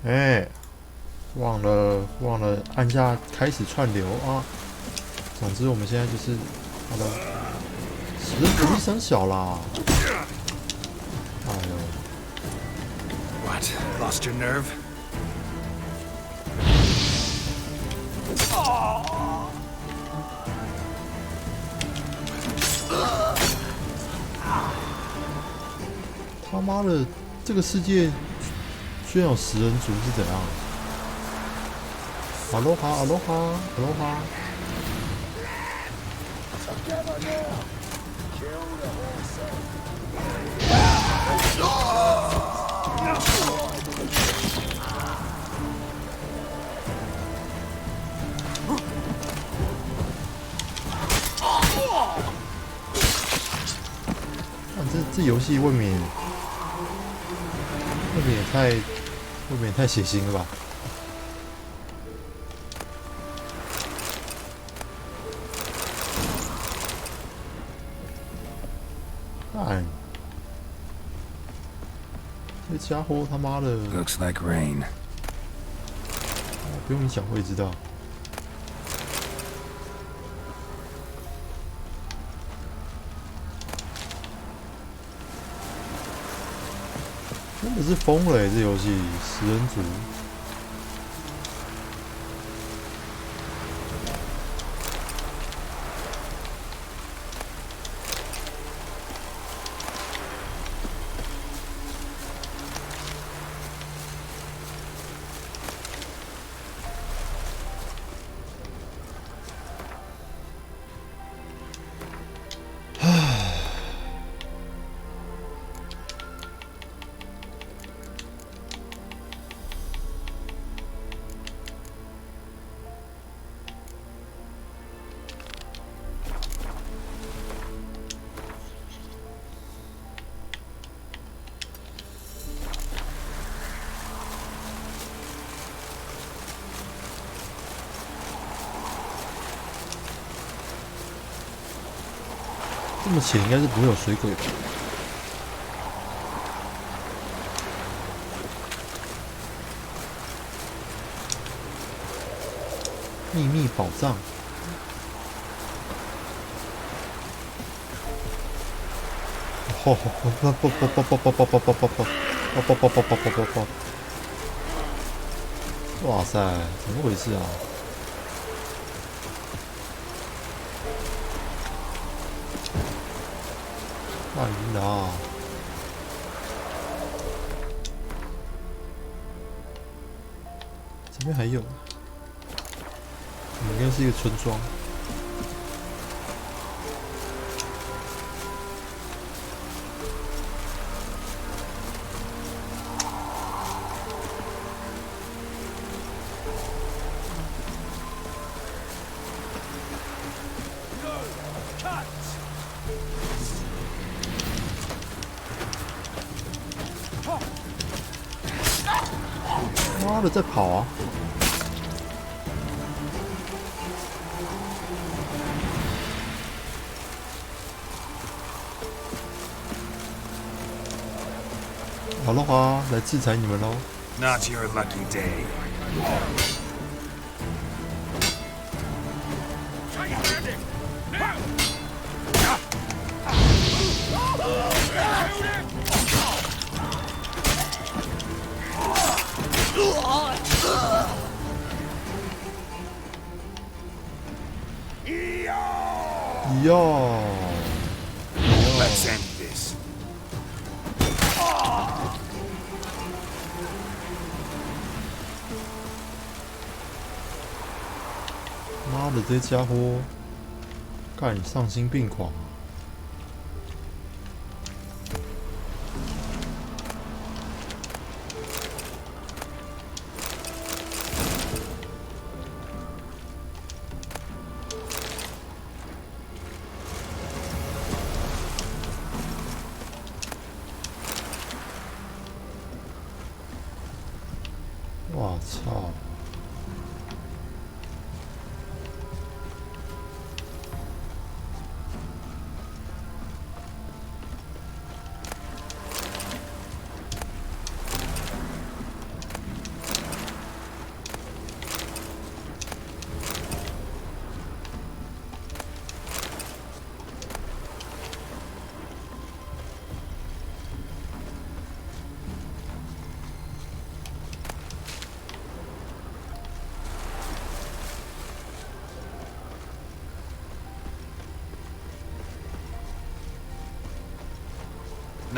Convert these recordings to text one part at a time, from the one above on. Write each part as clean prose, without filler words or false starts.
哎，忘了按下开始串流啊！总之我们现在就是好了，死人主力升小啦！哎呦，What? Lost your nerve? 他妈的，这个世界居然有食人族是怎样？阿罗哈，阿罗哈，阿罗哈！这游戏未免也太血腥了吧！看，这家伙他妈的， Looks like rain. 不用你讲我也知道。真的是疯了这游戏食人族。这么浅应该是不会有水鬼吧？秘密宝藏。嚯！哇塞，怎么回事啊？太晕了啊！这边还有，应该是一个村庄。妈的，在跑啊！好了花来制裁你们喽！ Not your lucky day. 哟 Let's end this. 妈的，这家伙，干丧心病狂！我操！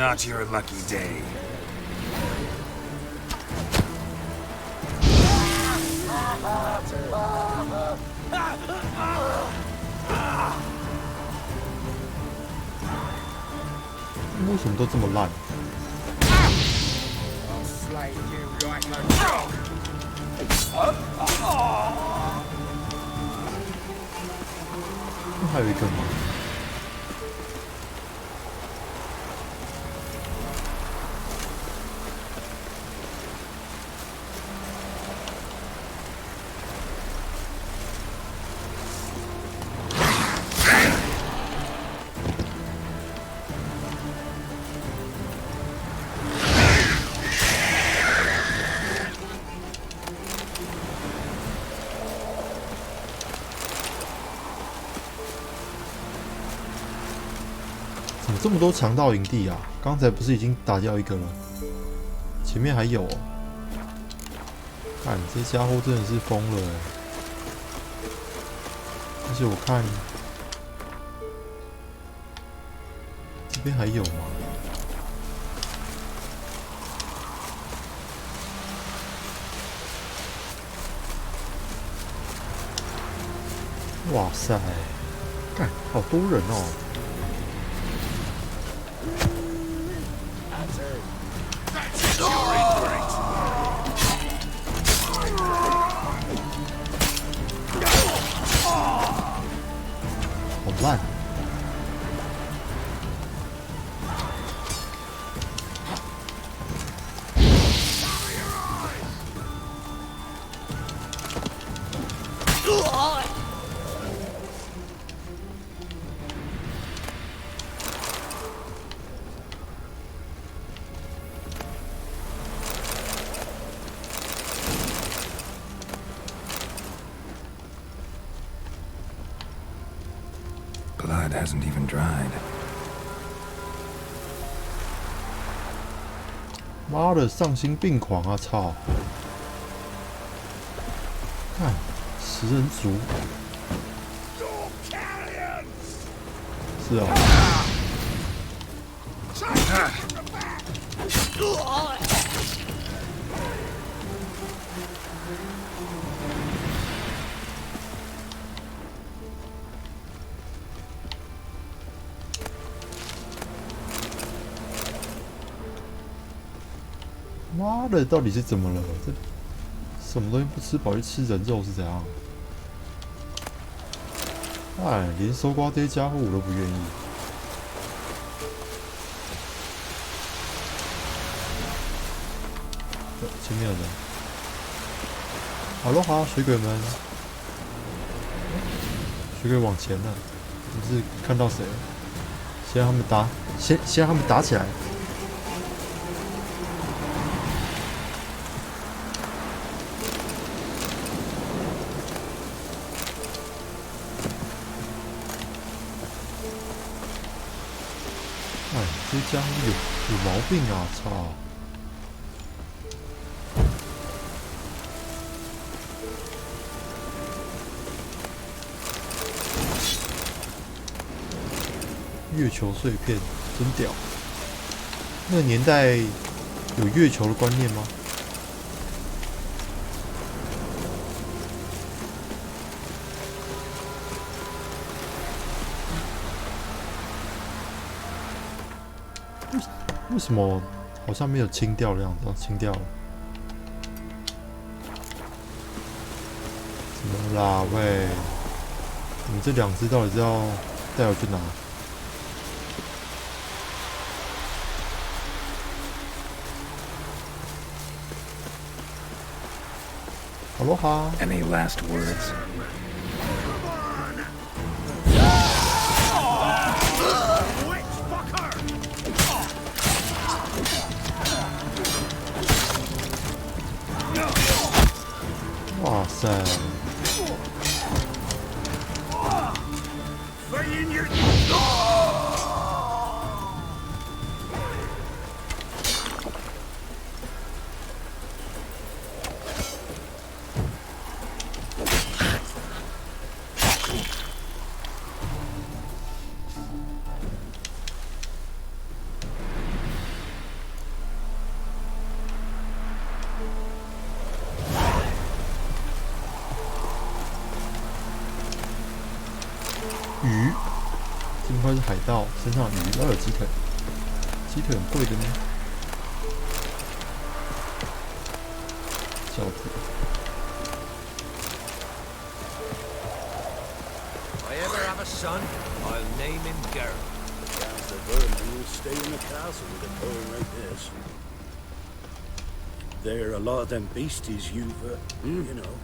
Not your lucky day. 为什么都这么烂？ I'll slay you like a dog. 那还有一个吗？怎么这么多强盗营地啊？刚才不是已经打掉一个了？前面还有、哦。看这家伙真的是疯了哎！而且我看这边还有吗？哇塞，干好多人哦！ 好烂！Blood hasn't even dried. 妈的，丧心病狂啊！操！看食人族，是啊。妈的，到底是怎么了？这什么东西不吃，跑去吃人肉是怎样？哎，连搜刮这些家伙我都不愿意。前面有人。哈喽哈，水鬼们！水鬼往前了，你是看到谁了？先让他们打，先让他们打起来。 哎，这家伙有毛病啊！操！月球碎片真屌！那个年代有月球的观念吗？为什么好像没有清掉的样子？清掉了？怎么啦？喂，你这两只到底是要带我去哪？哈喽哈。 Any last words? 哇塞！快是海盗，身上有鱼，要有鸡腿，鸡腿很贵的呢。小子。 I ever have a son, I'll name him Garrett. Sounds the vermin will stay in the castle with a boy like this. There are a lot of them beasties you've, you know.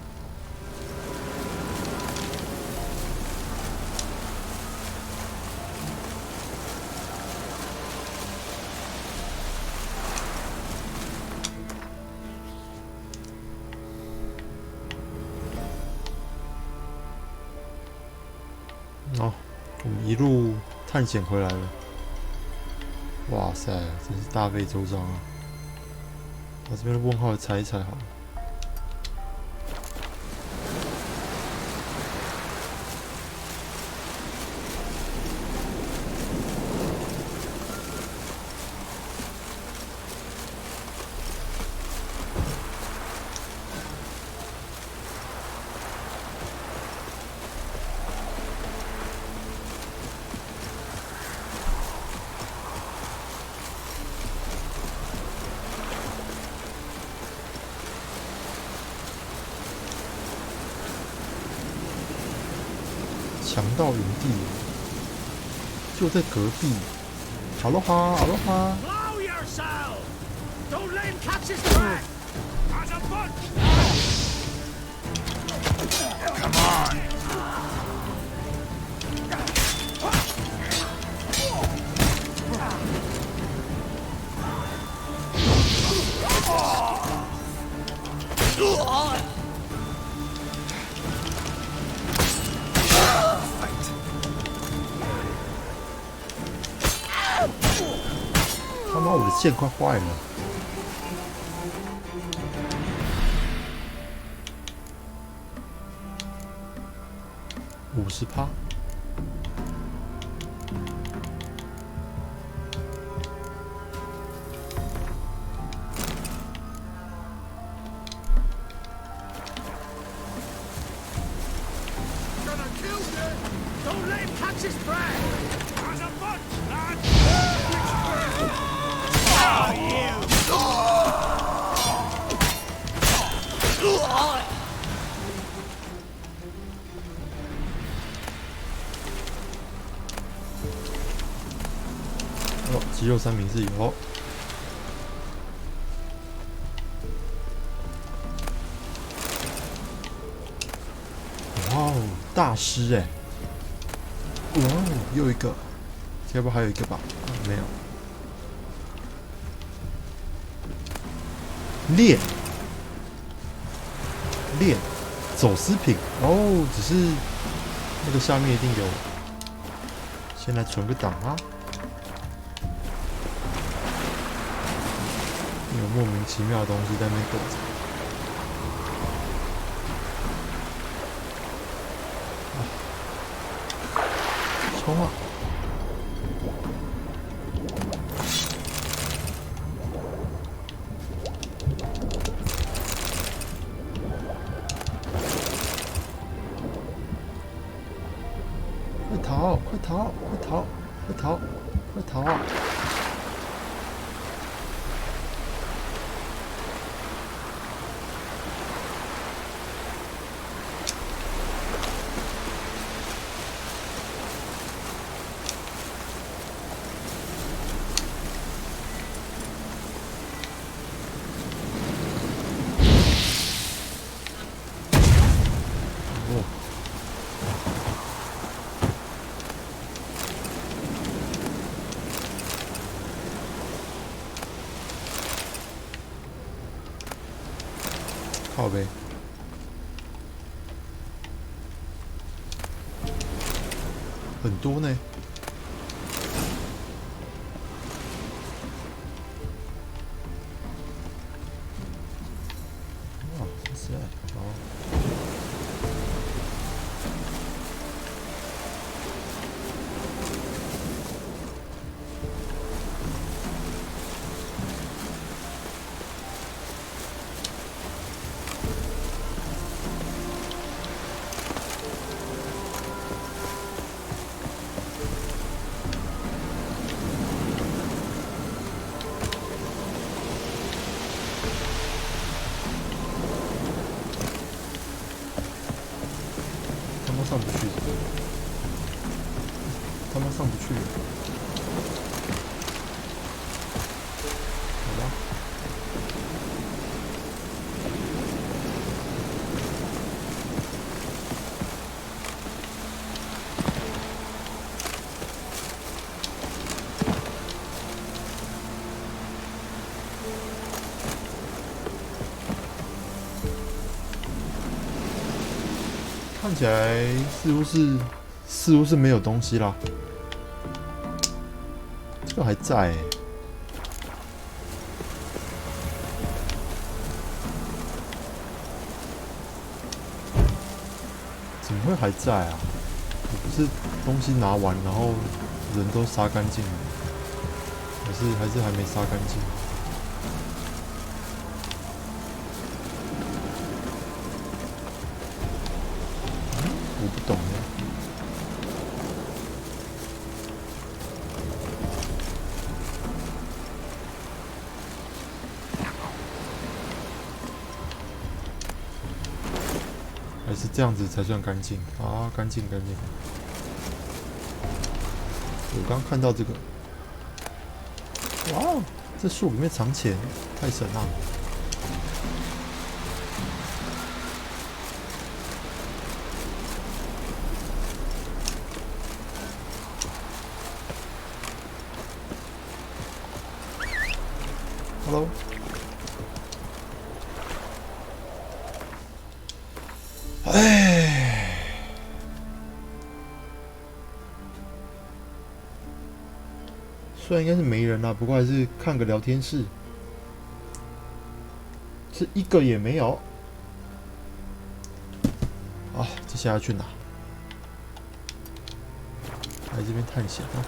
哦，我们一路探险回来了。哇塞，真是大费周章啊！把这边的问号踩一踩好了。强盗营地就在隔壁。阿罗哈，阿罗哈。 Blow yourself! Don't let him catch his breath! As a bunch! Come on. Fight. 他妈，我的剑快坏了！50%。Gonna kill you! Don't let him catch his breath! As a bunch, lad! Oh, you! 哦，肌肉三明治有。哇哦，大师哎！哇哦，又一个，要不还有一个吧？没有。链，走私品哦，只是那个下面一定有。先来存个档啊！有莫名其妙的东西在那边躲着。冲啊！快逃！快逃！快逃！快逃！快逃啊！靠呗，很多呢。哇，哇塞，好。上不去，他妈上不去。好吧。看起来似乎是没有东西啦。这个还在欸。怎么会还在啊？我不是东西拿完，然后人都杀干净了，还是还没杀干净？我不懂耶。还是这样子才算干净啊！干净干净。我刚看到这个，哇，这树里面藏钱，太神了！ Hello， 哎，虽然应该是没人啦，不过还是看个聊天室，是一个也没有。啊，接下来要去哪？来这边探险啊！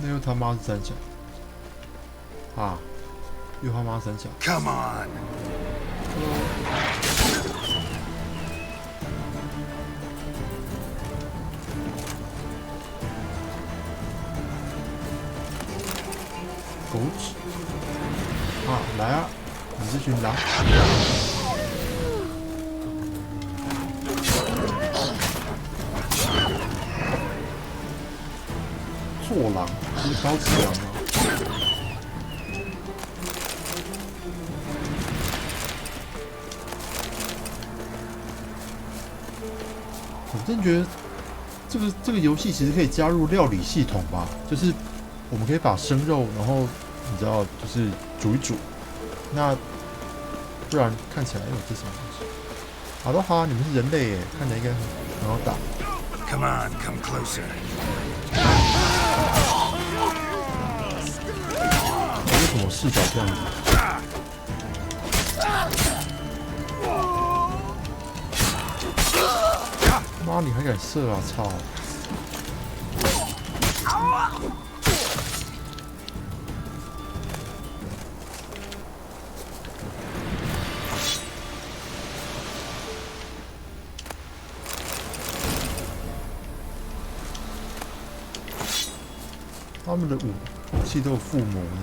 那又他妈是三小啊！又他妈三小 Come on. 狗屎啊！来啊！你这群狼！坐狼，这是高级狼吗？我真觉得这个游戏其实可以加入料理系统吧，就是我们可以把生肉，然后你知道，就是煮一煮，那不然看起来，这什么东西？好的哈，你们是人类耶，看起来应该很好打。 Come on, come closer. 为什么视角这样子？妈，你还敢射啊！操！他们的武器都有附魔呢。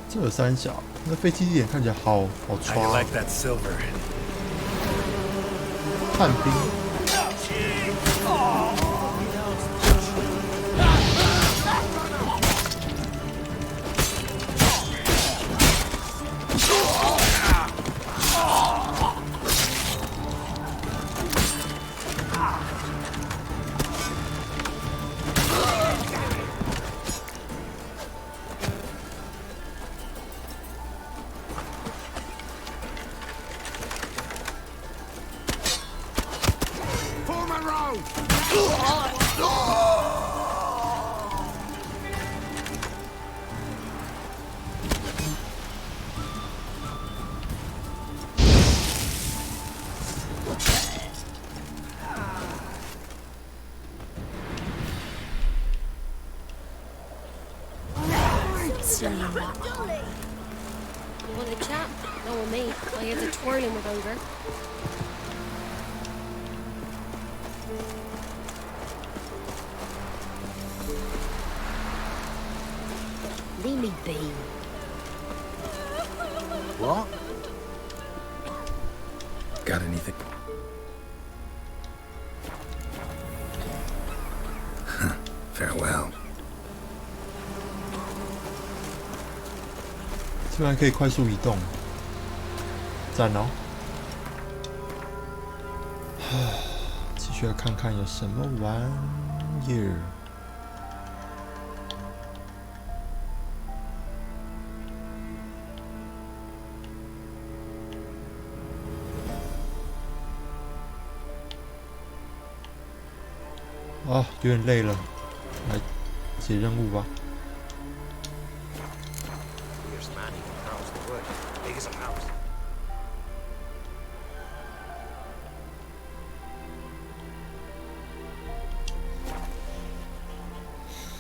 这有三小，那飞机点看起来好 How 刷 you 啊 like that silver? 探兵。You want the chap? No, or me. I have the twirling with ogre. Leave me be. What? Got anything? Farewell. 居然可以快速移动，赞哦！继续来看看有什么玩意儿。啊，有点累了，来解任务吧。Fierce man, he prowls the wood. Big as a house.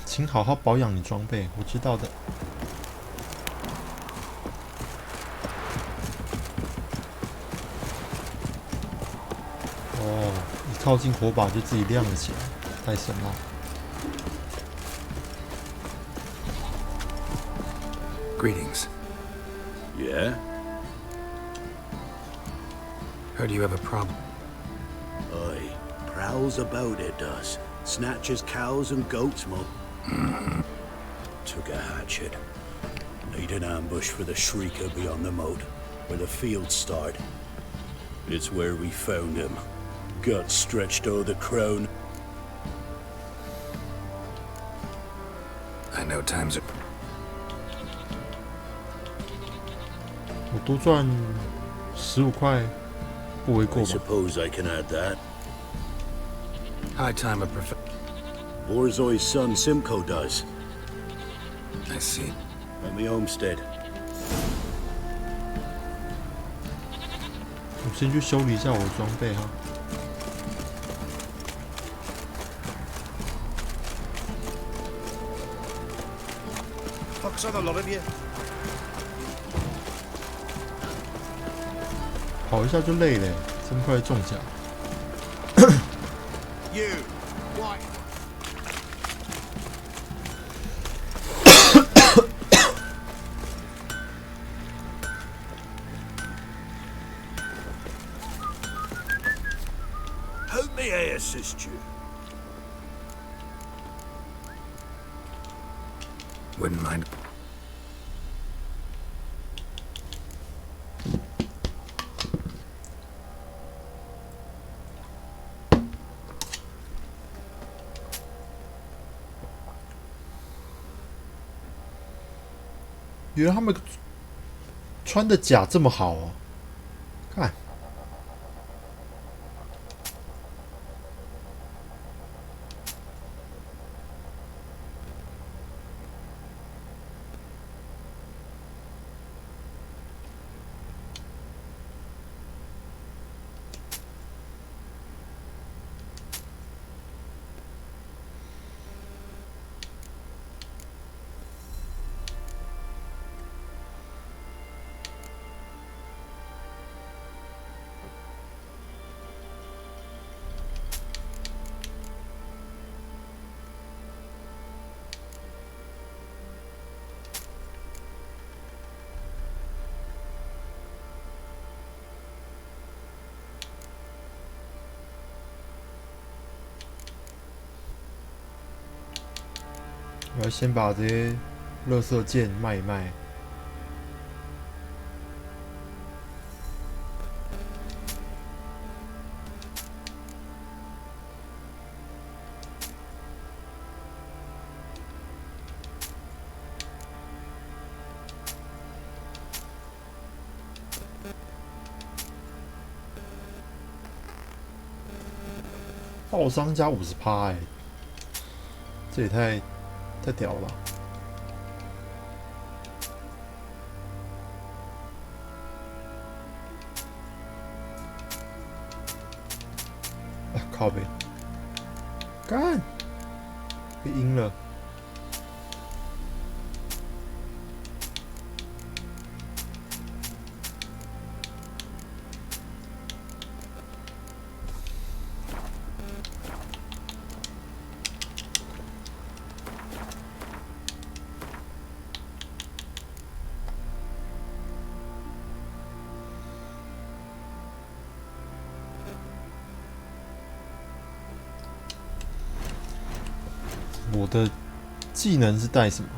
请好好保养你装备，我知道的。哦，一靠近火把就自己亮了起来，太神了！ Greetings. Yeah? Heard you have a problem. Aye. Prowls about it does. Snatches cows and goats, mum. Took a hatchet. Laid an ambush for the Shrieker beyond the moat, where the fields start. It's where we found him. Guts stretched o'er the crown. I know times are... 我多赚15块，不为 I 过吧？ suppose I can add that. High time a prof... Borzoi's son Simcoe does. I see. At me homestead. 我先去修理一下我的装备哈。Fuck's on the lot of you. 跑一下就累了，这么快中奖。 You. Why? How may I assist you? Wouldn't mind. 原来他们穿的甲这么好哦，看。我要先把这些垃圾件卖一卖。爆伤加50%哎，这也太屌了吧！啊靠北，干，被阴了。我的技能是带什么？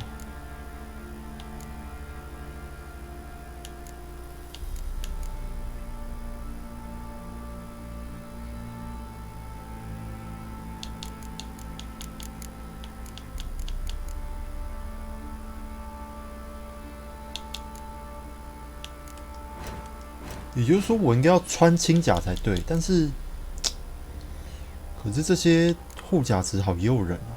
也就是说，我应该要穿轻甲才对，但是，可是这些护甲值好诱人啊！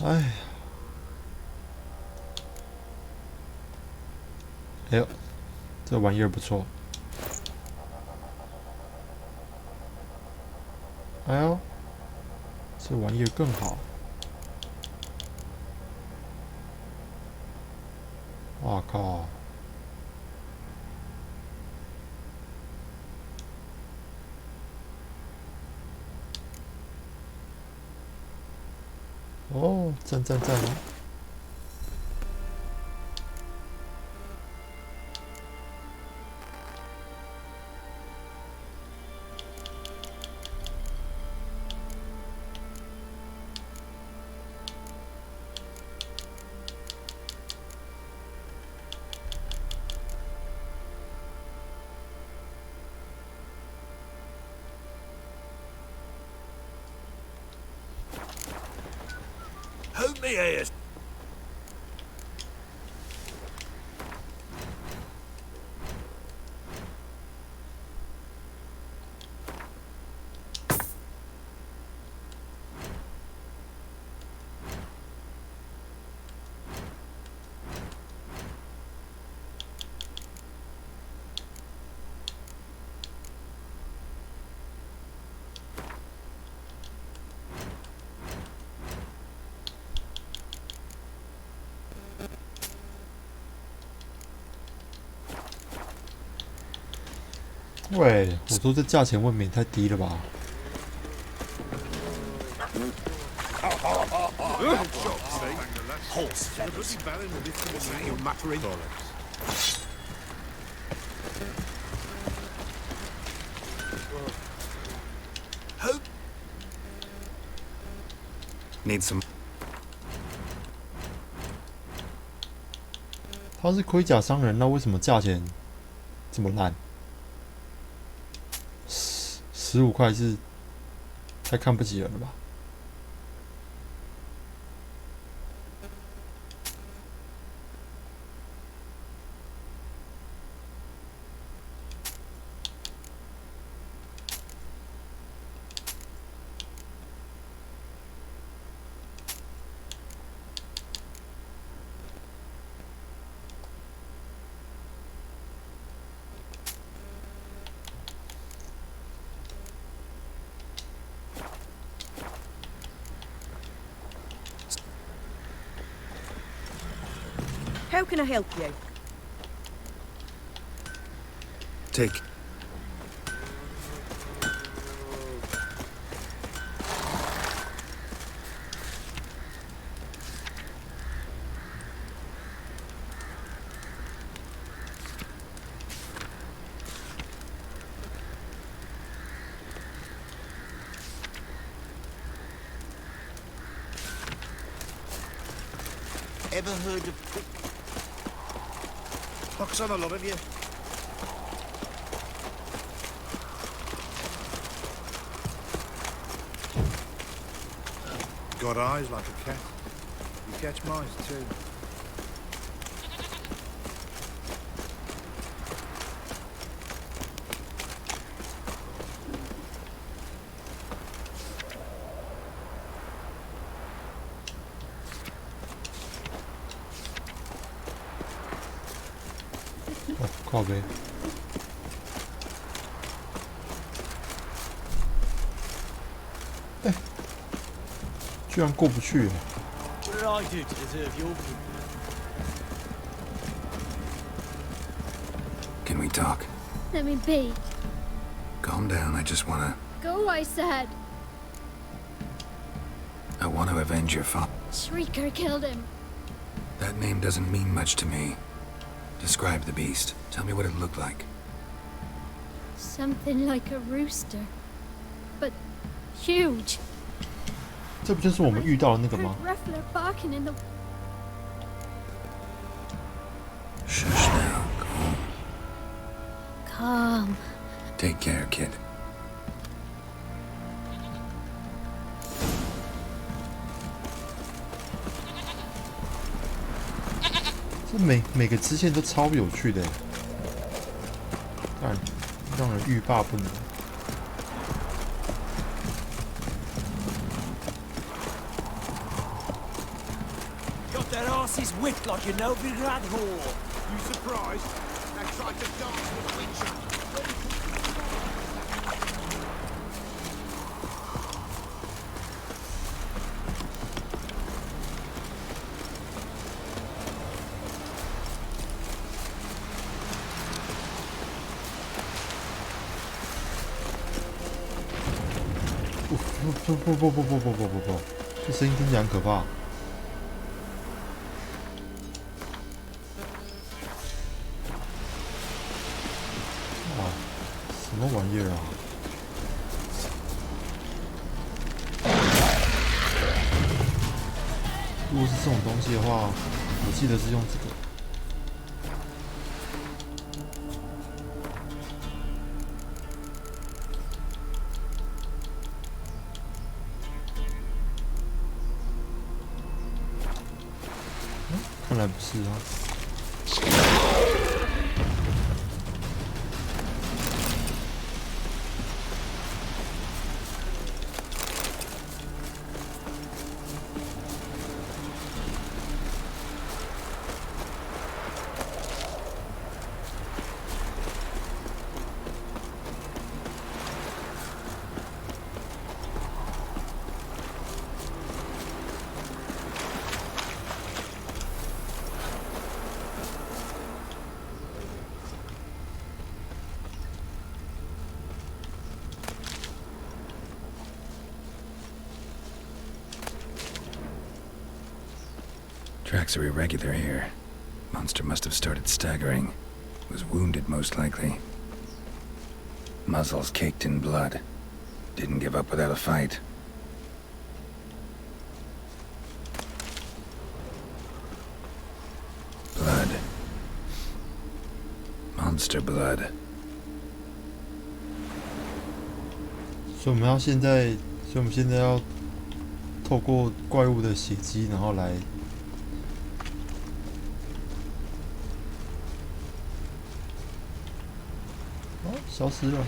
哎呀，哎呦，这玩意儿不错。哎呦，这玩意儿更好。哇靠！哦，赞赞赞哦！Hold me ears.喂，我说这价钱未免太低了吧Need some. 他是盔甲商人，那为什么价钱这么烂？15块是太看不起人了吧？How can I help you? Take. Ever heard of... Fox on a lot of you. Got eyes like a cat. You catch mice too. 哦，靠背。哎，居然过不去！ What did I do to deserve your pity? Can we talk? Let me be. Calm down. I just wanna. Go, I said. I want to avenge your father. Shrieker killed him. That name doesn't mean much to me. Describe the beast. Tell me what it looked like. Something like a rooster. But huge. 这不就是我们遇到的那个 Heard 吗？ Ruffler barking in the... Shush now. Calm. Take care, kid. 这每个支线都超有趣的，但让人欲罢不能。 Got their asses whipped like a Novigrad whore. You surprised? They tried to dance with Witcher. 不，这声音听起来很可怕。哇，什么玩意儿啊？如果是这种东西的话，我记得是用这个。 看来不是啊。Tracks are irregular here. Monster must have started staggering. Was wounded, most likely. Muzzles caked in blood. Didn't give up without a fight. Blood. Monster blood. 所以我们现在要透过怪物的血迹，然后来。 哦，消失了。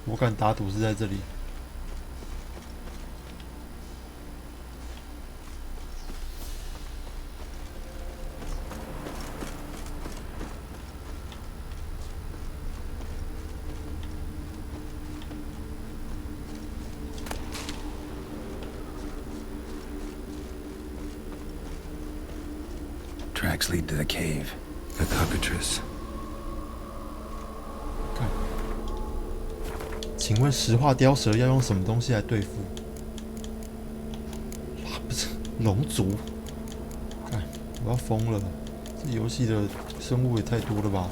我敢打赌是在这里。 Tracks lead to the cave. The cockatrice. 看，请问石化雕蛇要用什么东西来对付？哇，不是龙族！看，我要疯了！这游戏的生物也太多了吧！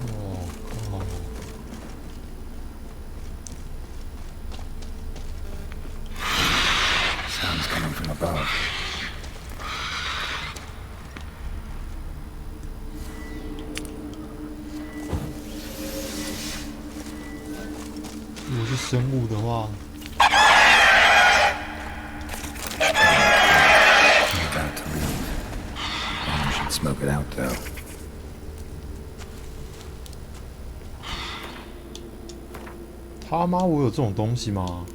哦。 Sounds coming from above. 如果是生物的话， smoke it out, though. 他妈，我有这种东西吗？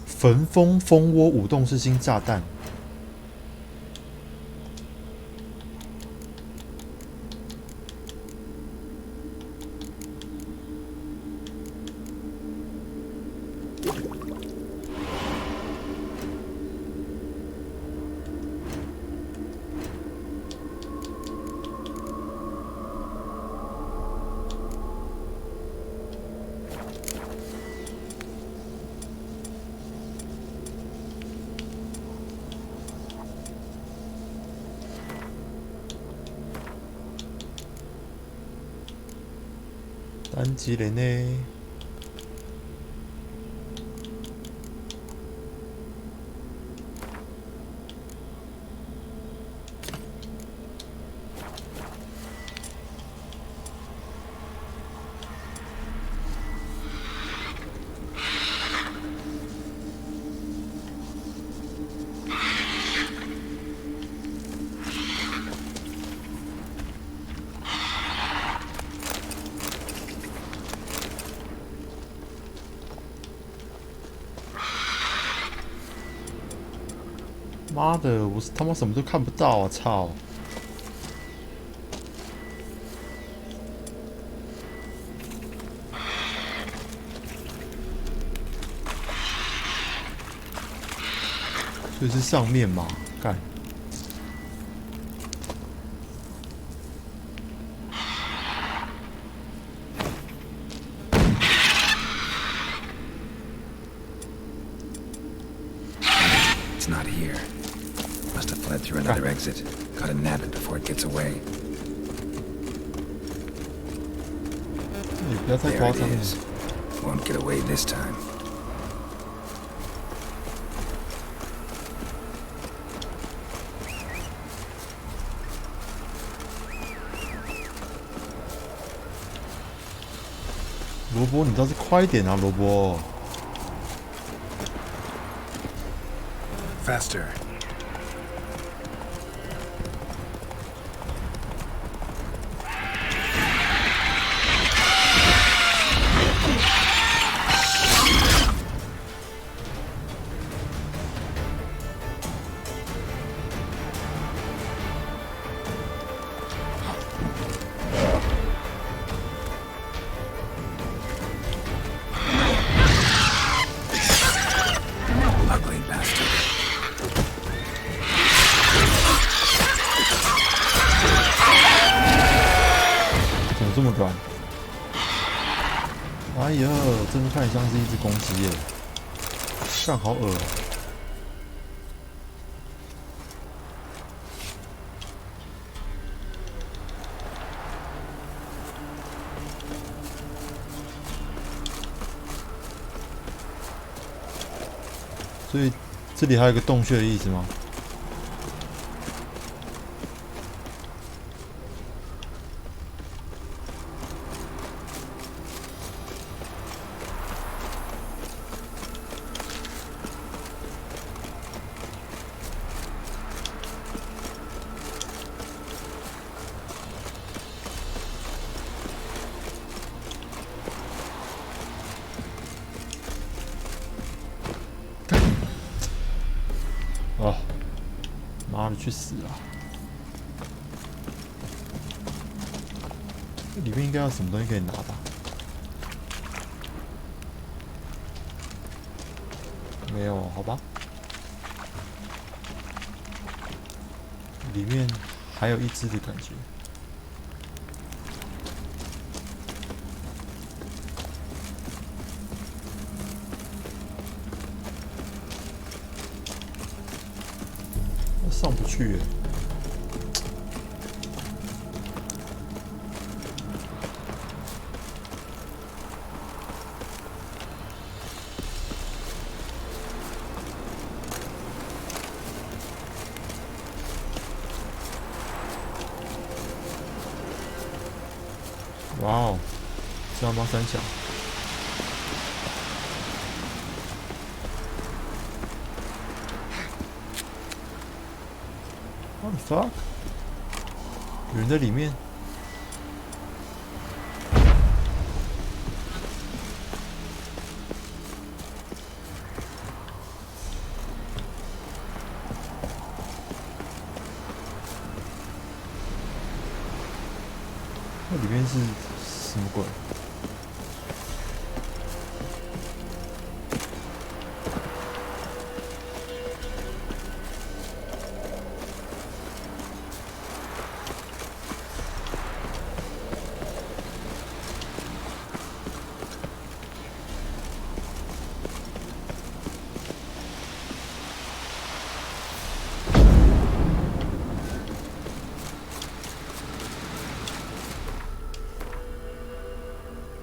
焚风蜂窝舞动式新炸弹。单机人呢？妈的，我他妈什么都看不到啊！操！所以是上面嘛？干！ It's not here. Must have fled through another exit. Gotta nab it before it gets away. 你不要太 There 夸 it 张了。 is. Won't get away this time. 萝卜，你倒是快一点啊，萝卜！ Faster. Ugly bastard. 怎么这么软？哎呀，真的看起来像是一只公鸡耶！干好恶。所以这里还有个洞穴的意思吗？哦，妈的，去死啊！这里面应该有什么东西可以拿吧？没有，好吧。里面还有一只的感觉。上不去耶。哇哦，知道吗？三小。What the fuck？ 有人在里面。那里面是什么鬼？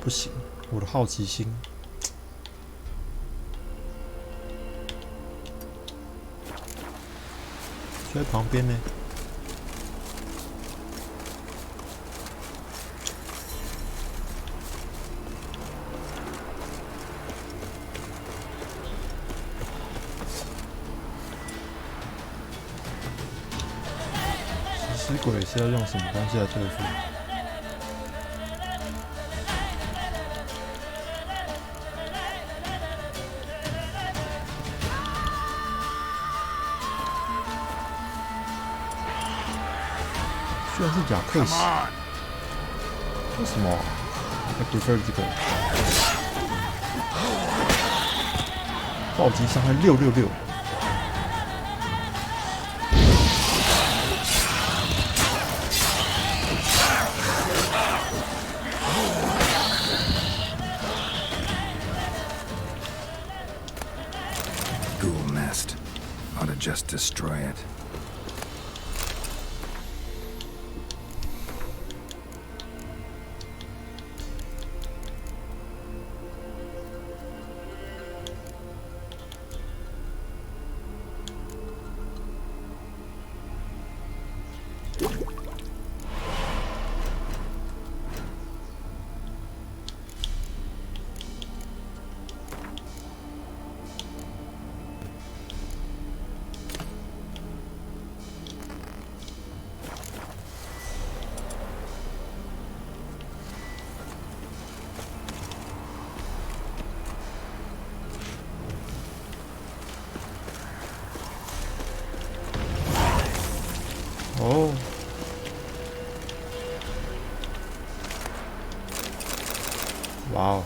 不行，我的好奇心。就在旁边呢。食鬼是要用什么东西来对付？居然是亚克西，为什么？I prefer 这个暴击伤害666。Ghoul nest. Ought to just destroy it.哦，哇哦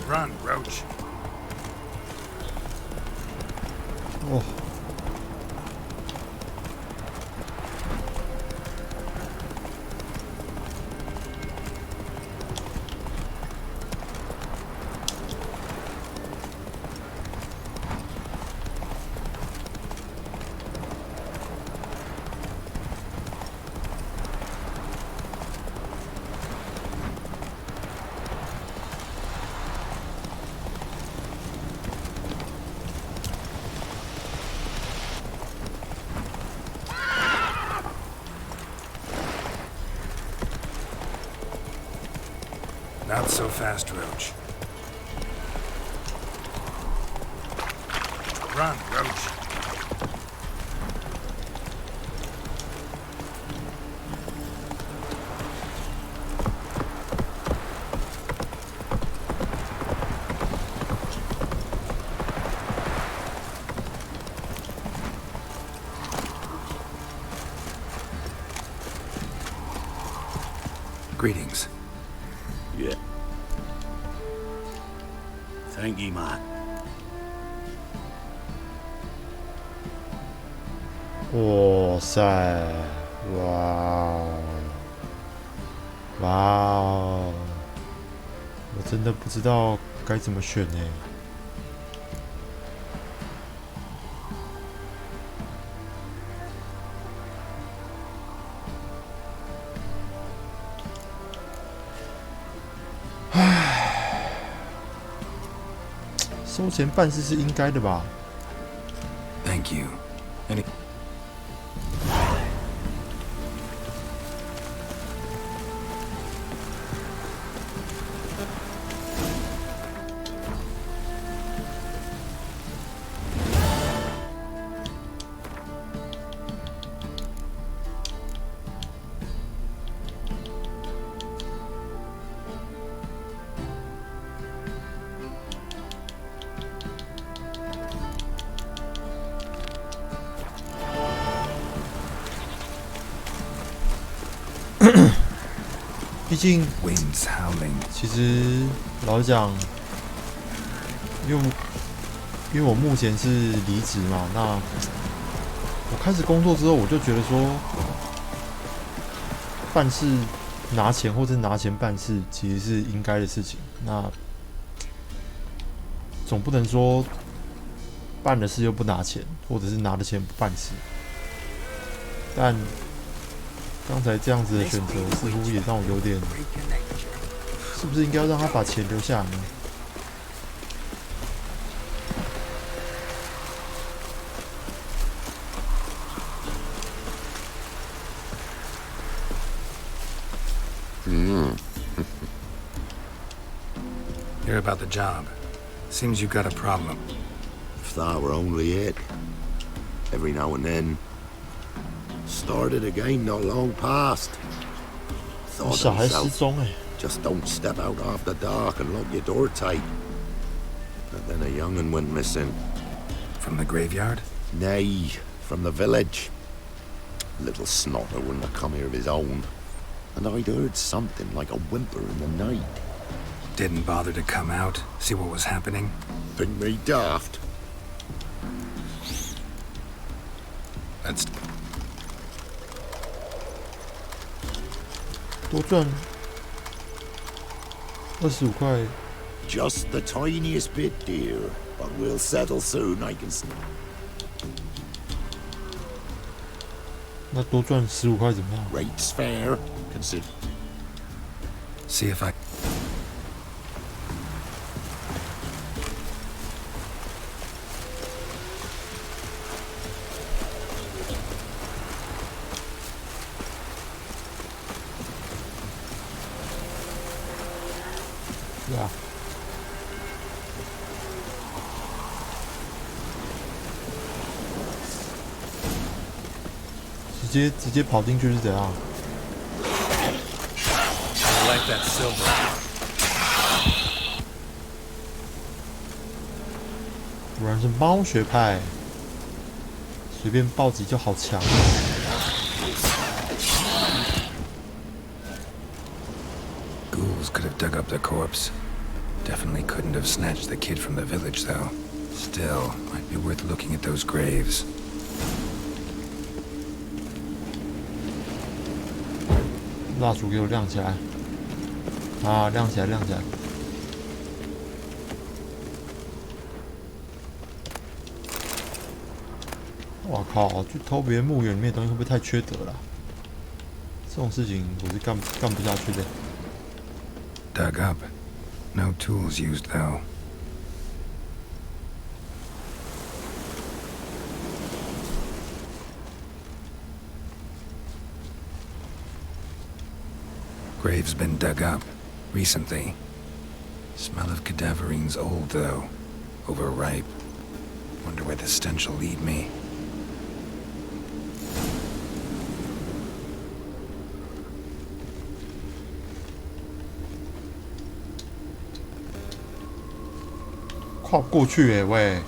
！Run, Roach. 哦，Not so fast, Roach. Run, Roach. Greetings. Yeah. Thank you, man. 哇塞，哇哦，哇哦，我真的不知道该怎么选呢。唉，收钱办事是应该的吧？ Thank you. Any...毕竟， Winds howling. 其实老实讲，因为我目前是离职嘛，那我开始工作之后，我就觉得说，办事拿钱或者拿钱办事，其实是应该的事情。那总不能说办了事又不拿钱，或者是拿了钱不办事。但刚才这样子的选择，似乎也让我有点，是不是应该要让他把钱留下来呢？Hear about the job. Seems you got a problem. If that were only it. Every now and then. Started again not long past. 我 Thought 小 to 孩失 myself, 踪哎、 just don't step out after dark and lock your door tight. But then a young'un went missing. From the graveyard? Nay, from the village. Little snotter wouldn't have come here of his own. And I'd heard something like a whimper in the night. Didn't bother to come out, see what was happening? Think me daft. That's 多赚25块， Just the tiniest bit, dear. But we'll settle soon, I can see. 那多赚15块怎么样？ Rates fair. Consider. see if I...对啊。直接跑进去是怎样？ I like that silver. 果然是猫学派，随便暴击就好强。 Ghouls could have dug up the corpse. Definitely couldn't have snatched the kid from the village, though. Still, might be worth looking at those graves. 蜡烛给我亮起来！啊，亮起来，亮起来！哇靠！去偷别人墓园里面的东西会不会太缺德了？这种事情我是干不下去的。 Dug up. No tools used, though. Grave's been dug up. Recently. Smell of cadaverine's old, though. Overripe. Wonder where the stench will lead me. "跨不过去欸，喂！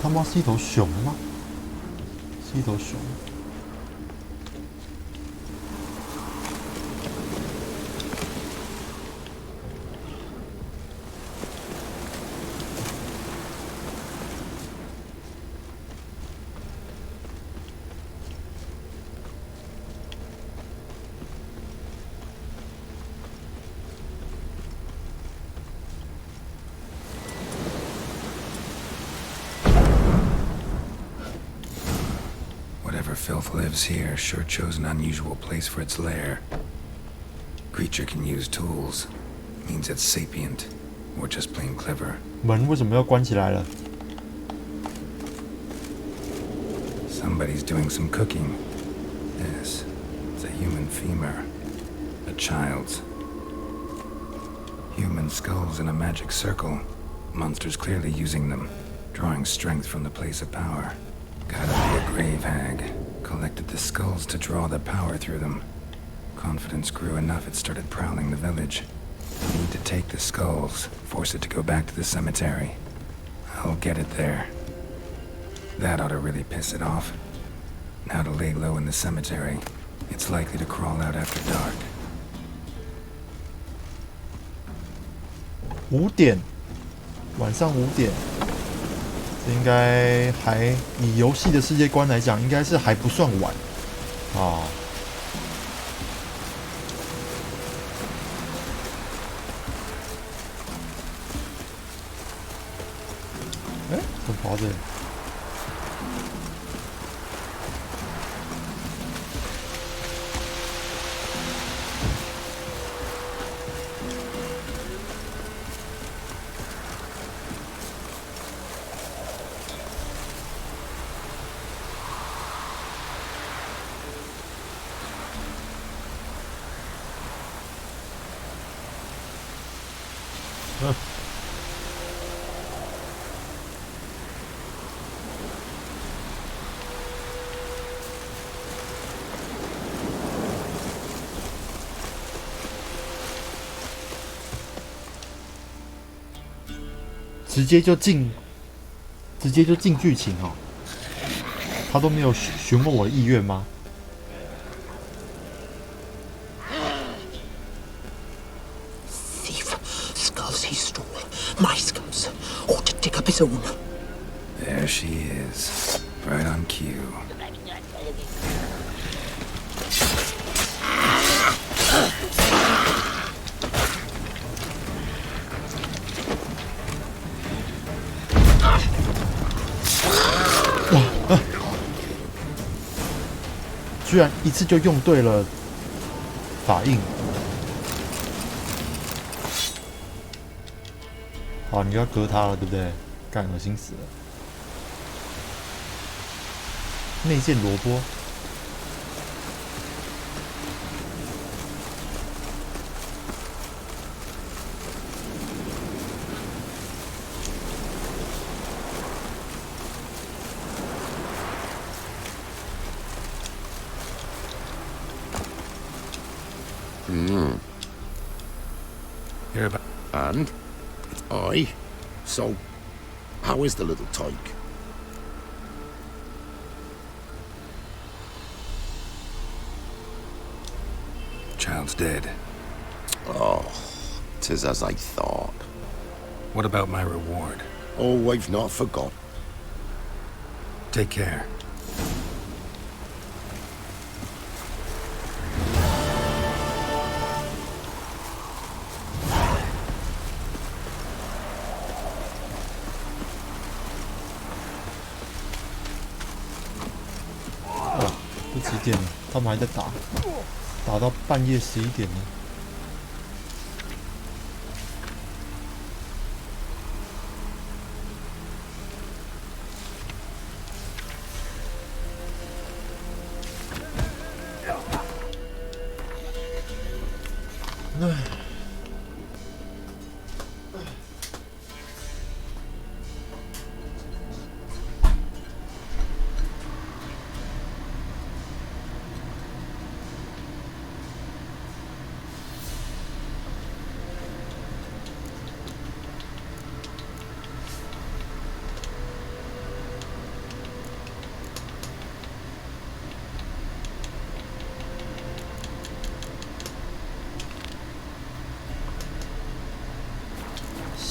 他妈是一头熊吗？是一头熊。Whatever filth lives here sure chose an unusual place for its lair. Creature can use tools. Means it's sapient, or just plain clever. 门为什么要关起来了？ Somebody's doing some cooking. This, it's a human femur. A child's. Human skulls in a magic circle. Monsters clearly using them, drawing strength from the place of power. Gotta be a grave hag. Collected the skulls to draw the power through them. Confidence grew enough it started prowling the village. Need to take the skulls, force it to go back to the cemetery. I'll get it there. That ought to really piss it off. Now to lay low in the cemetery. It's likely to crawl out after dark. 5点，晚上5点，这应该还以游戏的世界观来讲，应该是还不算晚啊。哎，怎么跑到这里？直接就进剧情哦，他都没有询问我的意愿吗？ Thief. Skulls he stole. My skulls. Ought to dig up his own. There she is. Right on cue. Wow. 居然一次就用对了法印。好，你要割他了，对不对？干，恶心死了。内建萝卜。Hear about And it's I. So, how is the little tyke? child's dead. Oh, 'tis as I thought. What about my reward? Oh, I've not forgot. Take care. Oh, 都几点了？他们还在打，打到半夜11点了。唉。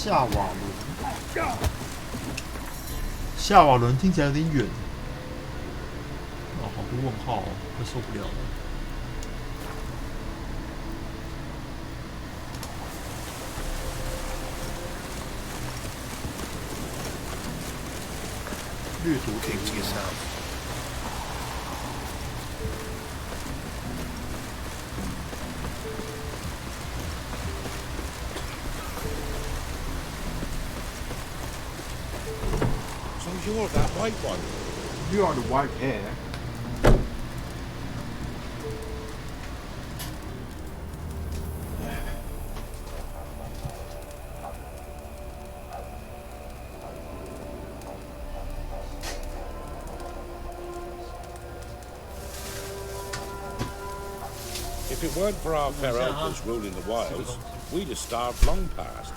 夏瓦伦，夏瓦伦听起来有点远。哦，好多问号哦，快受不了了。掠夺 Keep to yourself. So you're that white one? You are the white hair. If it weren't for our fair elders ruling the wilds, we'd have starved long past.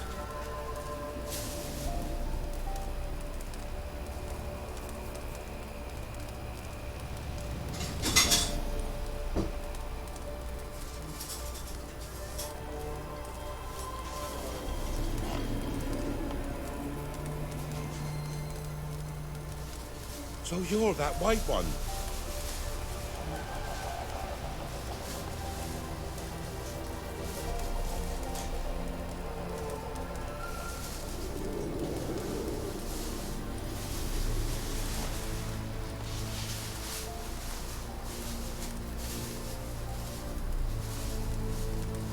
So you're that white one?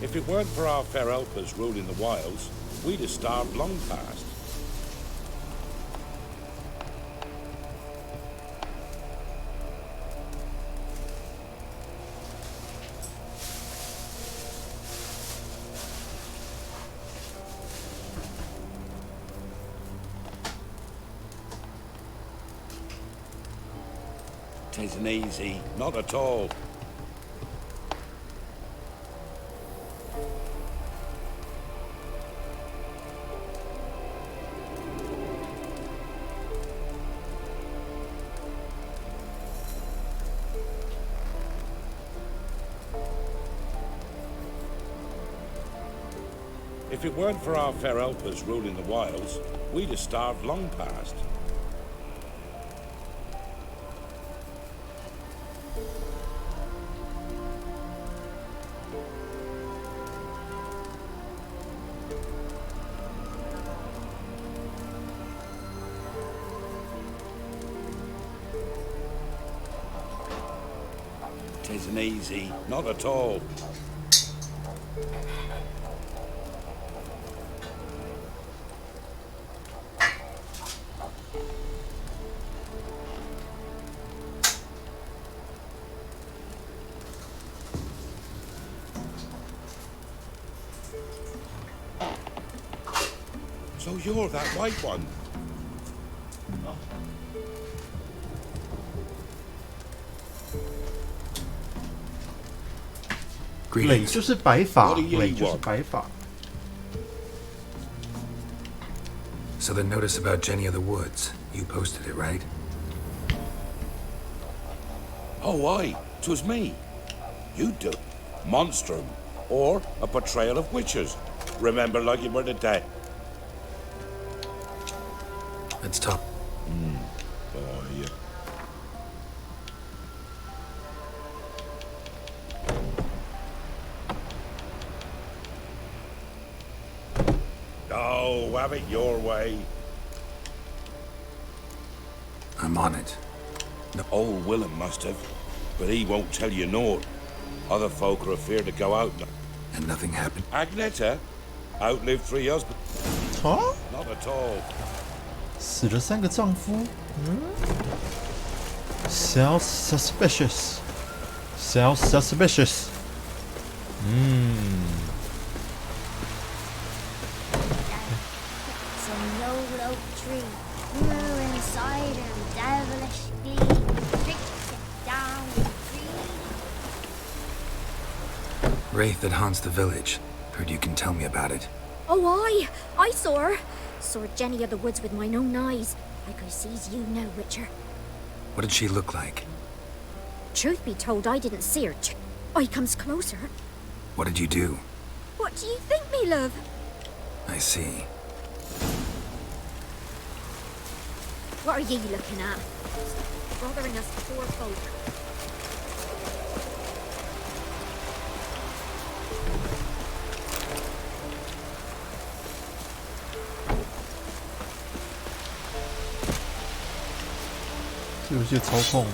If it weren't for our fair helpers ruling the wilds, we'd have starved long past. Tisn't easy, not at all. If it weren't for our fair helpers ruling the wilds, we'd have starved long past. Tisn't easy, not at all. So you're that white one? 磊就是白发， What do you 磊就是 want? 白发。 So the notice about Jenny of the Woods, you posted it, right? Oh, aye, 'twas me. You do. Monstrum. Or a portrayal of witches. Remember like you were the day. Let's talk. Oh, yeah. Oh, have it your way. I'm on it. Old Willem must have, but he won't tell you naught. Other folk are afeard to go out. And nothing happened. Agneta outlived 3 husbands. 啊， Not at all. 死了3个丈夫。Sounds suspicious. Sounds suspicious. Some old oak tree grew inside her devilish glee. Tricks it down and free. Wraith that haunts the village. Heard you can tell me about it. Oh, I saw her. Saw Jenny of the Woods with mine own eyes. Like I sees you now, Witcher. What did she look like? Truth be told, I didn't see her. I comes closer. What did you do? What do you think, me love? I see. What are ye looking at? Bothering us poor folk. 这游戏的操控。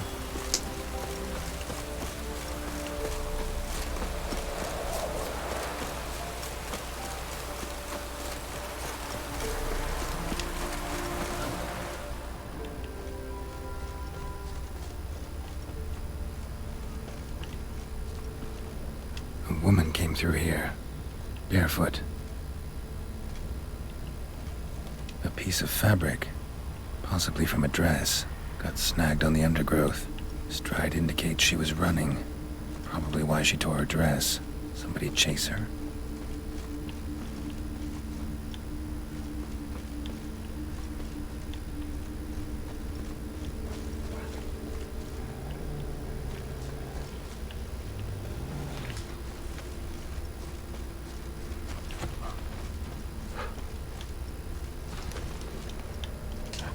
A woman came through here, barefoot. A piece of fabric, possibly from a dress, got snagged on the undergrowth. Stride indicates she was running. Probably why she tore her dress. Somebody chase her?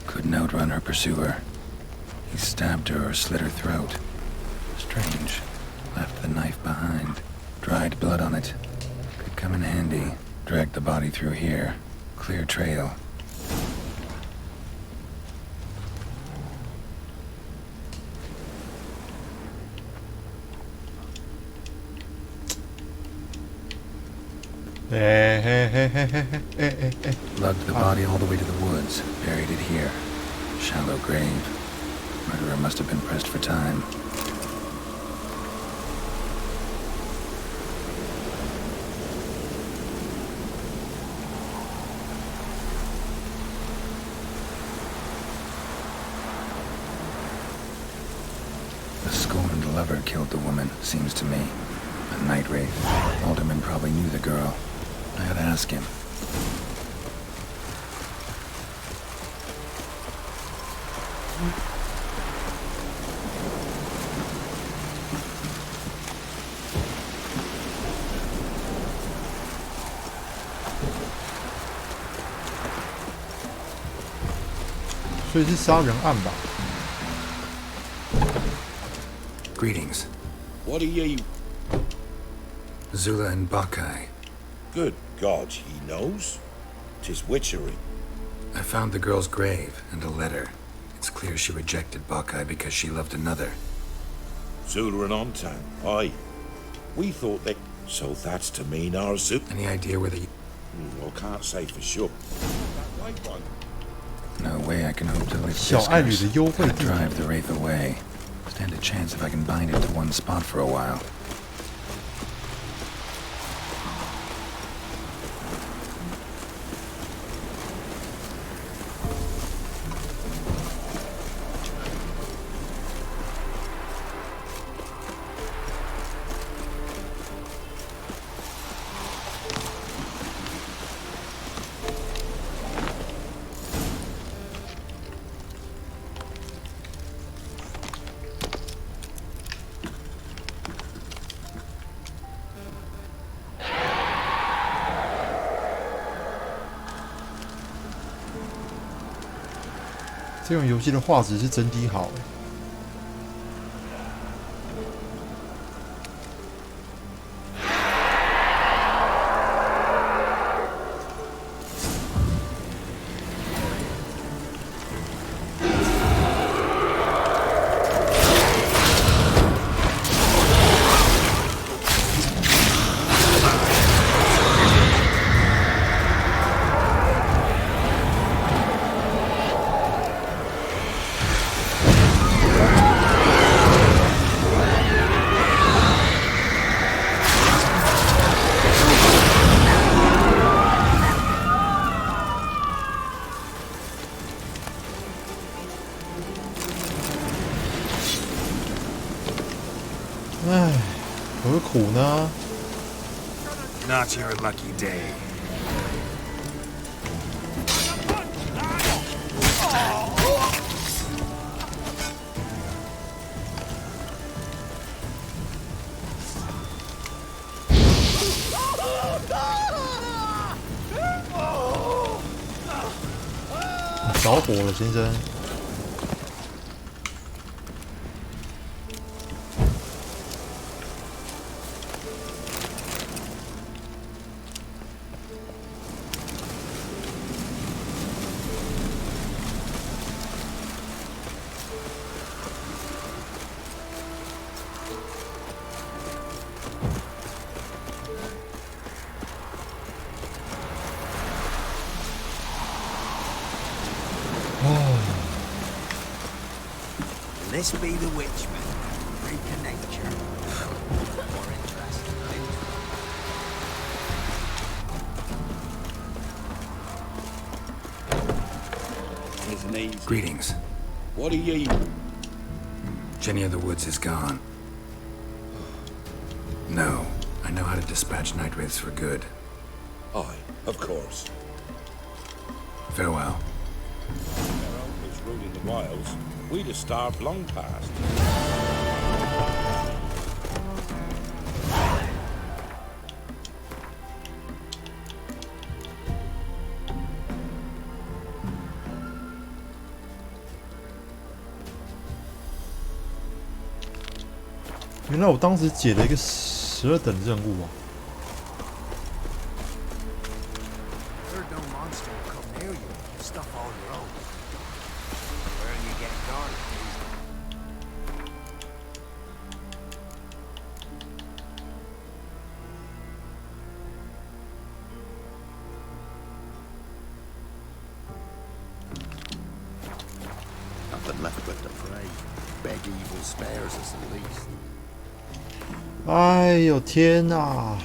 Couldn't outrun her pursuer. He stabbed her or slit her throat. Strange. Left the knife behind. Dried blood on it. Could come in handy. Dragged the body through here. Clear trail. Lugged the body all the way to the woods. Buried it here. Shallow grave. Murderer must have been pressed for time. The scorned lover killed the woman, seems to me. A night wraith. Alderman probably knew the girl. I ought to ask him.所以是杀人案吧？ Greetings. What are ye? Zula and Bakai. Good God, he knows. 'Tis witchery. I found the girl's grave and a letter. It's clear she rejected Bakai because she loved another. Zula and Ontan, aye. We thought they... So that's to mean our Zula... Any idea where the... I can't say for sure. That white one. No way I can hope to lift 小 this 爱侣 curse. 的优惠 Gotta 地点。 drive the wraith away. Stand a chance if I can bind it to one spot for a while.这种游戏的画质是真的好欸。唉，何苦呢？ Not your lucky day. 着火了，先生。This be the witchman. Reconnect you. More interesting things. Isn't easy. Greetings. What are ye? Jenny of the Woods is gone. No, I know how to dispatch night wraiths for good. Aye, of course. Farewell. Their uncles ruling the wilds. We'd have starved long past. 原来我当时解了一个12等任务啊！ Heard no monster will come near you. Stuff all your own. Where you get guarded, Nothing left but to pray. Beg evil spares us at least. 哎呦天哪！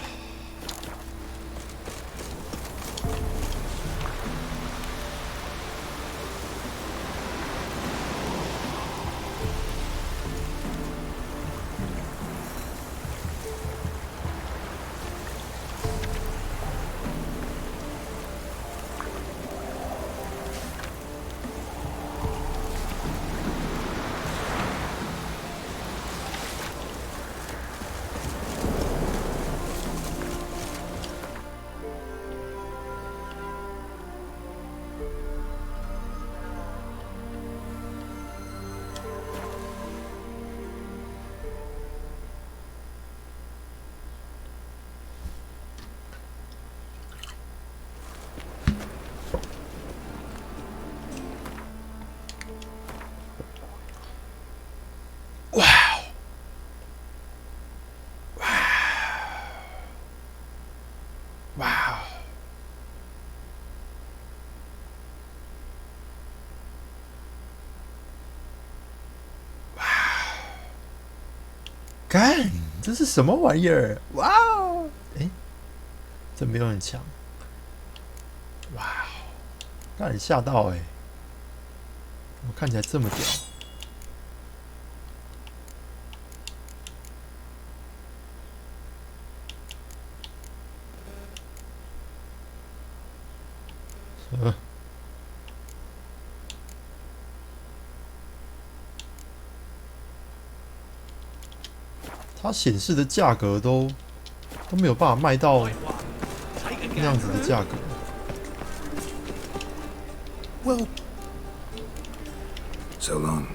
干，这是什么玩意儿？哇哦！哎，这没有很强。哇哦，让人吓到哎！我看起来这么屌。它显示的价格都没有办法卖到那样子的价格。So long.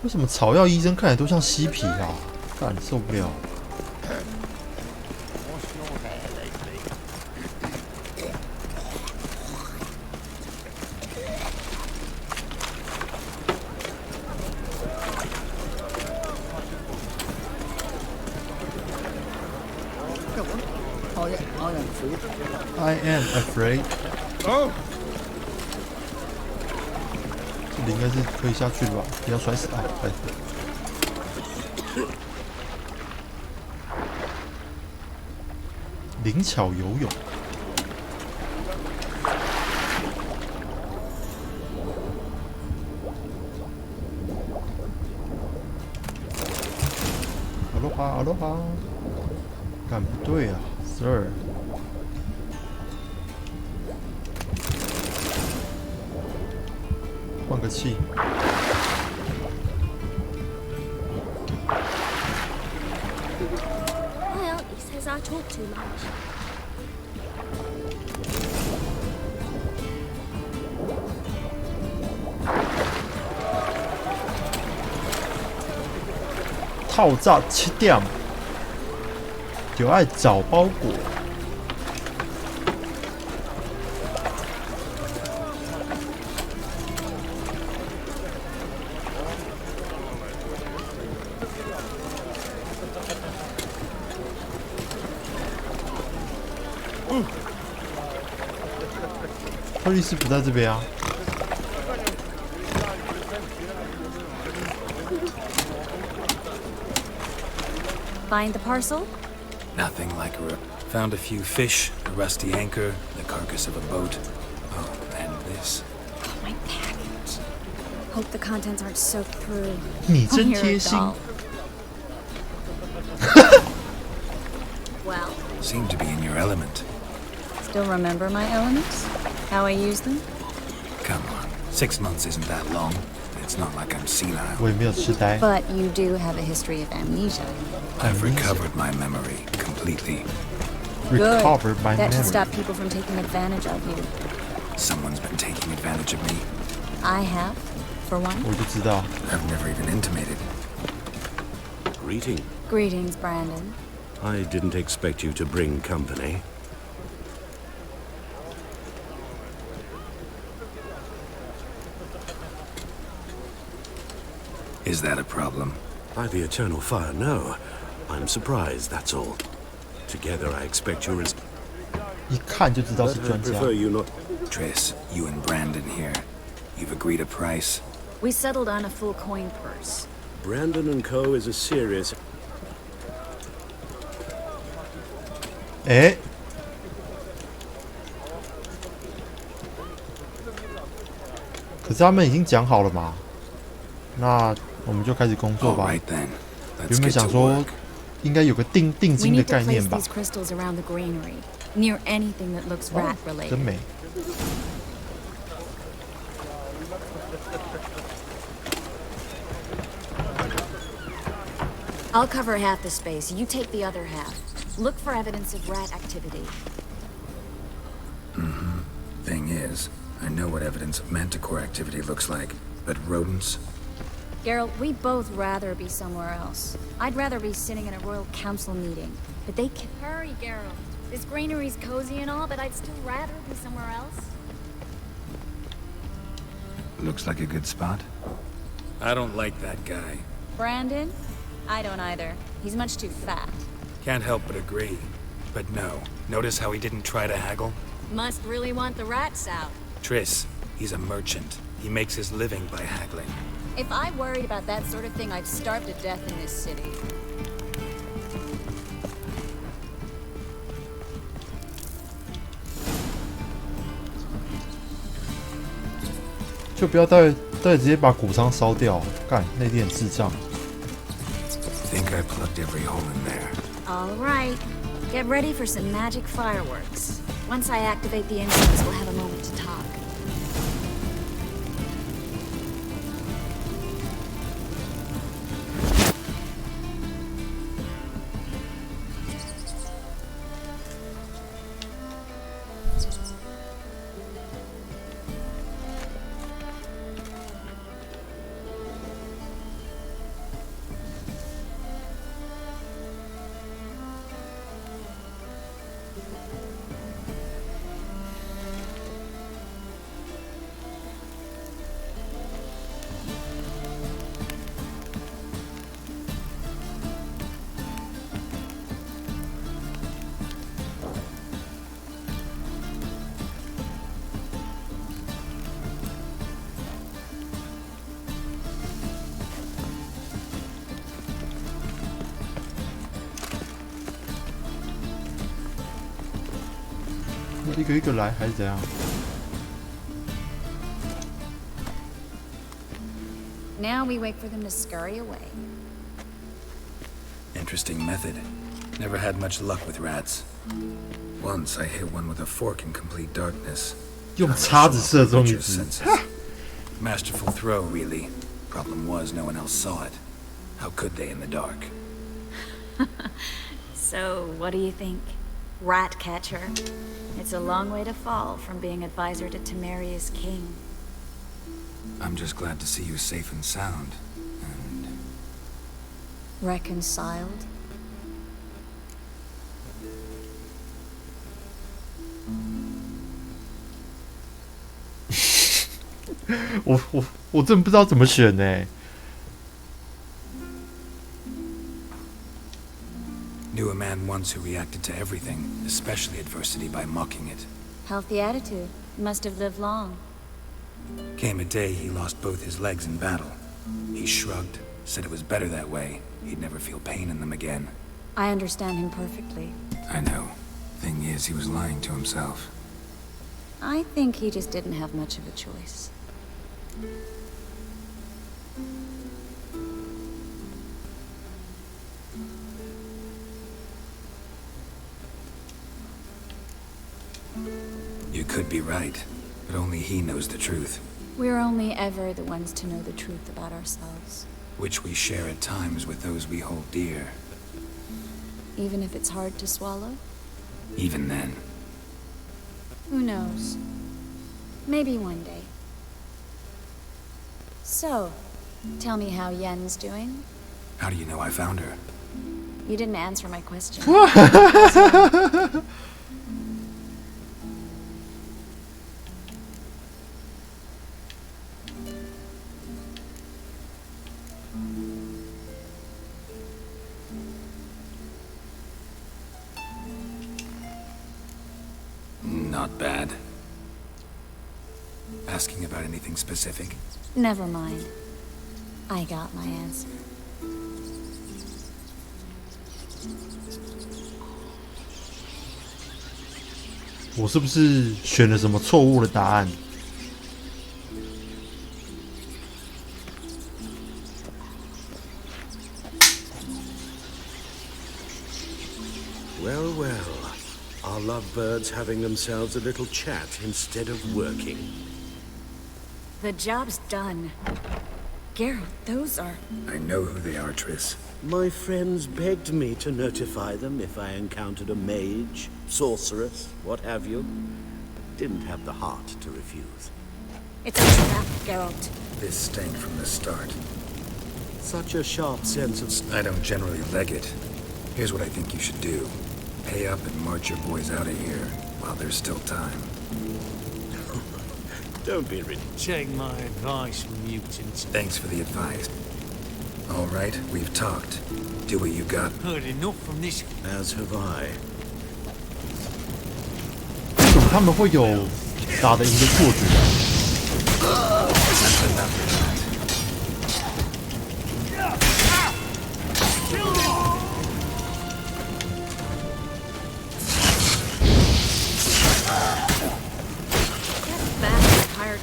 为什么草药医生看起来都像嬉皮啊？干，受不了。I am afraid。哦，这里应该是可以下去的吧？不要摔死啊！哎，灵巧游泳。阿罗哈，阿罗哈，干不对啊 ，Sir。换个气。Well, he says I talk too much. 透早7點就愛找包裹。克里斯不在这边啊。Find the parcel? Nothing like found a few fish, a rusty anchor, the carcass of a boat. Oh, and this. My package. Hope the contents aren't soaked through. 你真 You're a 贴心。 doll. Well, Seem to be in your element. still remember my elements? How I use them? Come on. 6 months isn't that long. It's not like I'm senile. 我也没有痴呆。 But you do have a history of amnesia. I've recovered my memory completely. Good. Recovered my That should memory. stop people from taking advantage of you. Someone's been taking advantage of me. I have, for one. 我就知道。 I've never even intimated. Greeting. Greetings, Brandon. I didn't expect you to bring company. Is that a problem? By the eternal fire, no. I'm surprised, that's all. Together, I expect you're as... 一看就知道是 But I 专家。 prefer you not... Triss, you and Brandon here. You've agreed a price. We settled on a full coin purse. Brandon and Co. is a serious... 哎，可是他们已经讲好了嘛？那我们就开始工作 All 吧。 right then. Let's 原本 get 想 to 说 work. 应该有个定 We 金的 need to 概 place 念吧 these？ crystals around the granary, near anything that looks 哦 rat 真 related. 美。 I'll cover half the space. You take the other half. Look for evidence of rat activity. Thing is, I know what evidence of manticore activity looks like, but rodents? Geralt, we'd both rather be somewhere else. I'd rather be sitting in a royal council meeting. But they can... Hurry, Geralt. This granary's cozy and all, but I'd still rather be somewhere else. Looks like a good spot. I don't like that guy. Brandon? I don't either. He's much too fat. Can't help but agree. But no. Notice how he didn't try to haggle? Must really want the rats out. Triss, he's a merchant. He makes his living by haggling. If I worried about that sort of thing, I'd starve to death in this city. 就不要待会直接把谷仓烧掉，干那点智障。 Think I plugged every hole in there. All right. Get ready for some magic fireworks. Once I activate the incense, we'll have a moment to talk.一个一个来还是怎样？ Now we wait for them to scurry away. Interesting method. Never had much luck with rats. Once I hit one with a fork in complete darkness. 用叉子射中一 Creature's 只。 senses. Masterful throw, really. Problem was, no one else saw it. How could they in the dark? So, what do you think? Rat catcher. It's a long way to fall from being advisor to Temeria's king. I'm just glad to see you safe and sound. And Reconciled? 我真不知道怎么选呢。 knew a man once who reacted to everything, especially adversity, by mocking it. Healthy attitude. Must have lived long. Came a day he lost both his legs in battle. He shrugged, said it was better that way. He'd never feel pain in them again. I understand him perfectly. I know. Thing is, he was lying to himself. I think he just didn't have much of a choice. You could be right, but only he knows the truth. We're only ever the ones to know the truth about ourselves. Which we share at times with those we hold dear. Even if it's hard to swallow? Even then. Who knows? Maybe one day. So, tell me how Yen's doing? How do you know I found her? You didn't answer my question. Not bad. Asking about anything specific? Never mind. I got my answer.我是不是选了什么错误的答案？ Well, well. Our lovebirds having themselves a little chat instead of working. The job's done. Geralt, those are... I know who they are, Triss. My friends begged me to notify them if I encountered a mage, sorceress, what have you. Didn't have the heart to refuse. It's a trap, Geralt. This stank from the start. Such a sharp sense of... I don't generally leg it. Here's what I think you should do. Pay up and march your boys out of here while there's still time. Don't be ridiculous. Take my advice, mutant. Thanks for the advice. All right, we've talked. Do what you got. Heard enough from this. As have I. 为什么他们会有打得赢的错觉？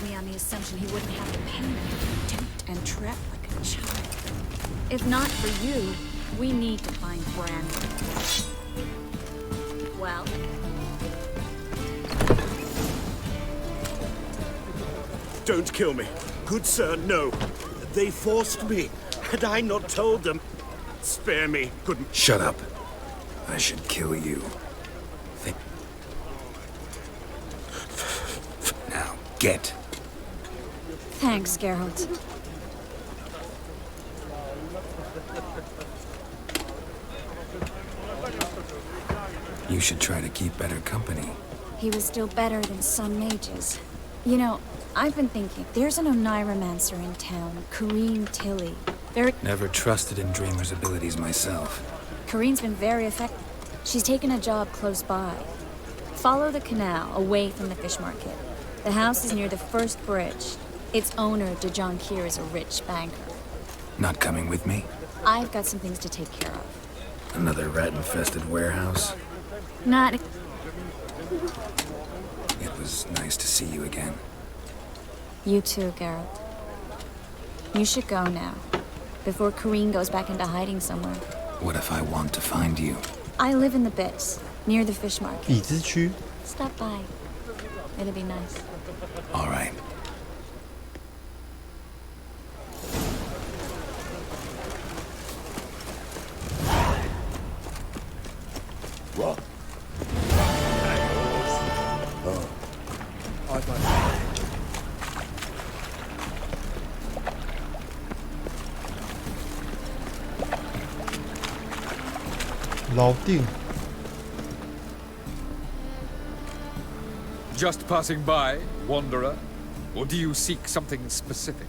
Me on the assumption he wouldn't have the pain and tempt and trap like a child. If not for you, we need to find Brandon. Well? Don't kill me. Good sir, no. They forced me. Had I not told them... Spare me. Couldn't... Shut up. I should kill you. Now, get. Thanks, Geralt. You should try to keep better company. He was still better than some mages. You know, I've been thinking, there's an Oneiromancer in town, Kareen Tilly. Never trusted in Dreamer's abilities myself. Kareen's been very effective. She's taken a job close by. Follow the canal, away from the fish market. The house is near the first bridge. Its owner, DeJohn Kier, is a rich banker. Not coming with me? I've got some things to take care of. Another rat-infested warehouse? Not... It was nice to see you again. You too, Geralt. You should go now, before Kareen goes back into hiding somewhere. What if I want to find you? I live in the Bits, near the fish market. 已知区 Stop by. It'll be nice. All right. What? I 老定 Just passing by, wanderer? Or do you seek something specific?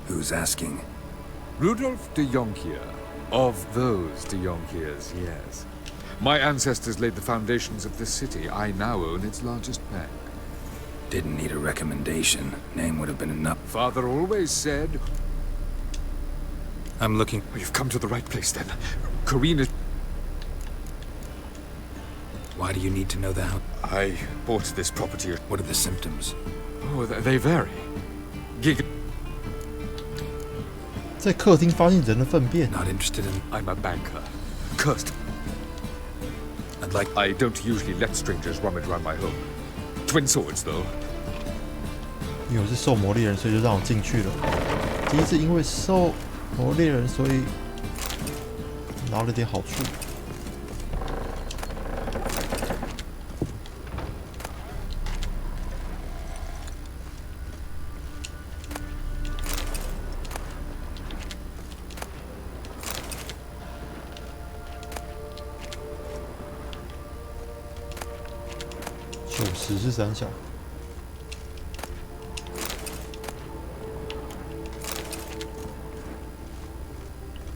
Who's asking? Rudolf de Jonkier. Of those de Jonkiers, yes. My ancestors laid the foundations of this city. I now own its largest bank. Didn't need a recommendation. Name would have been enough. Father always said... I'm looking... You've come to the right place, then. Kareen is... Why do you need to know the house? I bought this property. What are the symptoms? Oh, they vary. Gig. 在客厅发现人的粪便。 Not interested in. I'm a banker. Cursed. I'd like. I don't usually let strangers rummage around my home. Twin swords, though. 因为我是兽魔猎人，所以就让我进去了。第一次因为兽魔猎人，所以拿了点好处。90是3小。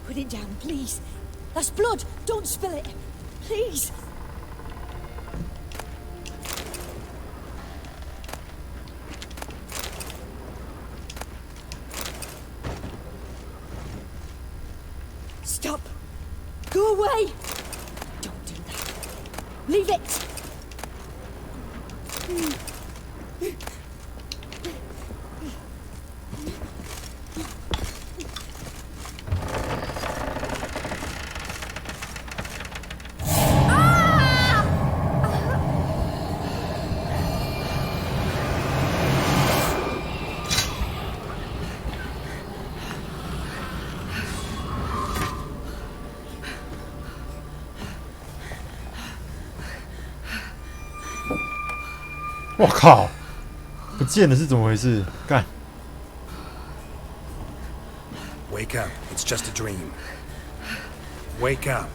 Put it down, please. That's blood. Don't spill it. Please. Stop. Go away. Don't do that. Leave it. Ah! 我靠！不见了是怎么回事？干！ Wake up. It's just a dream. Wake up.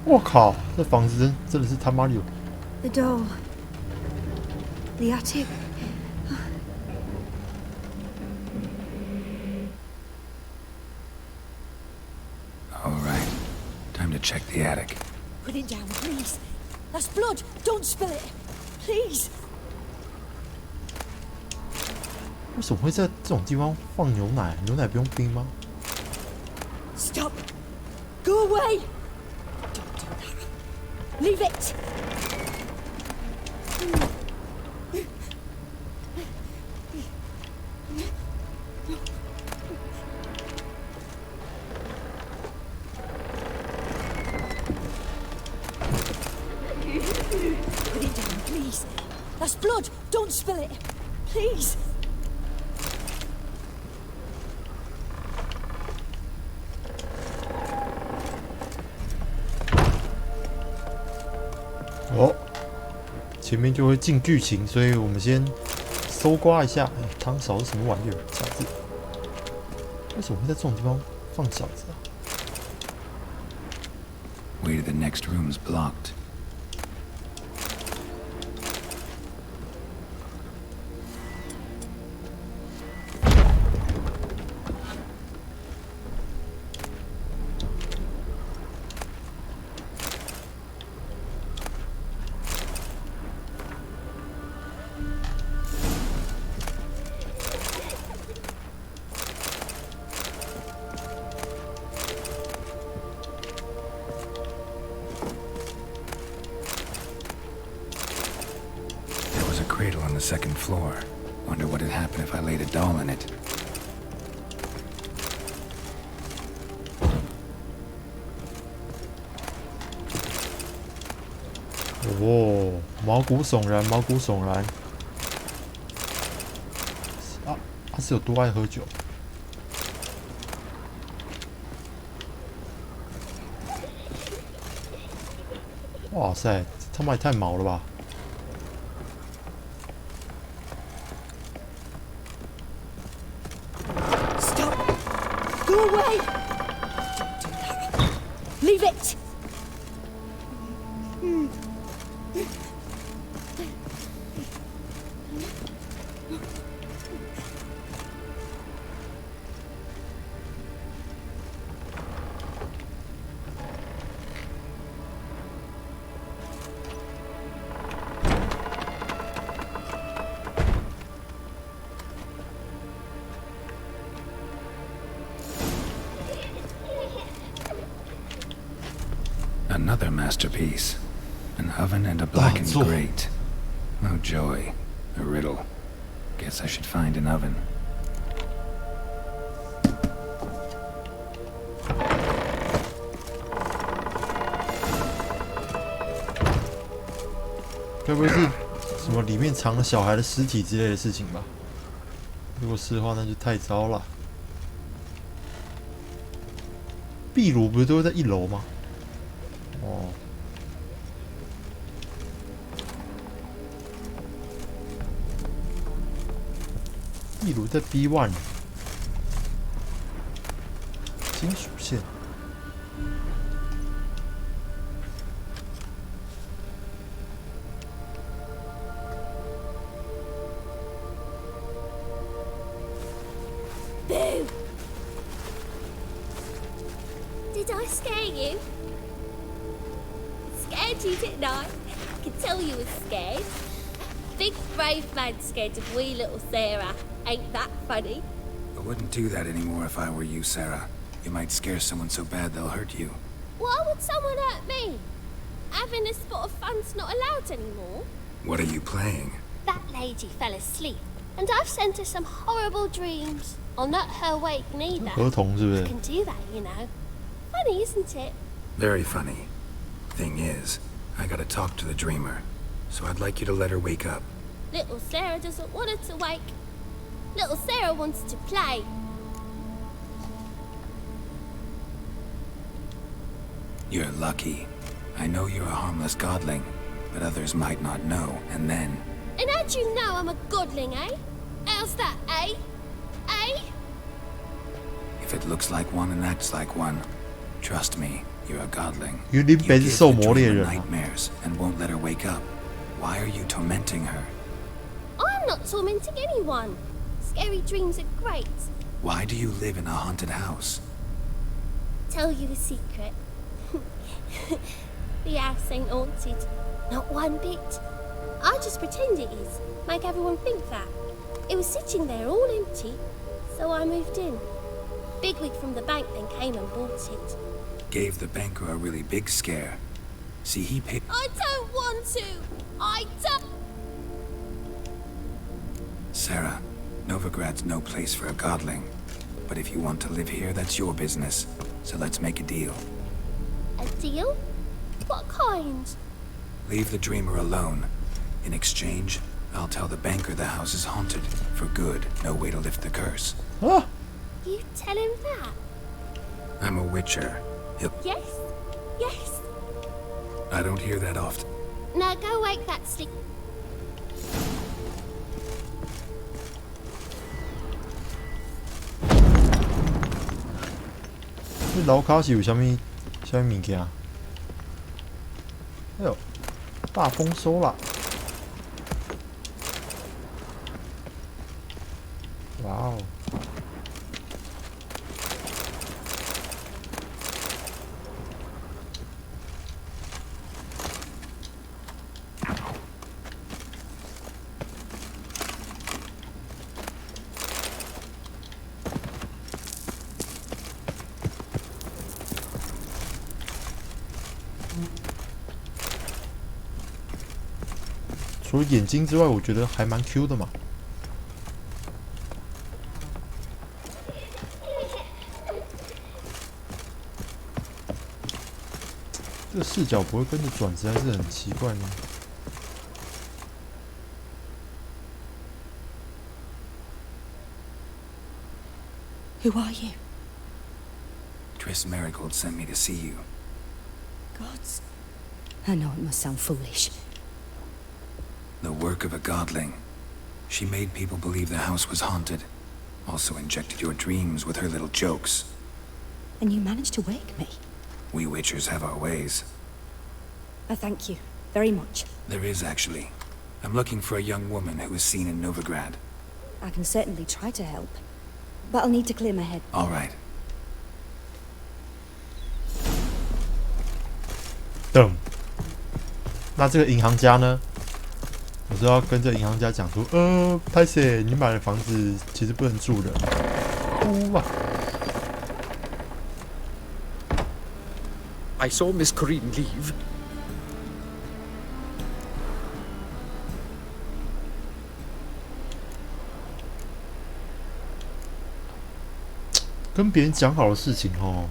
我靠！这房子真的是他妈的有 The door. The attic. All right. Time to check the attic. Put it down, please. That's blood. Don't spill it. Please. 为什么会在这种地方放牛奶？牛奶不用冰吗？ Stop. Go away. Don't do that. Leave it. Put it down, please. That's blood. Don't spill it. Please. 哦，前面就会进剧情，所以我们先搜刮一下。哎，汤勺是什么玩意儿？饺子？为什么会在这种地方放饺子啊？ Way to the next room's blocked. Cradle on the second floor. Wonder what would happen if I laid a doll in it. 哦，毛骨悚然，毛骨悚然。啊，他是有多爱喝酒？哇塞，他妈也太毛了吧！ Go away! Don't do that. Leave it! Another masterpiece. An oven and a blackened grate. Oh joy. A riddle. Guess I should find an oven. 该不会是什么里面藏了小孩的尸体之类的事情吧？如果是的话，那就太糟了。壁炉不是都会在1楼吗？哦。壁炉在 B1， 金属线。 Boo! Did I scare you? Scared you, didn't I? I could tell you were scared. Big brave man scared of wee little Sarah. Ain't that funny? I wouldn't do that anymore if I were you, Sarah. You might scare someone so bad they'll hurt you. Why would someone hurt me? Having a spot of fun's not allowed anymore. What are you playing? That lady fell asleep, and I've sent her some horrible dreams. I'll not her wake neither. 合同是不是 I can do that, you know. Funny, isn't it? Very funny. Thing is, I gotta talk to the dreamer, so I'd like you to let her wake up. Little Sarah doesn't want her to wake. Little Sarah wants to play. You're lucky. I know you're a harmless godling, but others might not know, and then... And how'd you know I'm a godling, eh? How's that, eh? Eh? If it looks like one and acts like one, trust me, you're a godling. 因为林北是受魔猎人啊。 nightmares and won't let her wake up. Why are you tormenting her? I'm not tormenting anyone. Scary dreams are great. Why do you live in a haunted house? Tell you a secret. The house ain't haunted. Not one bit. I just pretend it is. Make everyone think that. It was sitting there all empty, so I moved in. Bigwig from the bank then came and bought it. Gave the banker a really big scare. See, he paid... I don't want to! I don't... Sarah, Novigrad's no place for a godling. But if you want to live here, that's your business. So let's make a deal. A deal? What kind? Leave the dreamer alone. In exchange, I'll tell the banker the house is haunted. For good, no way to lift the curse. Ah. You tell him that? I'm a witcher. He'll... Yes? Yes? I don't hear that often. Now go wake that sleep. 这楼卡是有啥物物件？哎呦，大丰收啦！哇哦！除了眼睛之外，我觉得还蛮 Q 的嘛。这个视角不会跟着转，实在是很奇怪呢。Who are you? Triss Marigold sent me to see you. Gods. I know it must sound foolish. The work of a godling. She made people believe the house was haunted. Also injected your dreams with her little jokes. And you managed to wake me. We witchers have our ways. I thank you very much. There is, actually. I'm looking for a young woman who was seen in Novigrad. I can certainly try to help. But I'll need to clear my head. All right. 等，那这个银行家呢？我是要跟这银行家讲说，拍谁？你买的房子其实不能住人。呜啊！ I saw Miss Corinne leave. 跟别人讲好的事情哦。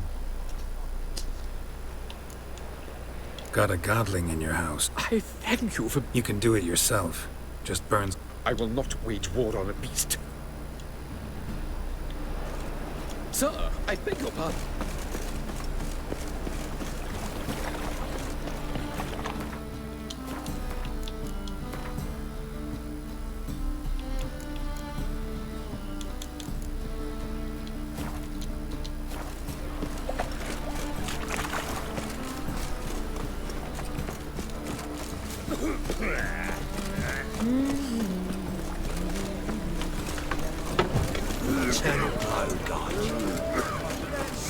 Got a godling in your house. I thank you for... You can do it yourself. Just burns... I will not wage war on a beast. Sir, I beg your pardon.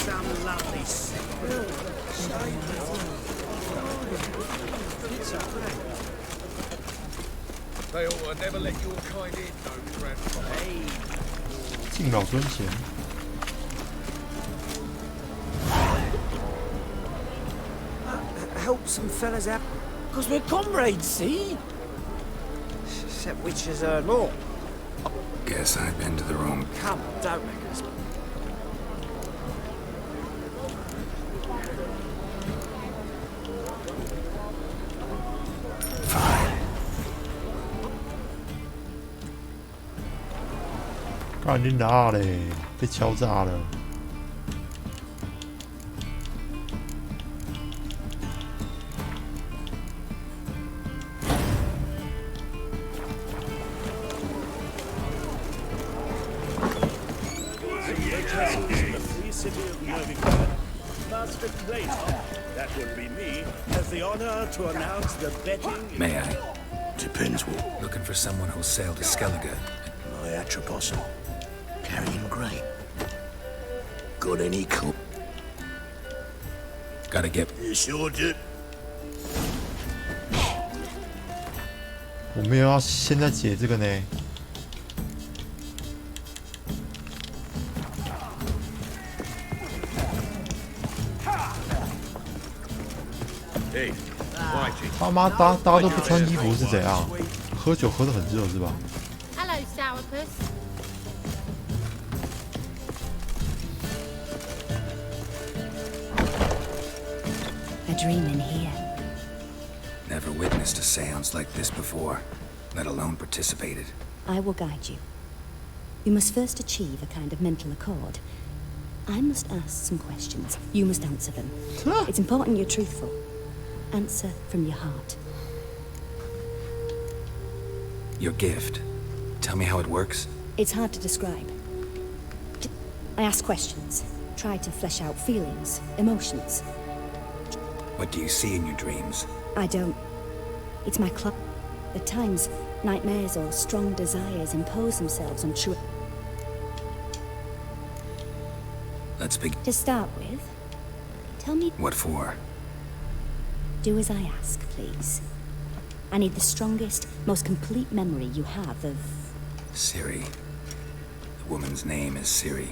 Some lovely They ought to never let your kind in, though, Grandfather. 敬老尊贤。 Help some fellas out. Because we're comrades, see? Except witches are law. Guess I've been to the wrong... Come, don't make us. Fine. 干你哪嘞？被敲诈了。 Master Clayton, that would be me, has the honor to announce the betting. May I? Depends what. Looking for someone who'll sail to Skellige. My Atropossum. Carrying grain. Got any cool? Gotta get... You sure do. 我没有要现在解这个呢。 他妈，大家都不穿衣服是怎样？喝酒喝得很热是吧？ Hello, sourpuss. A dream in here. Never witnessed a seance like this before, let alone participated. I will guide you. You must first achieve a kind of mental accord. I must ask some questions. You must answer them. It's important you're truthful. Answer from your heart. Your gift. Tell me how it works. It's hard to describe. I ask questions. Try to flesh out feelings, emotions. What do you see in your dreams? I don't. It's my club. At times, nightmares or strong desires impose themselves on true... Let's begin. To start with, tell me... What for? Do as I ask, please. I need the strongest, most complete memory you have of... Ciri. The woman's name is Ciri.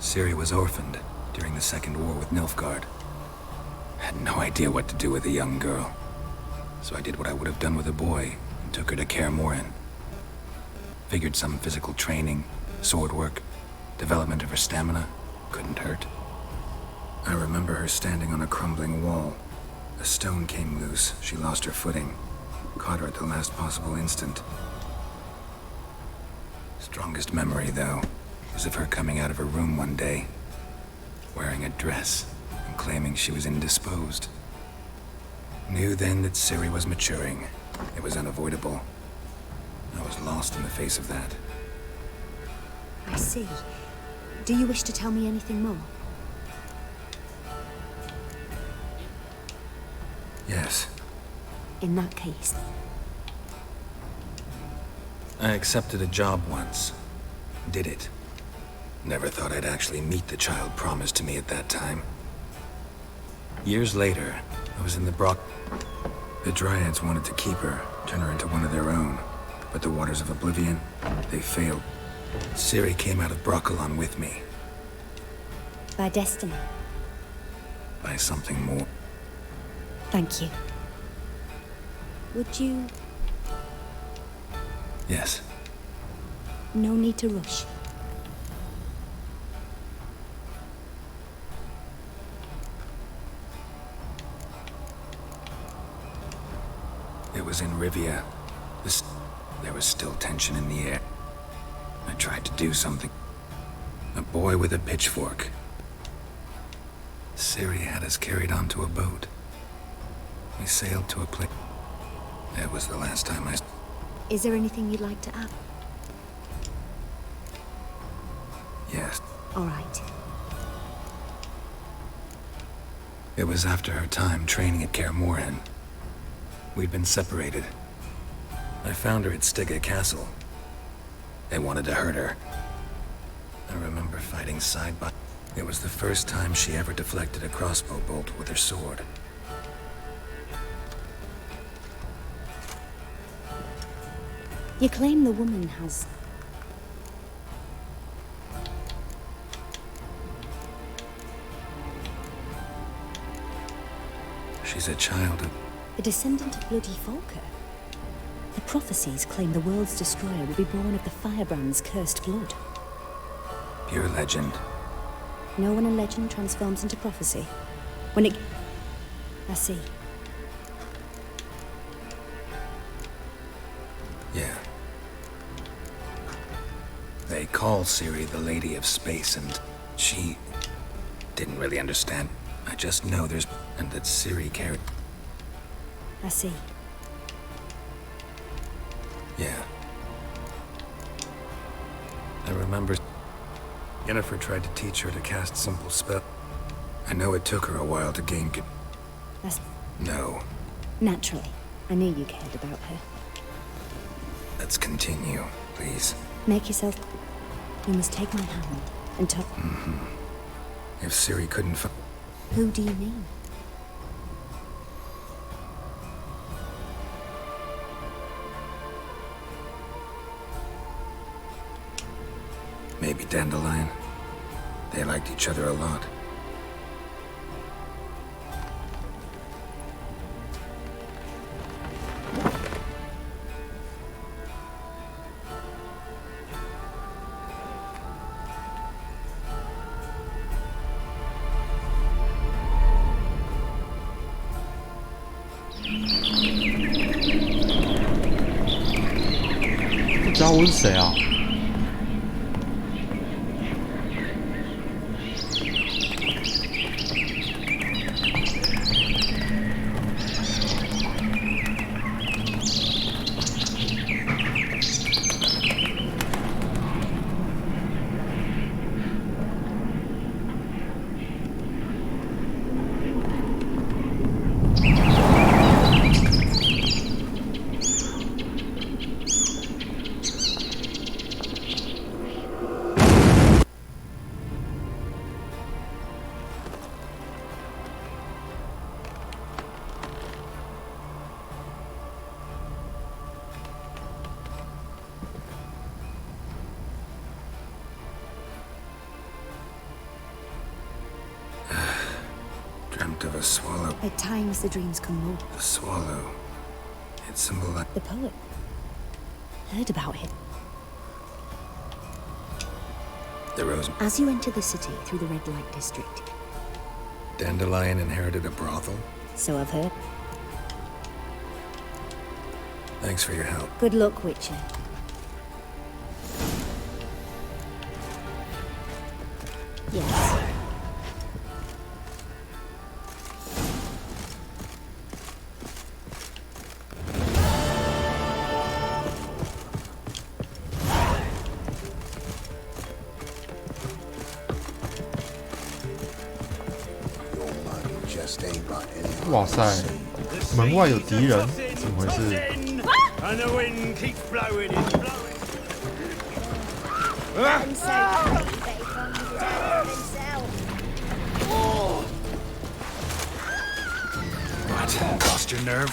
Ciri was orphaned during the Second War with Nilfgaard. Had no idea what to do with a young girl. So I did what I would have done with a boy and took her to Kaer Morhen. Figured some physical training, sword work, development of her stamina couldn't hurt. I remember her standing on a crumbling wall. A stone came loose, she lost her footing. Caught her at the last possible instant. Strongest memory, though, was of her coming out of her room one day, wearing a dress and claiming she was indisposed. Knew then that Ciri was maturing. It was unavoidable. I was lost in the face of that. I see. Do you wish to tell me anything more? Yes. In that case... I accepted a job once. Did it. Never thought I'd actually meet the child promised to me at that time. Years later, I was in the The Dryads wanted to keep her, turn her into one of their own. But the Waters of Oblivion, they failed. Ciri came out of Broccolon with me. By destiny. By something more. Thank you. Would you... Yes. No need to rush. It was in Rivia. There was still tension in the air. I tried to do something. A boy with a pitchfork. Ciri had us carried onto a boat. We sailed to a place. That was the last time I... Is there anything you'd like to add? Yes. All right. It was after her time training at Kaer Morhen. We'd been separated. I found her at Stiga Castle. They wanted to hurt her. I remember fighting side by... It was the first time she ever deflected a crossbow bolt with her sword. You claim the woman has... She's a child of... A descendant of bloody Volker. The prophecies claim the world's destroyer will be born of the Firebrand's cursed blood. Pure legend. No one in legend transforms into prophecy. When it... I see. Yeah. They call Ciri the Lady of Space, and she didn't really understand. I just know there's... and that Ciri carried... I see. Yeah. I remember... Yennefer tried to teach her to cast simple spell. I know it took her a while to gain... That's... No. Naturally. I knew you cared about her. Let's continue, please. Make yourself... You must take my hand and talk... If Ciri couldn't Who do you mean? Maybe Dandelion. They liked each other a lot.这家伙是谁啊？Dreamt of a swallow. At times the dreams come more. A swallow. It symbolized... The poet. Heard about him. The rose... As you enter the city through the red light district. Dandelion inherited a brothel? So I've heard. Thanks for your help. Good luck, Witcher. Yes.哇塞，门外有敌人，怎么回事？ And the wind keeps blowing and blowing. I'm so happy they found himself. What? Lost your nerve?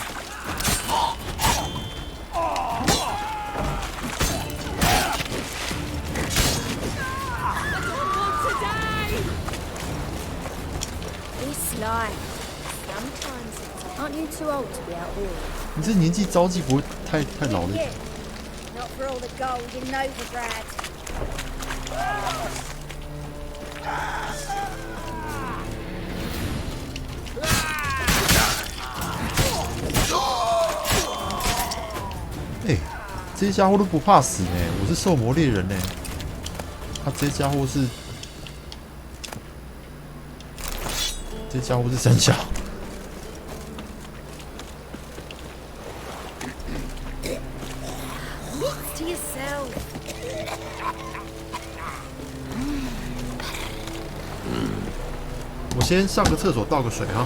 你这年纪着急不会太老了一点？ Not for all the gold in Novigrad. 哎，这些家伙都不怕死呢！我是兽魔猎人呢，这些家伙是三小。To yourself. 我先上个厕所，倒个水哈。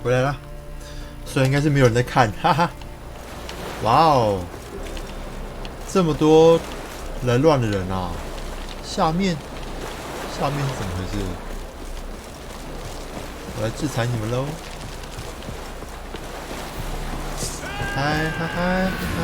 回来了，虽然应该是没有人在看，哈哈。哇哦，这么多来乱的人啊！下面是怎么回事？我来制裁你们喽！嗨嗨嗨嗨！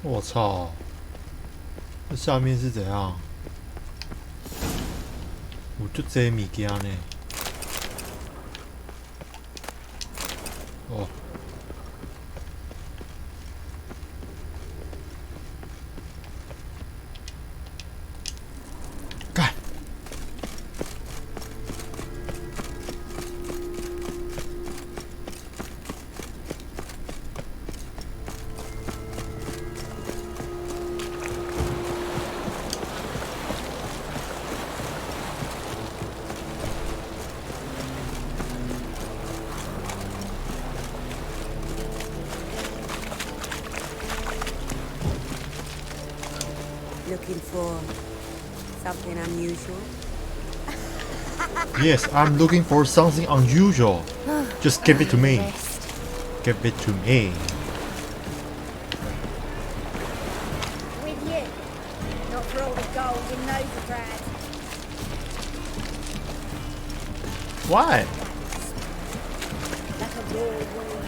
我操！这下面是怎样？有就这物件呢？哦。 Looking for something unusual? Yes, I'm looking for something unusual. Just give it to me. Give it to me. With you. Not for all the gold in Novigrad. Why? Like a raw wound.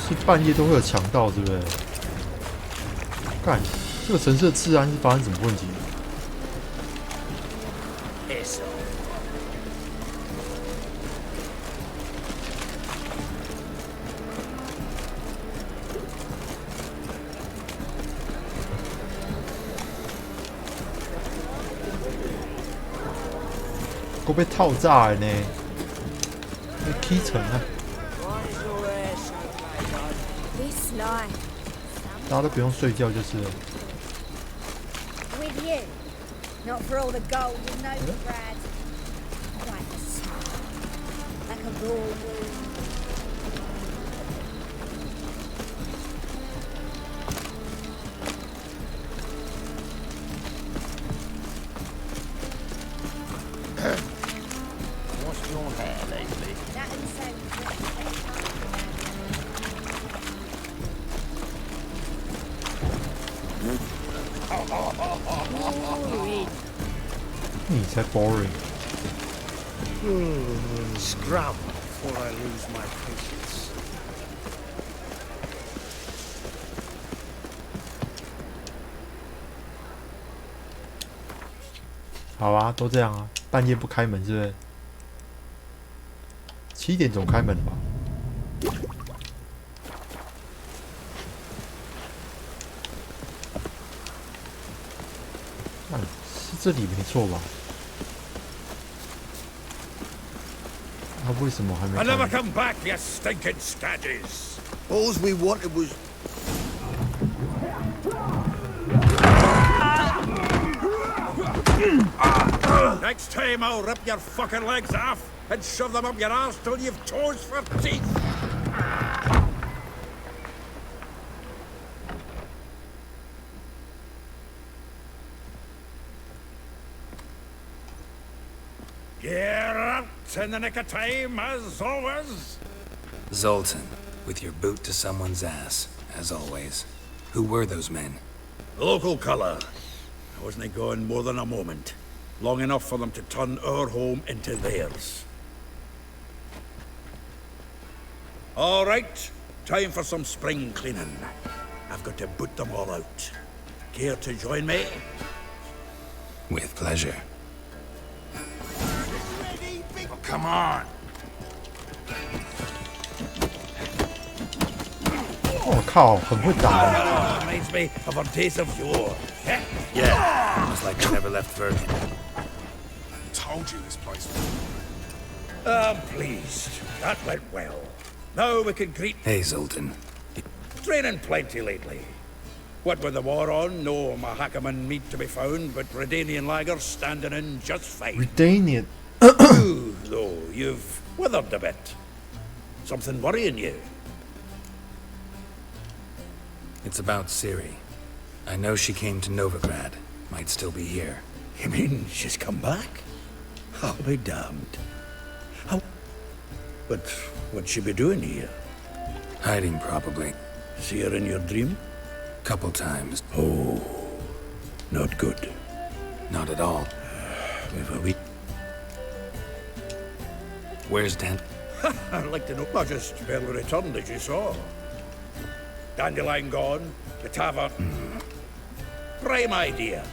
是半夜都会有强盗，对不对？干，这个城市的治安是发生什么问题？我被套炸了呢，被踢成了。大家都不用睡觉就是了。With you, not for all the gold and Novigrad. Quite a smile, like a raw wound. What's your hair lately? That and so. 你才 boring。Scrub before I lose my patience. 好啊，都这样啊，半夜不开门是不是？7点总开门吧。是这里没错吧？他为什么还没 I 开 never 门？ come back, you stinking stagges. All we wanted was... Next time I'll rip your fucking legs off and shove them up your arse till you've toes for teeth. Get out in the nick of time, as always. Zoltan, with your boot to someone's ass, as always. Who were those men? Local colour. I wasn't gone more than a moment. Long enough for them to turn our home into theirs. All right, time for some spring cleaning. I've got to boot them all out. Care to join me? With pleasure. Oh, come on. 我靠，很会打。 Reminds me of our days of yore. Yeah, almost like I never left Vernon. Told you this place was... I'm pleased. That went well. Now we can greet... Hey, Zoltan. Training plenty lately. What with the war on, no Mahakaman meat to be found, but Redanian lagers standing in just fine. Redanian. You, though, you've withered a bit. Something worrying you? It's about Ciri. I know she came to Novigrad. Might still be here. You mean she's come back? I'll be damned. How... But what'd she be doing here? Hiding, probably. See her in your dream? Couple times. Oh, not good. Not at all. We've a wee... Where's Dan? I'd like to know. I just barely returned, as you saw. Dandelion gone, the tavern. Prime idea.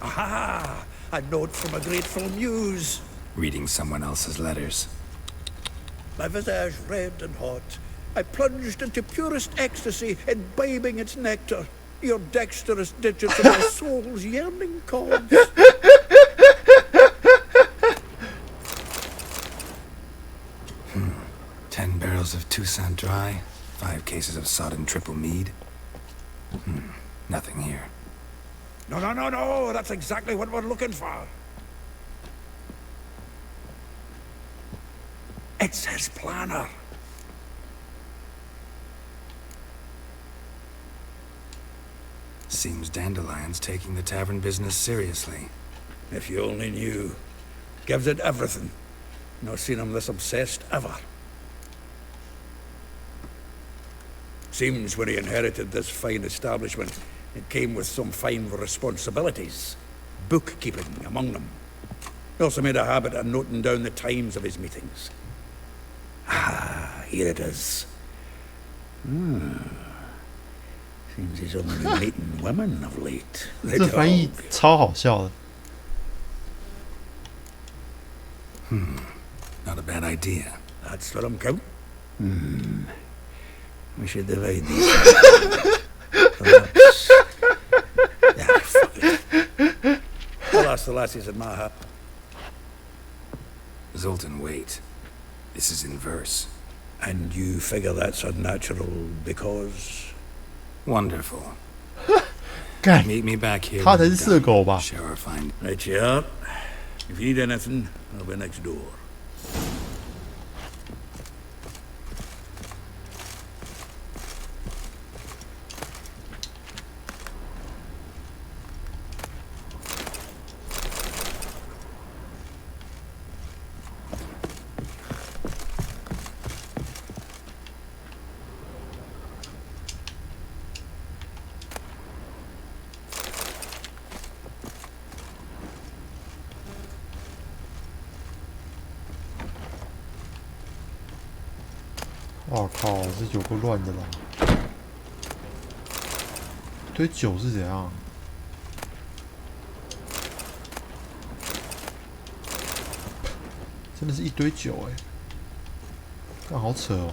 Aha! A note from a grateful muse. Reading someone else's letters. My visage red and hot. I plunged into purest ecstasy, imbibing its nectar. Your dexterous digits of my soul's yearning chords. 10 barrels of Toussaint Dry, 5 cases of sodden triple mead. Nothing here. No. That's exactly what we're looking for. It's his planner. Seems Dandelion's taking the tavern business seriously. If you only knew. Gives it everything. Not seen him this obsessed ever. Seems when he inherited this fine establishment, it came with some fine responsibilities. bookkeeping among them. He also made a habit of noting down the times of his meetings. Ah, here it is. Seems he's only been meeting women of late. 这翻译超好笑的。Not a bad idea. That's what I'm counting. We should divide these. Fuck it. I'll ask the lassies at my hut. Zoltan, wait. This is in verse. And you figure that's unnatural because... Wonderful. 干， Meet me back here. 他才是色狗吧？ Share our find. Right here. If you need anything, I'll be next door. 哇靠，这有够乱的啦！一堆酒是怎样？真的是一堆酒哎，干好扯哦！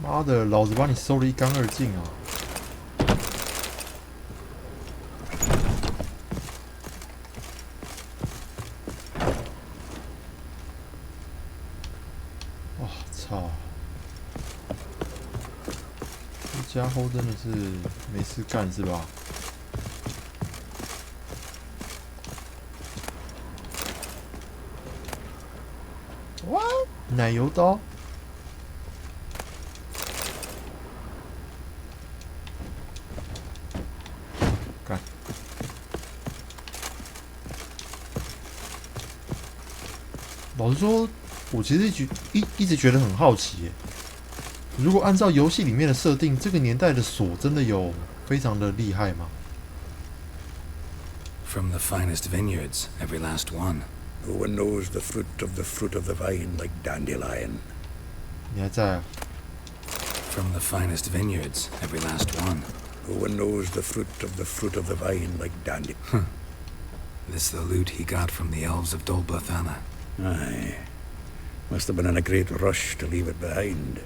妈的，老子把你收得一干二净啊！哇操！这家伙真的是没事干是吧？哇，奶油刀！干！老实说，我其实一直觉得很好奇耶。如果按照游戏里面的设定，这个年代的锁真的有非常的厉害吗？ From the finest vineyards, every last one. No one knows the fruit of the vine like dandelion. 你还在啊？ From the finest vineyards, every last one. No one knows the fruit of the vine like dandelion. This the loot he got from the elves of Dol Blathanna. Aye. Must have been in a great rush to leave it behind.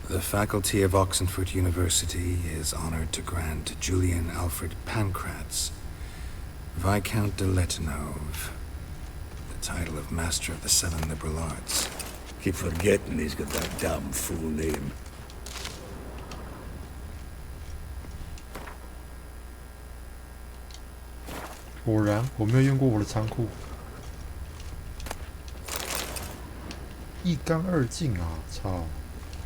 The faculty of Oxenford University is honored to grant Julian Alfred Pancratz, Viscount de Letonove, the title of Master of the Seven Liberal Arts. Keep forgetting he's got that damn full name. 果然，我没有用过我的仓库，一干二净啊！操！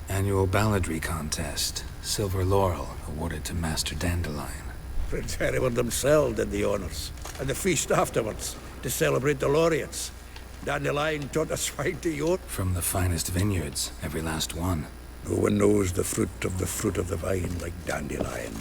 Annual balladry contest. Silver laurel awarded to Master Dandelion. Prince Hereward himself did the honors, and the feast afterwards to celebrate the laureates. Dandelion taught us right to yoke. From the finest vineyards, every last one. No one knows the fruit of the vine like Dandelion.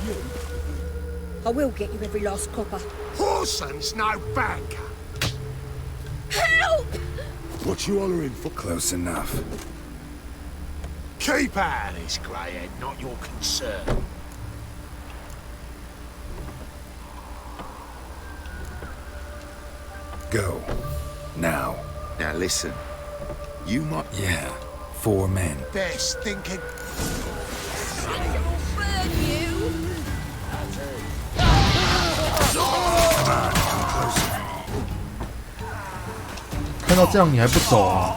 you. I will get you every last copper. Whoreson's no banker. Help! What you hollering for? Close enough. Keep out of this, greyhead, not your concern. Go. Now. Now listen. You might... Yeah. 4 men. Best thinking. Burn you! Come on, come closer. 看到这样你还不走啊？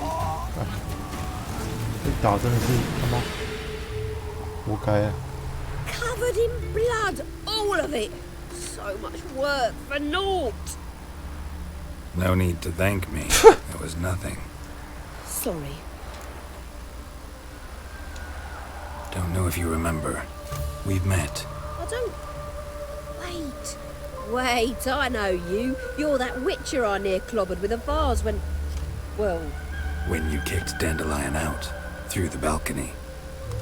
被打真的是他妈活该啊！ Covered in blood, all of it. So much work for naught. No need to thank me. It was nothing. Sorry. Don't know if you remember. We've met. I don't... Wait, I know you. You're that witcher I near clobbered with a vase when... Well... When you kicked Dandelion out. Through the balcony.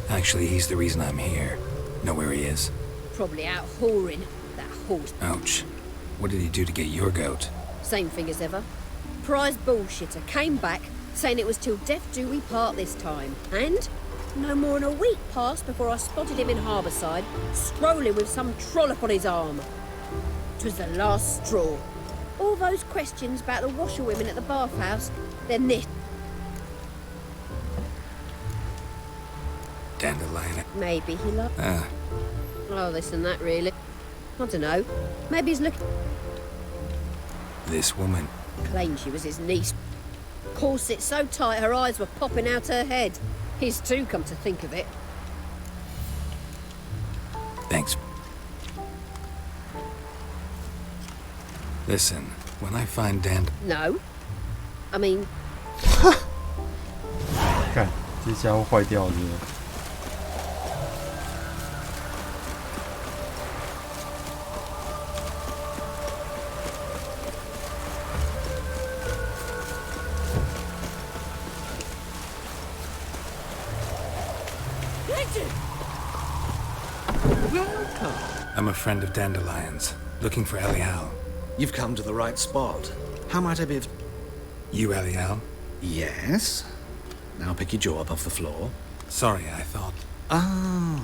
Actually, he's the reason I'm here. Know where he is? Probably out whoring. That horse. Ouch. What did he do to get your goat? Same thing as ever. Prize bullshitter came back, saying it was till death do we part this time. And no more than a week passed before I spotted him in Harbourside, strolling with some trollop on his arm. 'Twas the last straw. All those questions about the washerwomen at the bathhouse, then this. Dandelion. Maybe he loved... Ah. Oh, this and that, really. I don't know. Maybe he's looking... This woman. Claimed she was his niece. Corset so tight her eyes were popping out her head. His too, come to think of it. Thanks. Listen, when I find No. I mean... 看这家伙坏掉了是不是？ Welcome. I'm a friend of Dandelion's, looking for Elial. You've come to the right spot. How might I be of... You Elial? Yes. Now pick your jaw up off the floor. Sorry, I thought... Ah.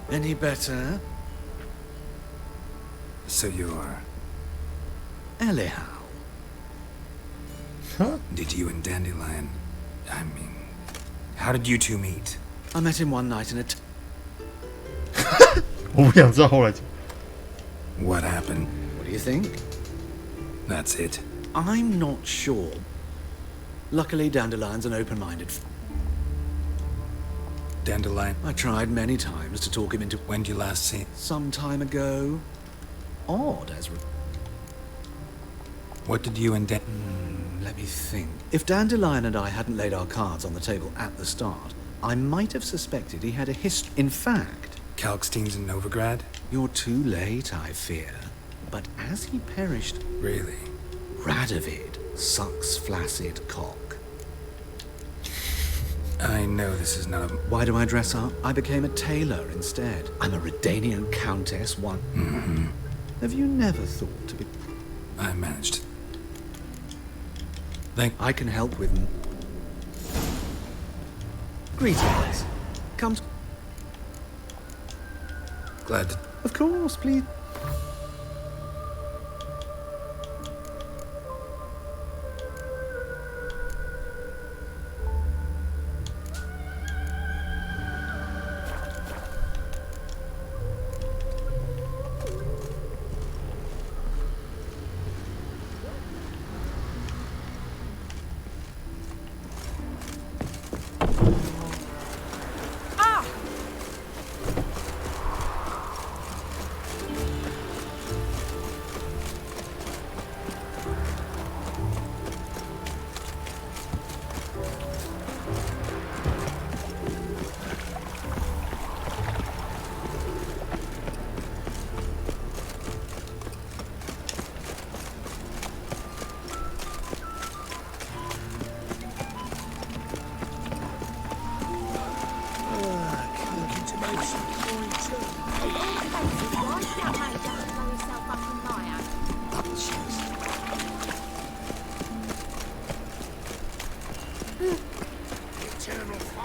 Any better? So you're... Elial. Huh? Did you and Dandelion... I mean... How did you two meet? I met him one night in a... 我不想知道后来。 What happened? What do you think? That's it. I'm not sure. Luckily, Dandelion's an open-minded... Dandelion? I tried many times to talk him into... When did you last see? Some time ago. Odd, as... What did you and let me think. If Dandelion and I hadn't laid our cards on the table at the start, I might have suspected he had a history. In fact... Kalkstein's in Novigrad? You're too late, I fear. But as he perished... Really? Radovid sucks flaccid cock. I know this is not a... Why do I dress up? I became a tailor instead. I'm a Redanian countess one. Mm-hmm. Have you never thought to be... I managed. I can help with... Greetings. Come to... Glad to... Of course, please.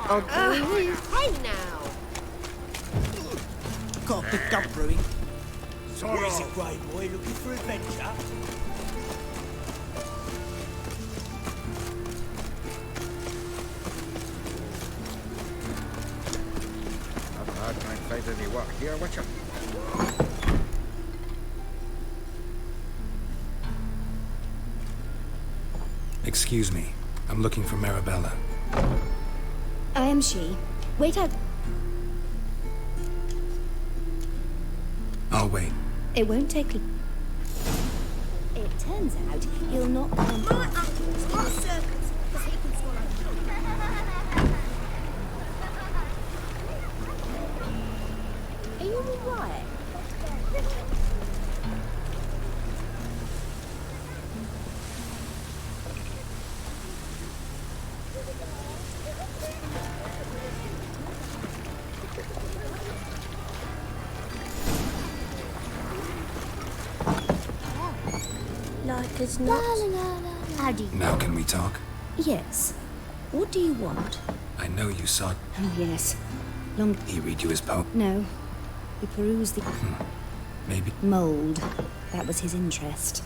Hey now! Got a big gump brewing. Sorrow. What is it, grey boy? Looking for adventure? I can't find any work here, Witcher. Excuse me. I'm looking for Marabella. I am she. Wait out. I'll wait. It won't take. It turns out he'll not come back. Are you alright? Like as not. How do you? Now can we talk? Yes. What do you want? I know you saw... Oh, yes. Long. He read you his poem? No. He perused the. Maybe. Mould. That was his interest.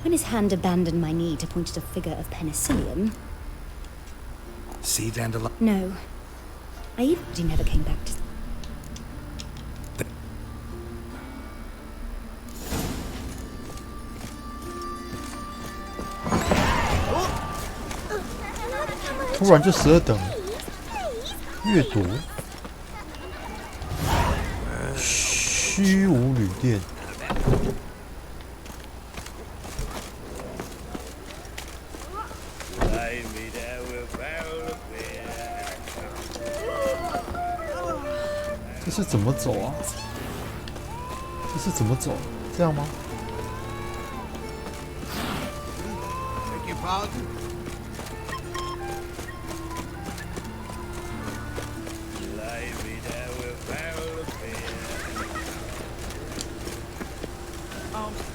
When his hand abandoned my knee to point at a figure of penicillium. Sea dandelion? No. He never came back to. Oh! 突然就12等，阅读，虚无旅店。这是怎么走啊？这是怎么走？这样吗？ Beg your pardon?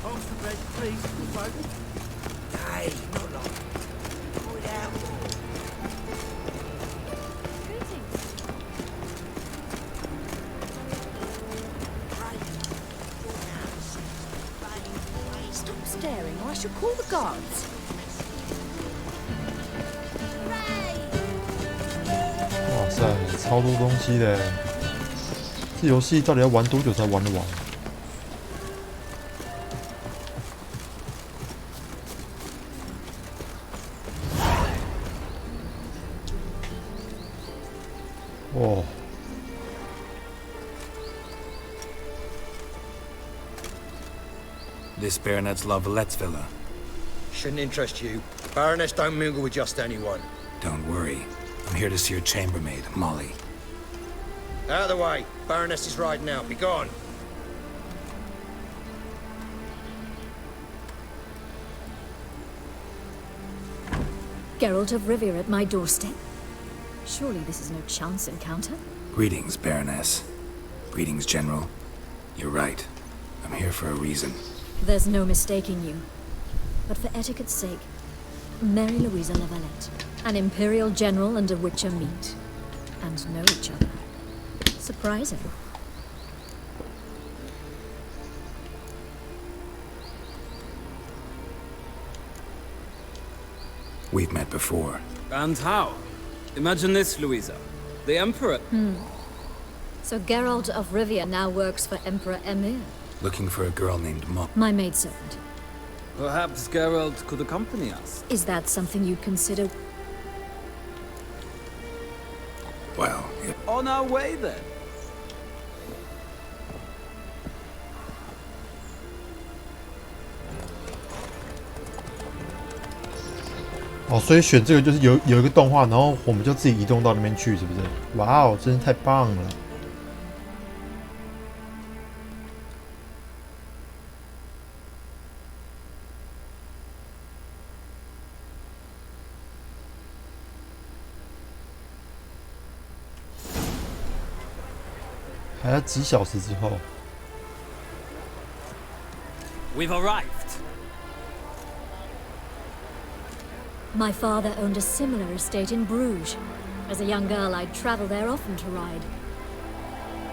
Arms for bread, please, folk. Hey, not long. Pull it out. Stop staring or I shall call the guards. 哇塞，超多东西的！这游戏到底要玩多久才玩得完？哦。 This baronet's La Vallette's villa. Shouldn't interest you. Baroness don't mingle with just anyone. Don't worry. I'm here to see your chambermaid, Molly. Out of the way. Baroness is riding out. Be gone. Geralt of Rivia at my doorstep. Surely this is no chance encounter. Greetings, Baroness. Greetings, General. You're right. I'm here for a reason. There's no mistaking you. But for etiquette's sake, Mary Louisa La Valette, an Imperial General and a Witcher meet. And know each other. Surprising. We've met before. And how? Imagine this, Louisa. The Emperor... So Geralt of Rivia now works for Emperor Emir. Looking for a girl named Mo. My maidservant. Perhaps Geralt could accompany us. Is that something you'd consider? Well, On our way, then. 哦，所以选这个就是有一个动画，然后我们就自己移动到那边去，是不是？哇哦，真是太棒了！还要几小时之后 We've arrived. My father owned a similar estate in Bruges. As a young girl, I'd travel there often to ride.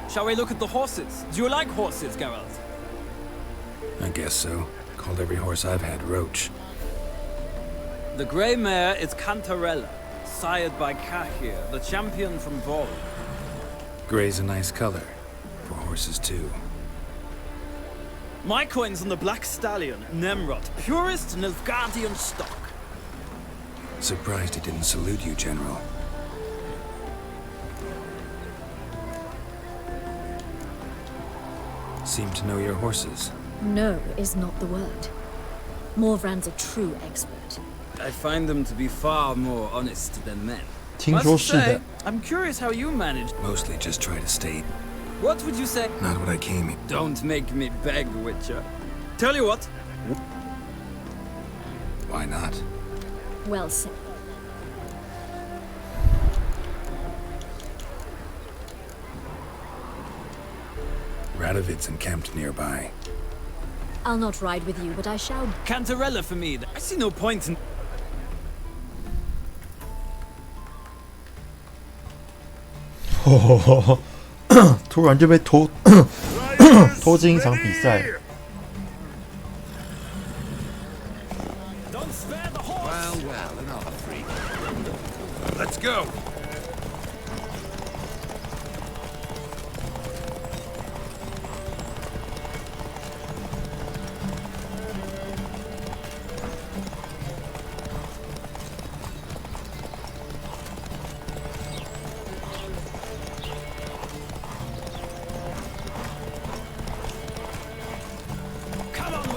Shall we look at the horses? Do you like horses, Geralt? I guess so. Called every horse I've had Roach. The grey mare is Cantarella, sired by Cahir, the champion from Vol. Grey's a nice color. For horses, too. My coin's on the Black Stallion, Nemrod, purest Nilfgaardian stock. Surprised he didn't salute you, General. Seem to know your horses. No is not the word. Morvran's a true expert. I find them to be far more honest than men. 听说是的。 I'm curious how you managed. Mostly just try to stay. What would you say? Not what I came here. Don't make me beg, Witcher. Tell you what. Why not? Well said. Radovid's encamped nearby. I'll not ride with you, but I shall. Cantarella for me. I see no point in. 突然就被拖进一场比赛。 Well, another freak. Let's go.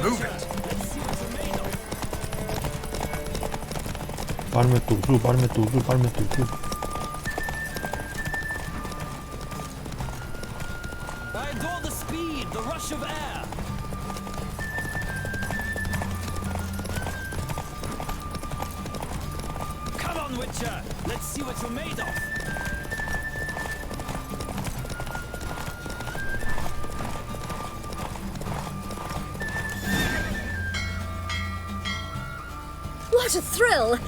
Move it. 把你们堵住！把你们堵住！把你们堵住！ I adore the speed, the rush of air. Come on, Witcher. Let's see what you're made of. What a thrill!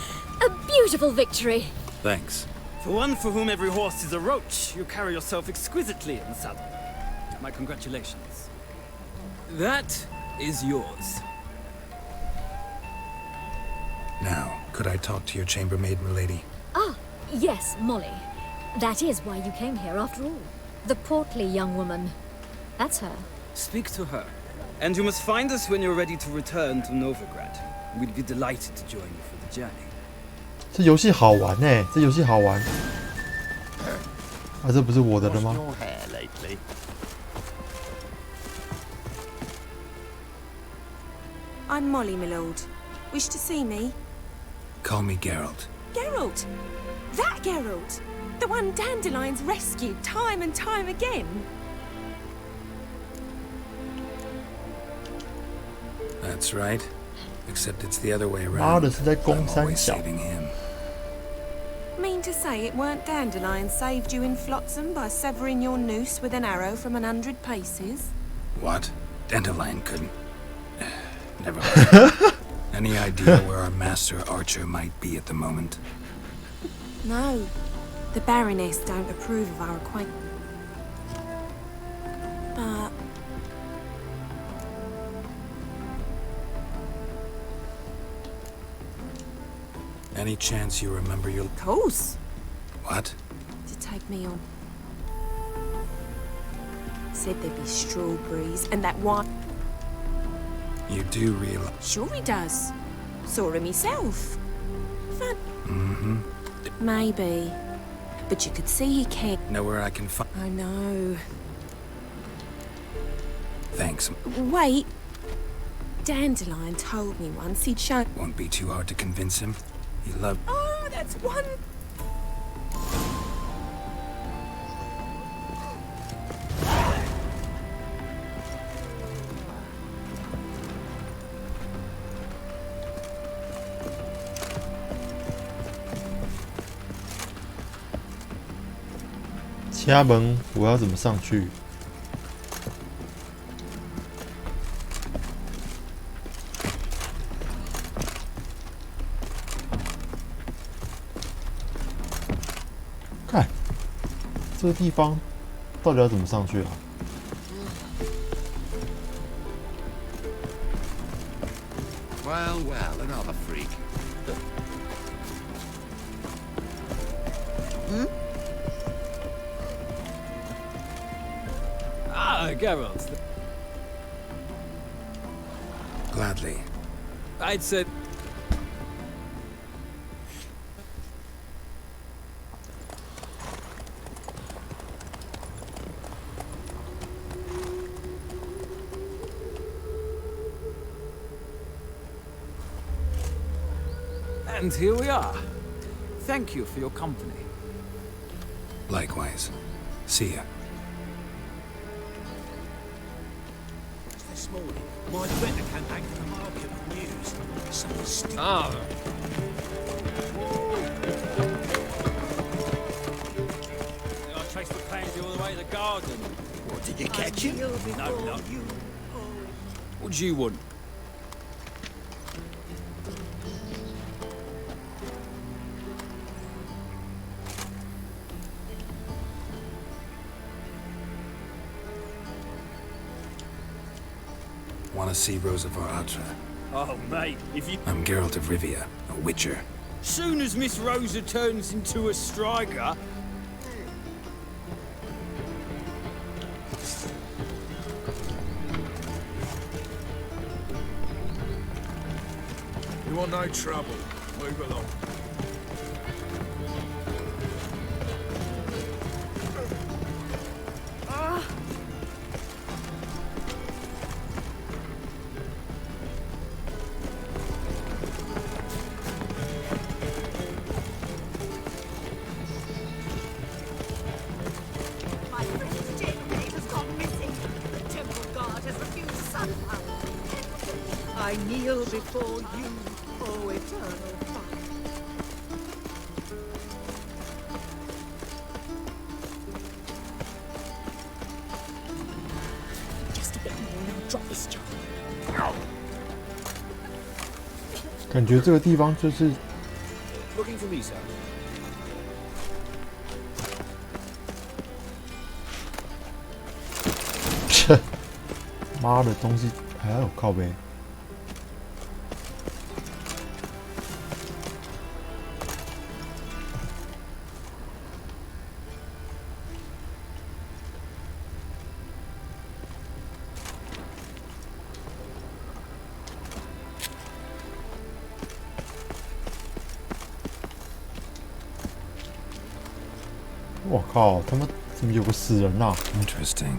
A beautiful victory. Thanks. For one for whom every horse is a roach, you carry yourself exquisitely in the saddle. My congratulations. That is yours. Now, could I talk to your chambermaid, milady? Ah, yes, Molly. That is why you came here after all. The portly young woman. That's her. Speak to her. And you must find us when you're ready to return to Novigrad. We'd be delighted to join you for the journey. 这游戏好玩欸，这游戏好玩。啊，这不是我的了吗？ Your hair lately. I'm Molly, my lord. Wish to see me? Call me Geralt. Geralt! That Geralt! The one Dandelion's rescued time and time again. That's right. Except it's the other way 妈 around. 的，是在攻 I'm 三 always 小。 saving him. Mean to say it weren't Dandelion saved you in Flotsam by severing your noose with an arrow from 100 paces? What? Dandelion couldn't. Never mind. Any idea where our master archer might be at the moment? No. The Baroness don't approve of our acquaintance. But... Any chance you remember your... Of course. What? To take me on. Said there'd be strawberries and that one... You do realize... Sure he does. Saw him himself. Fun. Mm-hmm. Maybe. But you could see he cared. Know where I can find... I know. Thanks. Wait. Dandelion told me once he'd shown... Won't be too hard to convince him. He loved... Oh, that's one...家门，我要怎么上去？这个地方到底要怎么上去啊？ Well, well, another freak. Ah, Geralt. Gladly. I'd said. And here we are. Thank you for your company. Likewise. See ya. This morning, my better came back from the market with news. Someone still. Ah. I traced the pansy all the way to the garden. What, did you catch him? No, no. What do you want? Want to see Rosa Atra? Oh, mate, if you... I'm Geralt of Rivia, a witcher. Soon as Miss Rosa turns into a striker... You want no trouble. Move along. My precious chambermaid has gone missing. The temple guard has refused sunlight. I kneel before you, O eternal fire. Just a bit more and I'll drop this job. 感觉这个地方就是 Looking for me, sir. 妈的东西还要靠背。我靠，他妈怎么有个死人啊 Interesting.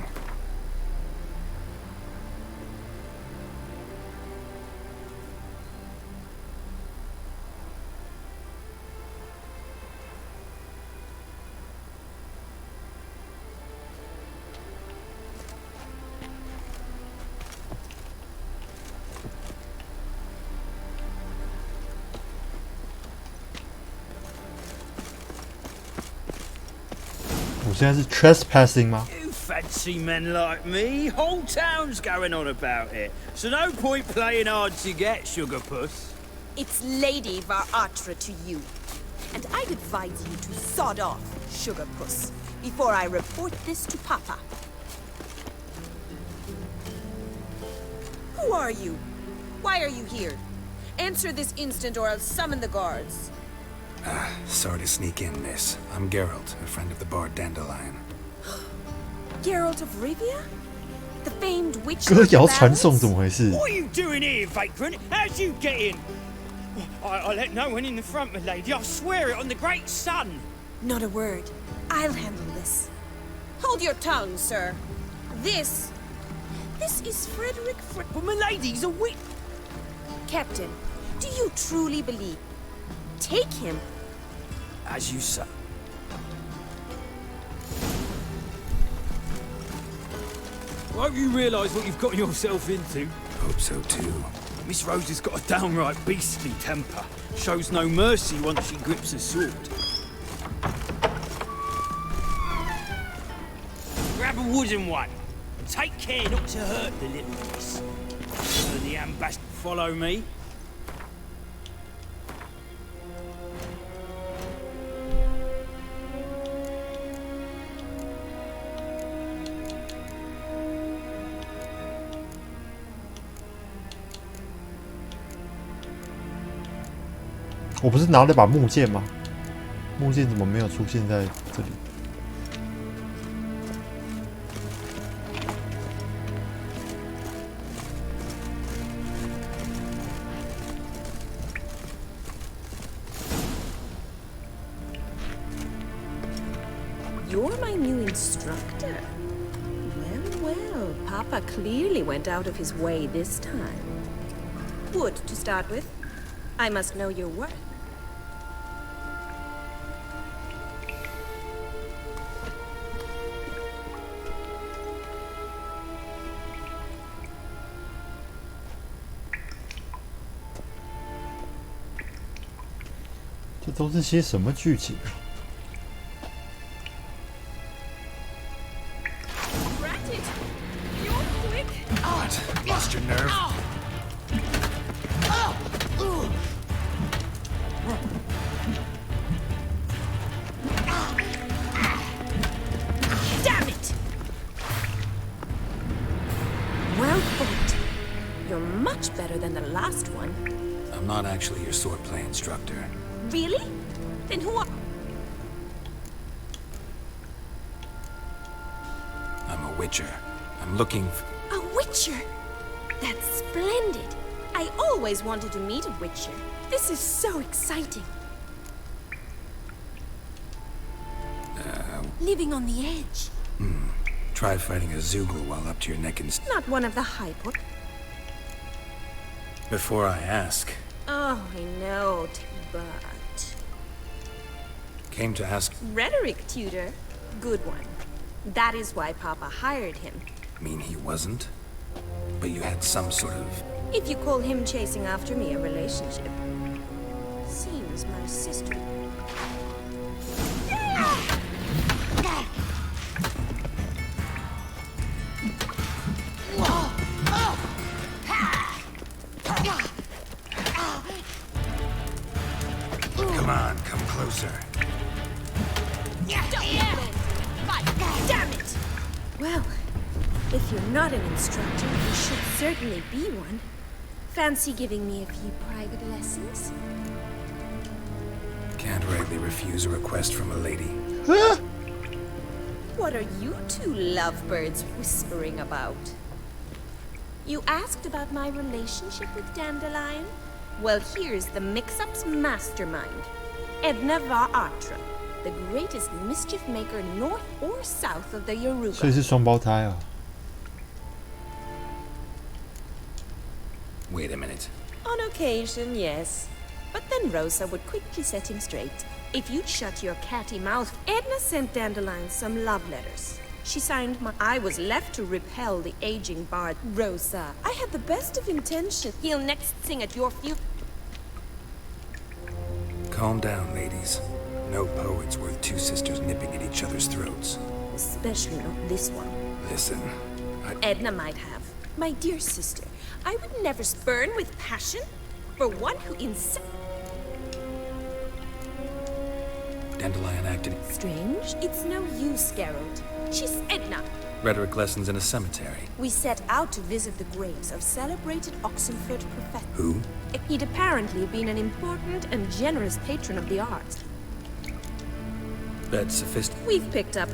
我现在是 trespassing 吗？ You fancy men like me? Whole town's going on about it. So no point playing hard to get, sugar puss. It's Lady Varatra to you. And I'd advise you to sod off, sugar puss, before I report this to Papa. Who are you? Why are you here? Answer this instant or I'll summon the guards. Sorry to sneak in, miss. I'm Geralt, a friend of the bard Dandelion. Geralt of Rivia? The famed witch 歌谣 of the 传颂 ballads? 怎么回事？ What are you doing here, vagrant? How'd you get in? I let no one in the front, my lady. I swear it on the great sun. Not a word. I'll handle this. Hold your tongue, sir. This is Frederick But my lady's a witch. Captain, do you truly believe? Take him. As you say. I hope you realise what you've gotten yourself into. Hope so too. Miss Rosa's got a downright beastly temper. Shows no mercy once she grips a sword. Grab a wooden one. And take care not to hurt the little miss. And the ambassador follow me. 我不是拿了把木剑吗？木剑怎么没有出现在这里？You're my new instructor. Well, Papa clearly went out of his way this time. Wood, to start with. I must know your worth. .这都是些什么剧情啊？ Lost your nerve? Damn it! Well fought. You're much better than the last one. I'm not actually your swordplay instructor. Really? Then who are... I'm a witcher. I'm looking for... A witcher? That's splendid. I always wanted to meet a witcher. This is so exciting. Living on the edge. Try fighting a Zoogle while up to your neck in... Not one of the Hypor. Before I ask, Oh, I know, but... came to ask... Rhetoric tutor. Good one. That is why Papa hired him. Mean he wasn't? But you had some sort of... If you call him chasing after me a relationship. Seems my sister... Come on, come closer. Damn it! Well, if you're not an instructor, you should certainly be one. Fancy giving me a few private lessons? Can't rightly refuse a request from a lady. What are you two lovebirds whispering about? You asked about my relationship with Dandelion? Well, here's the mix-up's mastermind. Edna Atra, the greatest mischief maker north or south of the 所以是 Yoruba. 双胞胎啊。 Wait a minute. On occasion, yes. But then Rosa would quickly set him straight. If you'd shut your catty mouth, Edna sent Dandelion some love letters. She signed my... I was left to repel the aging bard. Rosa, I had the best of intentions. He'll next sing at your funeral. Calm down, ladies. No poet's worth two sisters nipping at each other's throats. Especially not this one. Listen, Edna might have. My dear sister, I would never spurn with passion for one who Dandelion acted... Strange? It's no use, Geralt. She's Edna. Rhetoric lessons in a cemetery. We set out to visit the graves of celebrated Oxenford professor. Who? He'd apparently been an important and generous patron of the arts. Bet sophisticated. We've picked up.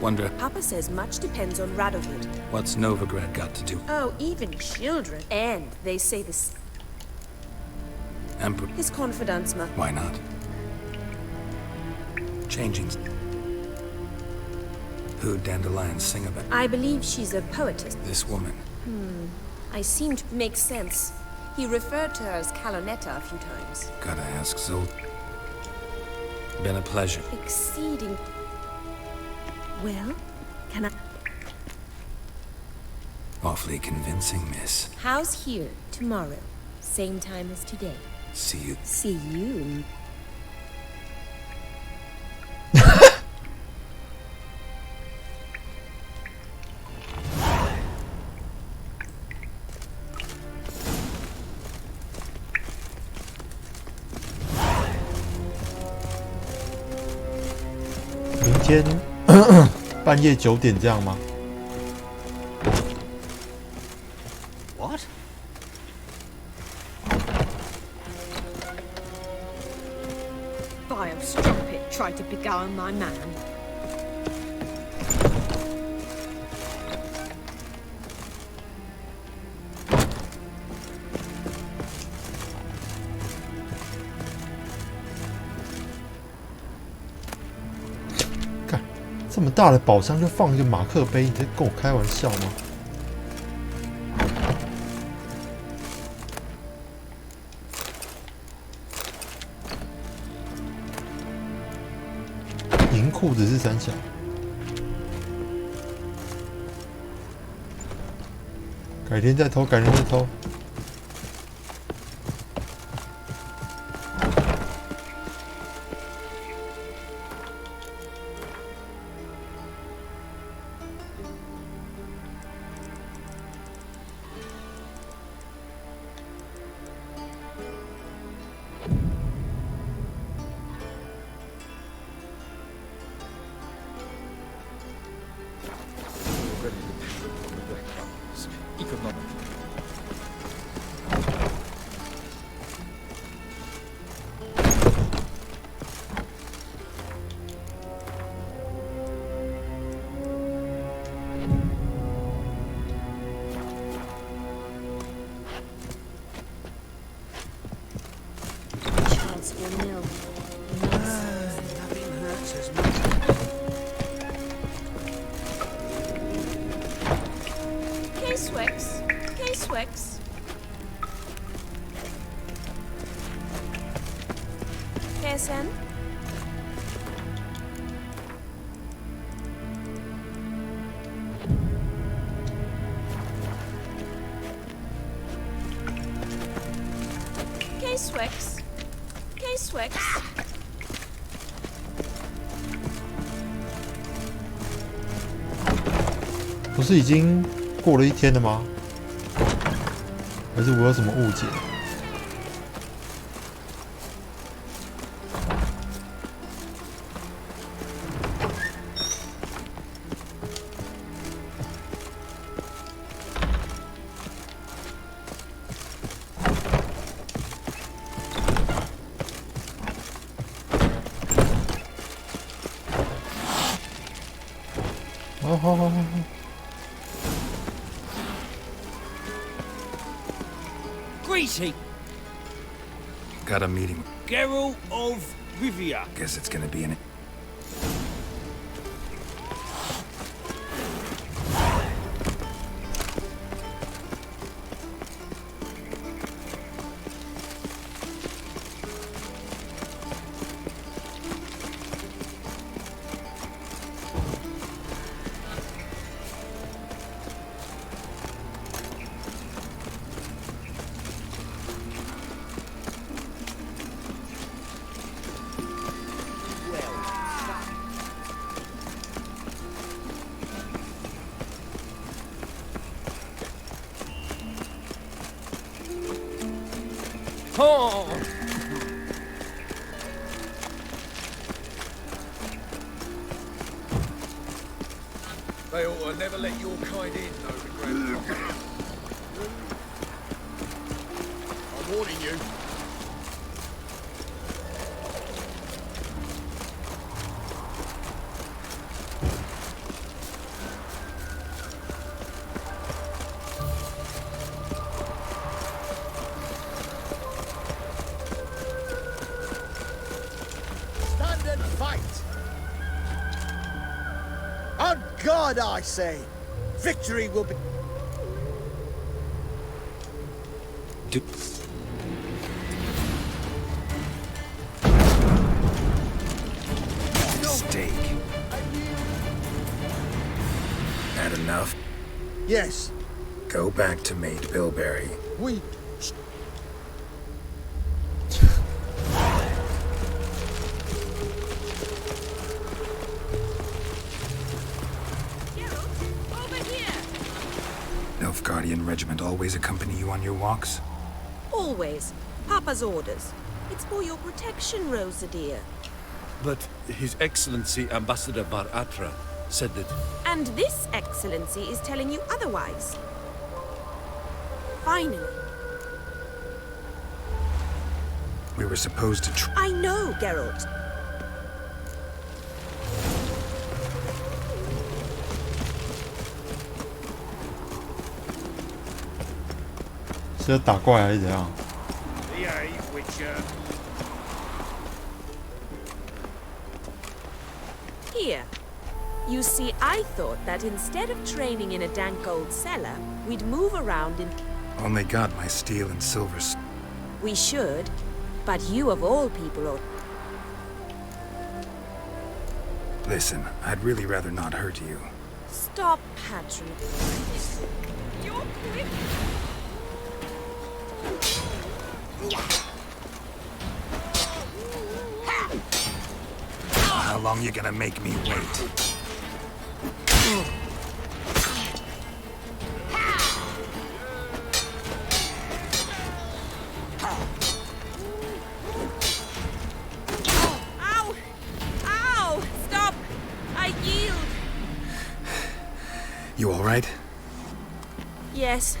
Wonder... Papa says much depends on Radovid. What's Novigrad got to do? Oh, even children. And they say this. Emperor... His confidants must... Why not? Changing... Who'd Dandelion sing about? I believe she's a poetess. This woman. I seem to make sense. He referred to her as Calonetta a few times. Gotta ask Zold. Been a pleasure. Exceeding... Well, can I... Awfully convincing, miss. How's here tomorrow? Same time as today. See you. See you. 明天半夜9点这样吗？ What? vile strumpet tried to beguile my man. 这么大的宝箱就放一个马克杯，你在跟我开玩笑吗？银裤子是三小，改天再偷，改天再偷。KSN? K-Swix. K-Swix. 不是已经过了一天了吗？还是我有什么误解？好。Greeting! Got a meeting. Geralt of Rivia. Guess it's gonna be an... Oh! They ought to never let your kind in, though, the Grand. I'm warning you. Stand and fight! On God, I say! Victory will be... Steak. Had enough? Yes. Go back to Maid Bilberry. We... Nilfgaardian regiment always accompany you on your walks? Always. Papa's orders. It's for your protection, Rosa dear. But His Excellency Ambassador Bar Atra said that... And this excellency is telling you otherwise. Finally. We were supposed to I know, Geralt. 是要打怪还是怎样？ Yay, Witcher. Here. You see, I thought that instead of training in a dank old cellar, we'd move around in... Only got my steel and silver. We should, but you of all people ought... Listen, I'd really rather not hurt you. Stop, Patrick. You're quick. How long you gonna make me wait? Ow! Ow! Stop! I yield! You alright? Yes.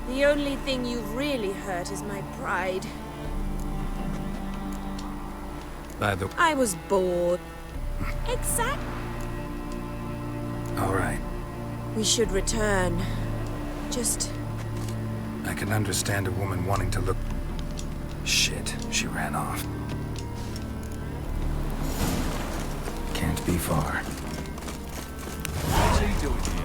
The only thing you've really hurt is my pride. By the... I was bored. Exact. Alright. We should return. Just... I can understand a woman wanting to look... Shit, she ran off. Can't be far. What's he doing here?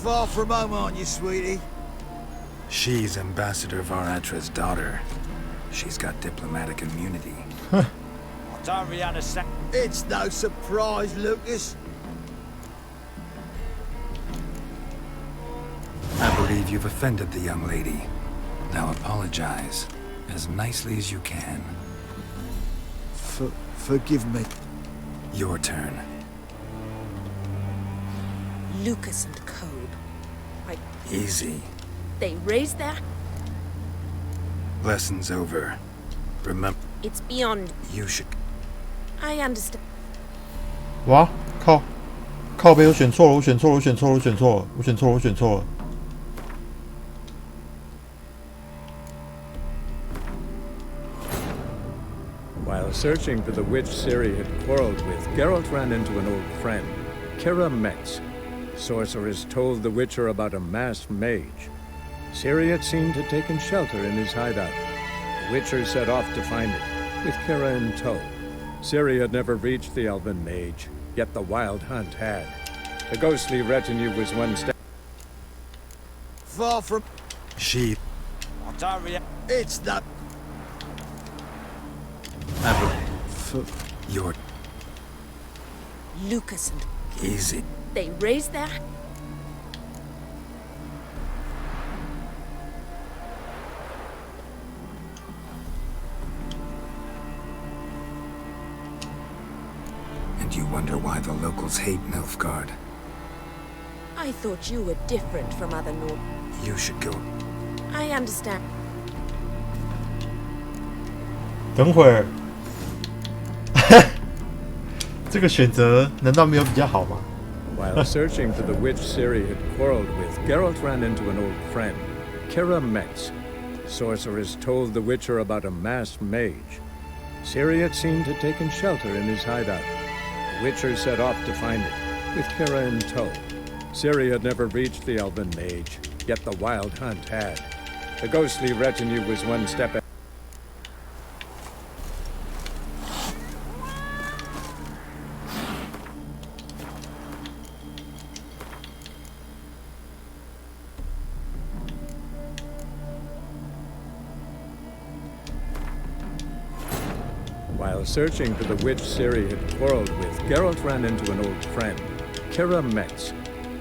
Far from home, aren't you, sweetie? She's Ambassador Varatra's daughter. She's got diplomatic immunity. I don't really understand. It's no surprise, Lucas. I believe you've offended the young lady. Now apologize, as nicely as you can. Forgive me. Your turn. Lucas and Cobe. Easy. They raised their... Lesson's over. Remember... It's beyond... You should... I understand. 哇，靠背，我选错了，我选错了，我选错了，我选错了，我选错了，我选错了。 While searching for the witch Ciri had quarreled with, Geralt ran into an old friend, Kira Metz. Sorcerers told the Witcher about a masked mage. Ciri had seemed to have taken shelter in his hideout. The Witcher set off to find it, with Kira in tow. Ciri had never reached the elven mage, yet the wild hunt had. The ghostly retinue was one step... Far from... She... It's not... Your... Lucas and... Easy. They raised their... And you wonder why the locals hate Nilfgaard. I thought you were different from other Nord... You should go. I understand. 等会儿，这个选择难道没有比较好吗？ While searching for the witch Ciri had quarreled with, Geralt ran into an old friend, Kira Metz. Sorcerers told the Witcher about a masked mage. Ciri had seemed to have taken shelter in his hideout. The Witcher set off to find it, with Kira in tow. Ciri had never reached the elven mage, yet the wild hunt had. The ghostly retinue was one step ahead. While searching for the witch Ciri had quarreled with, Geralt ran into an old friend, Kira Metz.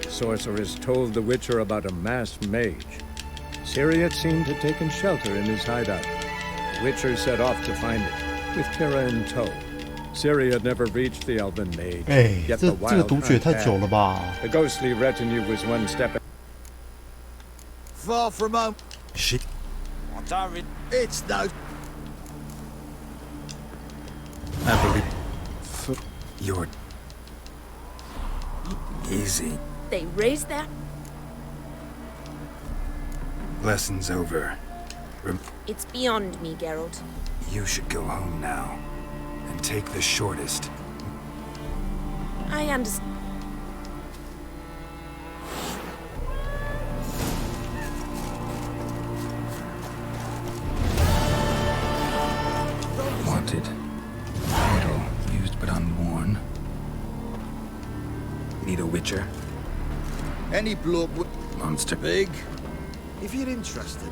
Sorcerers told the Witcher about a masked mage. Ciri had seemed to have taken shelter in his hideout. The Witcher set off to find it, with Kira in tow. Ciri had never reached the elven mage, yet the wild hunt had. The ghostly retinue was one step ahead. Far from home. She... It's no... I believe... Your... Easy. They raised their... Lesson's over. It's beyond me, Geralt. You should go home now. And take the shortest. I understand. Wanted. Idle. Used but unworn. Need a witcher? Any bloke Monster. big, if you're interested.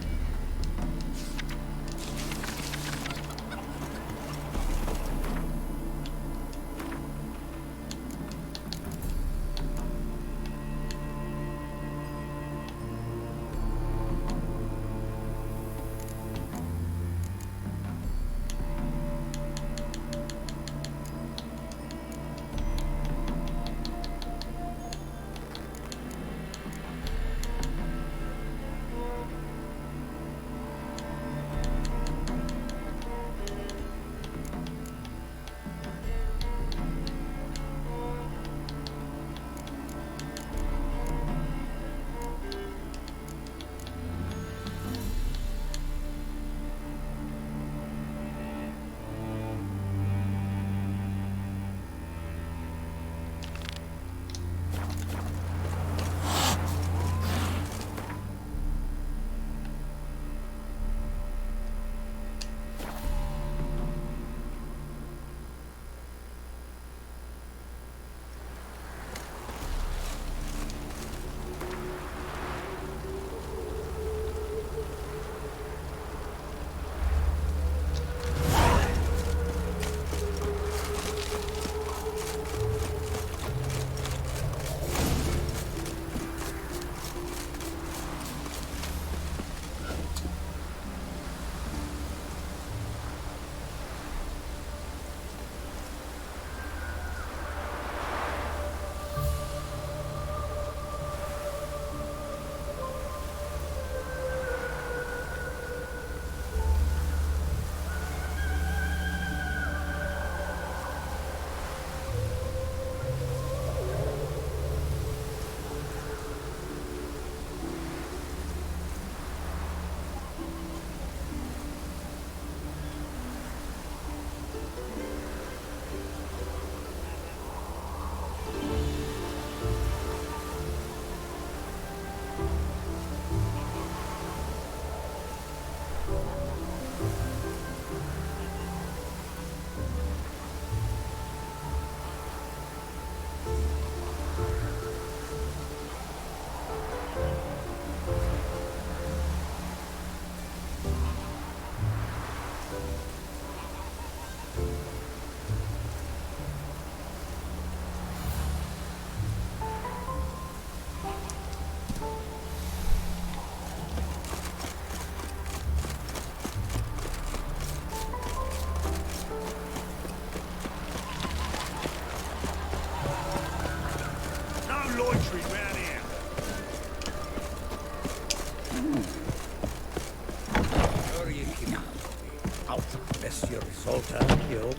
Sultan, you.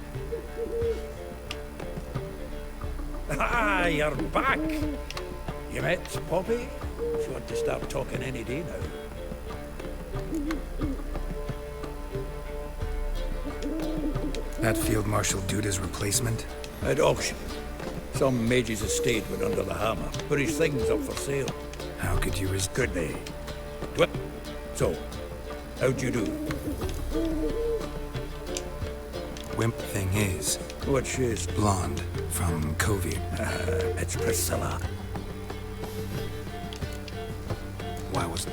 Ah, you're back. You met Poppy? She want to start talking any day now. That Field Marshal Duda's replacement? At auction. Some mage's estate went under the hammer. Put his things up for sale. How could you Could they? Well, so, how'd you do? Wimp thing is... Which is? Blonde, from Covey. It's Priscilla. Why was...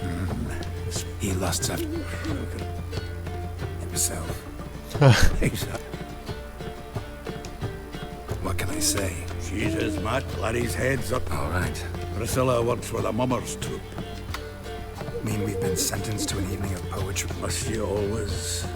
He lusts after... himself. What can I say? She's his mat, laddie's heads up. All right. Priscilla works for the mummers troupe. Mean we've been sentenced to an evening of poetry? Must you always...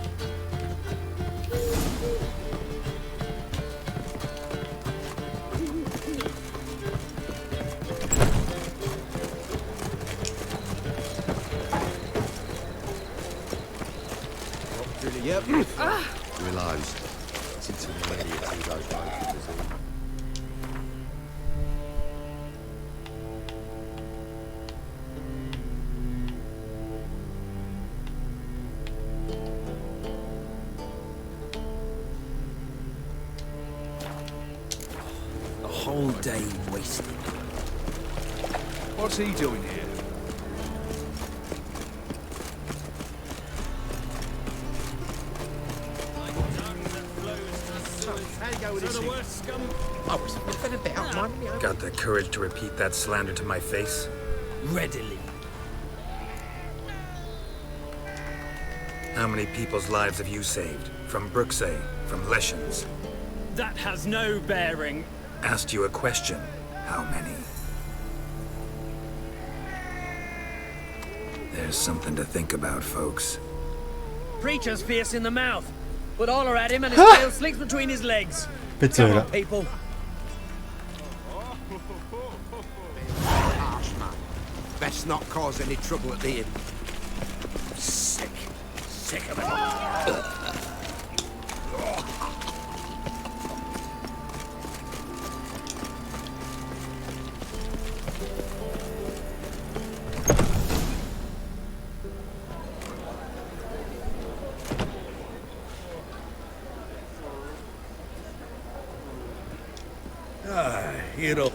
Yep. Realised. Since I'm ready to go back. day wasted. What's he doing here? I was nothing about money. Got the courage to repeat that slander to my face? Readily. How many people's lives have you saved? From Brooksay? From Leshens? That has no bearing. Asked you a question. How many? There's something to think about, folks. Preacher's fierce in the mouth, but all are at him and his tail slicks between his legs. Come on, people. Harsh, man. Best not cause any trouble at the inn. Sick. Sick of it. Hero.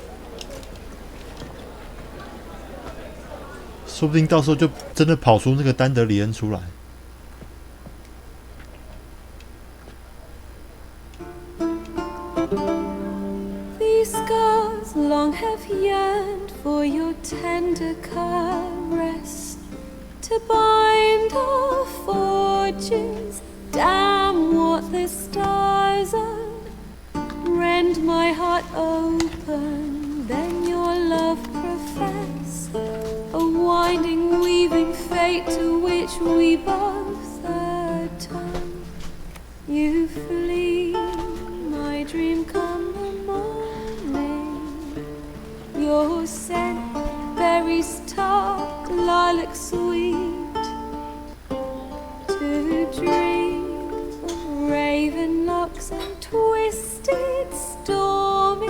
说不定到时候就真的跑出那个丹德里恩出来。These scars long have yearned for your tender caress, to bind our fortunes. Damn what the stars are. Rend my heart open, then your love profess, a winding, weaving fate to which we both atone. You flee, my dream come the morning. Your scent, berries tart, lilac sweet, to dream of raven locks and twisted, stormy,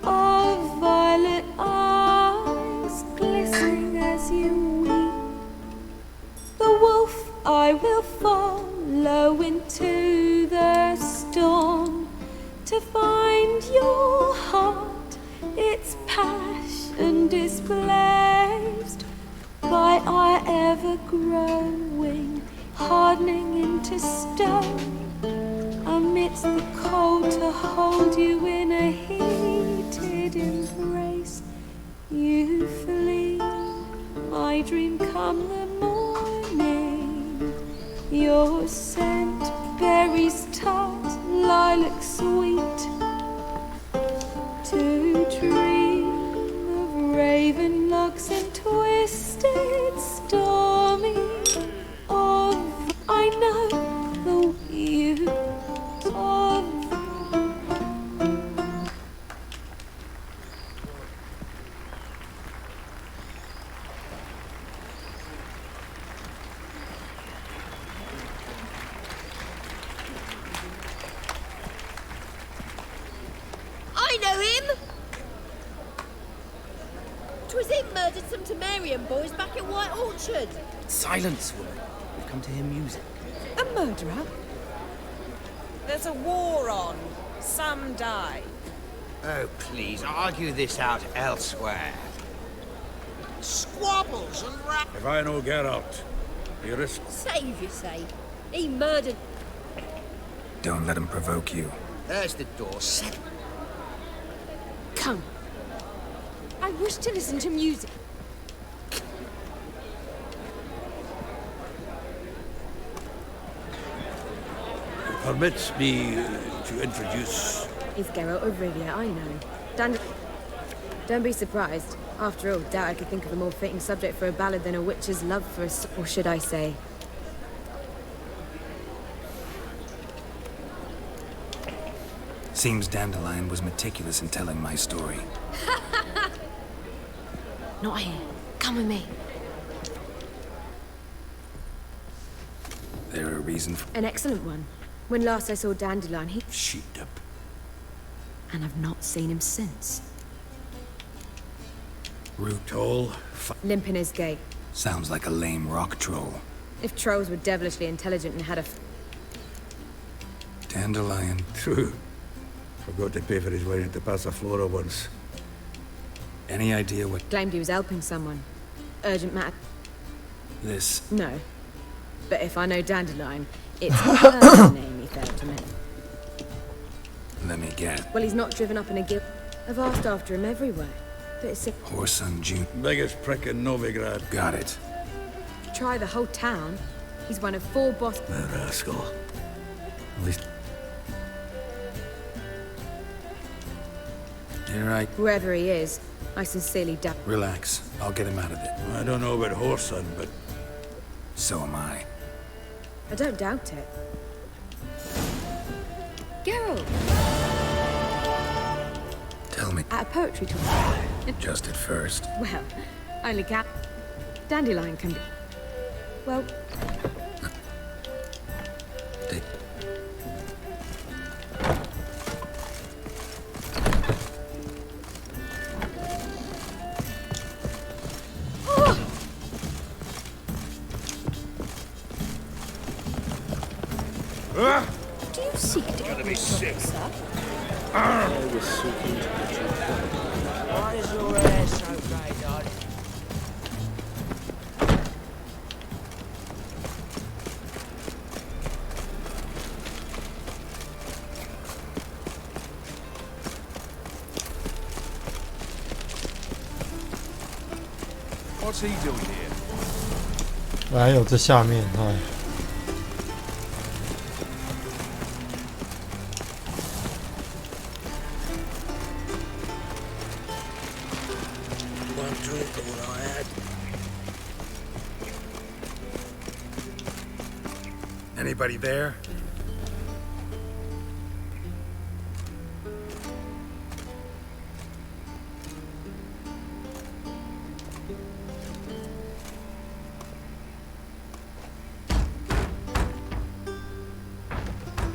of violet eyes glistening as you weep. The wolf I will follow into the storm, to find your heart, its passion displaced by our ever-growing, hardening into stone. Amidst the cold, to hold you in a heated embrace. You flee, my dream come the morning. Your scent, berries tart, lilac sweet, to dream of raven locks and twisted, stormy, of I know the you of I know him! 'Twas him murdered some Temerian boys back at White Orchard. Silence, woman. We've come to hear music. A murderer? There's a war on. Some die. Oh, please, argue this out elsewhere. Squabbles and rap. If I know Geralt, he risks. Save you say. He murdered. Don't let him provoke you. There's the door. Set. Come. I wish to listen to music. Permits me to introduce. It's Geralt of Rivia, I know. Don't be surprised. After all, doubt I could think of a more fitting subject for a ballad than a witch's love for a... or should I say... Seems Dandelion was meticulous in telling my story. Not here. Come with me. There a reason for... An excellent one. When last I saw Dandelion, he... Sheeped up. And I've not seen him since. Root tall. Limp in his gait. Sounds like a lame rock troll. If trolls were devilishly intelligent and had a... Dandelion. True. Forgot to pay for his way into Passaflora once. Any idea what Claimed he was helping someone. Urgent matter. this... No. But if I know Dandelion, it's her name he failed to mention. Let me guess. Well, he's not driven up in a guild. I've asked after him everywhere. But it's a... Horson June. Biggest prick in Novigrad. Got it. Try the whole town. He's one of 4 boss... The rascal. At least... You're right. Whoever he is, I sincerely doubt... Relax. I'll get him out of it. I don't know about Horson, but... So am I. I don't doubt it. Geralt! Tell me. At a poetry talk. Just at first. Well, only cat... Dandelion can be... Well... Do you seek to get me sick, sir? Why is your hair so grey, darling? What's he doing here? 还有这下面，哎。 One drink all I had. Anybody there?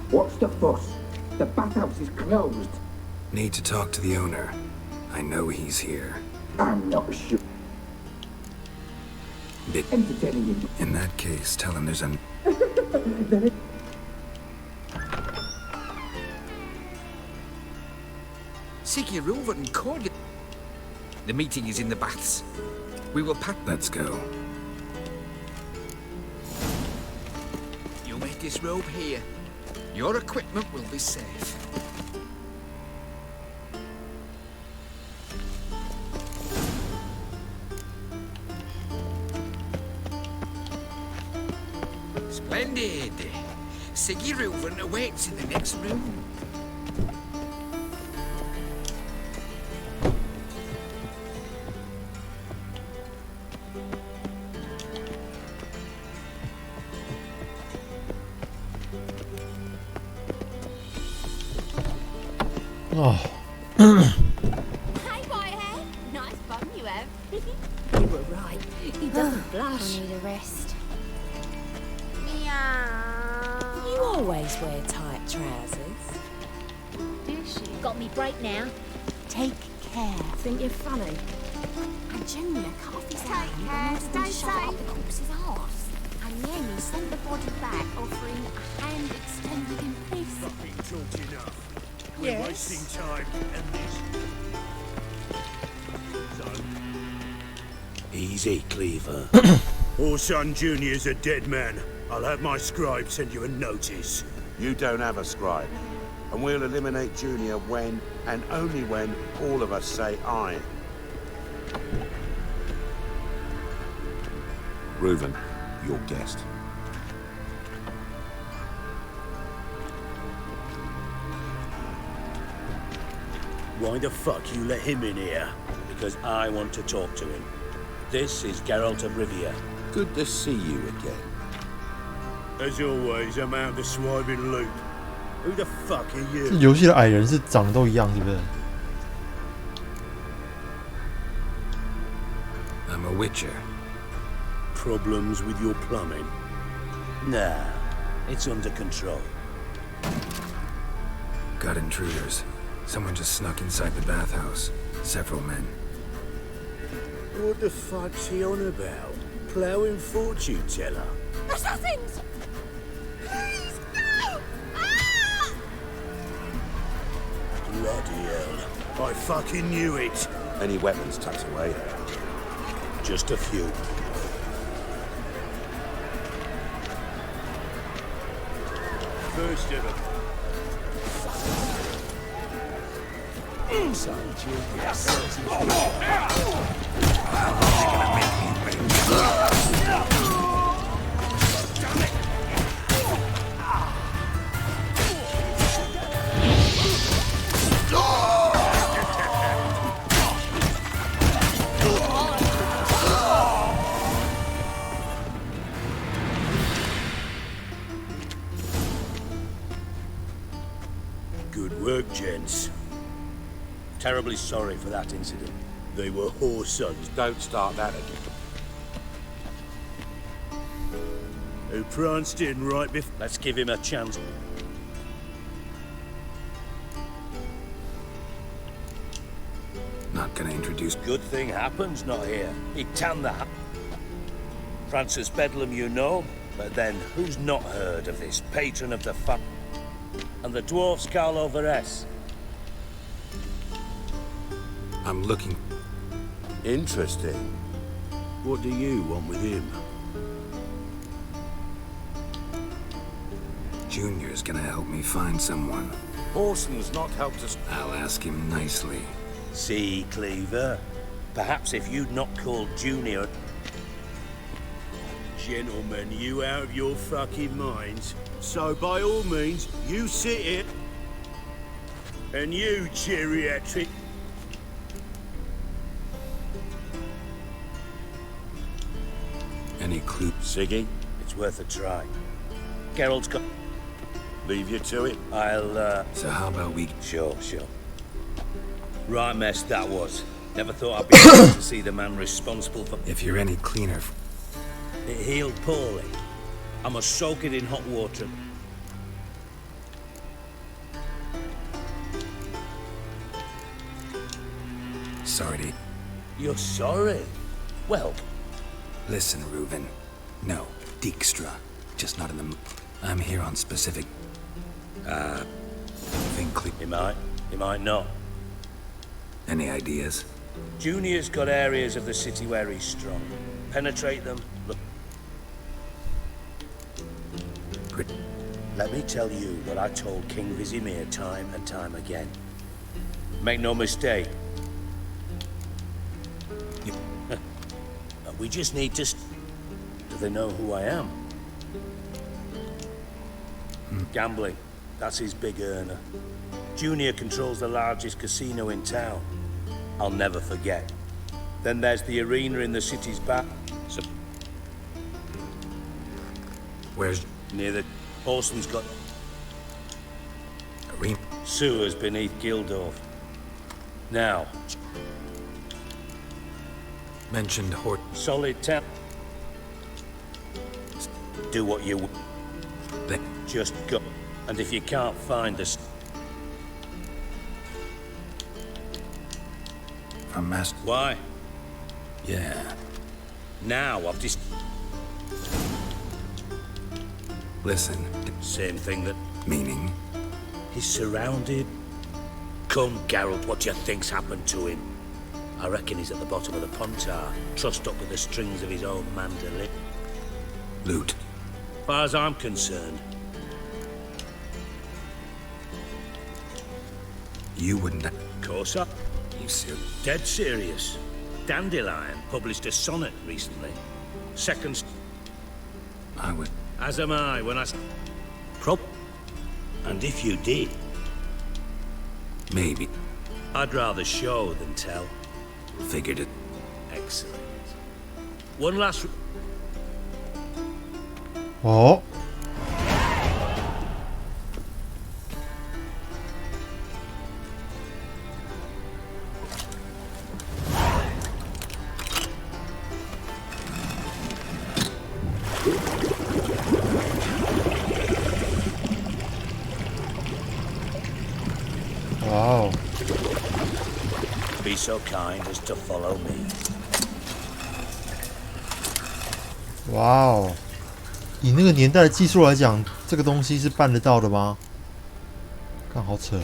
What's the fuss? The bathhouse is closed. Need to talk to the owner. I know he's here. I'm not sure. Bit entertaining you. In that case, tell him there's an... Siggy Rilver and Cordy. The meeting is in the baths. We will pack. Let's go. You'll make this robe here. Your equipment will be safe. Splendid. Siggy Rilver awaits in the next room. Oh. Hey, Whitehead. Nice bum you have. You were right. He doesn't blush. I need a rest. You always wear tight trousers. Do she? Got me break now. Take care. Think you're funny? And Junior cut off his hand and ordered them to shove it up the corpse's arse. And then he sent the body back, offering a hand extended in peace. Fucking talked enough. We're Yes. wasting time and this. Easy, Cleaver. Orson Jr.'s a dead man. I'll have my scribe send you a notice. You don't have a scribe. And we'll eliminate Junior when, and only when, all of us say aye. Reuven, your guest. Why the fuck you let him in here? Because I want to talk to him. This is Geralt of Rivia. Good to see you again. As always, I'm out the swiving loop. Who the fuck are 这 you? 游戏的矮人是长得都一样，是不是？ I'm a witcher. Problems with your plumbing? Nah, it's under control. Got intruders. Someone just snuck inside the bathhouse. Several men. What the fuck's he on about? Ploughing fortune teller? Assassins! Please, no! Ah! Bloody hell. I fucking knew it. Any weapons tucked away? Just a few. First of them. Good work, gents. Terribly sorry for that incident. They were whore sons. Don't start that again. Who pranced in right before. Let's give him a chance. Not gonna introduce. Good thing happens not here. He tanned the Francis Bedlam, you know, but then who's not heard of this patron of the fun? And the dwarf's Carlo Veres. I'm looking. Interesting. What do you want with him? Junior's gonna help me find someone. Orson's not helped us. I'll ask him nicely. See, Cleaver? Perhaps if you'd not called Junior... Gentlemen, you out of your fucking minds? So by all means, you sit here. And you, geriatric... Any clue? Siggy, it's worth a try. Geralt's got... Leave you to it. I'll, So how about we... Sure. Right mess that was. Never thought I'd be able to see the man responsible for... If you're any cleaner... It healed poorly. I must soak it in hot water. Sorry. You're sorry? Well... Listen, Reuven. No, Dijkstra. Just not in the... I'm here on specific... Think... He might not. Any ideas? Junior's got areas of the city where he's strong. Penetrate them, look... Let me tell you what I told King Vizimir time and time again. Make no mistake. We just need to... Do they know who I am? Gambling. That's his big earner. Junior controls the largest casino in town. I'll never forget. Then there's the arena in the city's back. So... Where's... Near the... Orson's got... Arena? Sewers beneath Gildorf. Now... Mentioned Hort... Solid town. Do what you... Just go. And if you can't find us... From Master... Why? Yeah. Now I've just... Listen. Same thing that... Meaning? He's surrounded. Come, Geralt, what do you think's happened to him? I reckon he's at the bottom of the Pontar, trussed up with the strings of his own mandolin. Loot. As far as I'm concerned. You wouldn't... Of course I... You serious? Dead serious. Dandelion published a sonnet recently. Second... I would... As am I when I... And if you did... Maybe. I'd rather show than tell. Figured it. Excellent. One last... Oh. Wow. Be so kind as to follow me.哇哦！以那个年代的技术来讲，这个东西是办得到的吗？看好扯。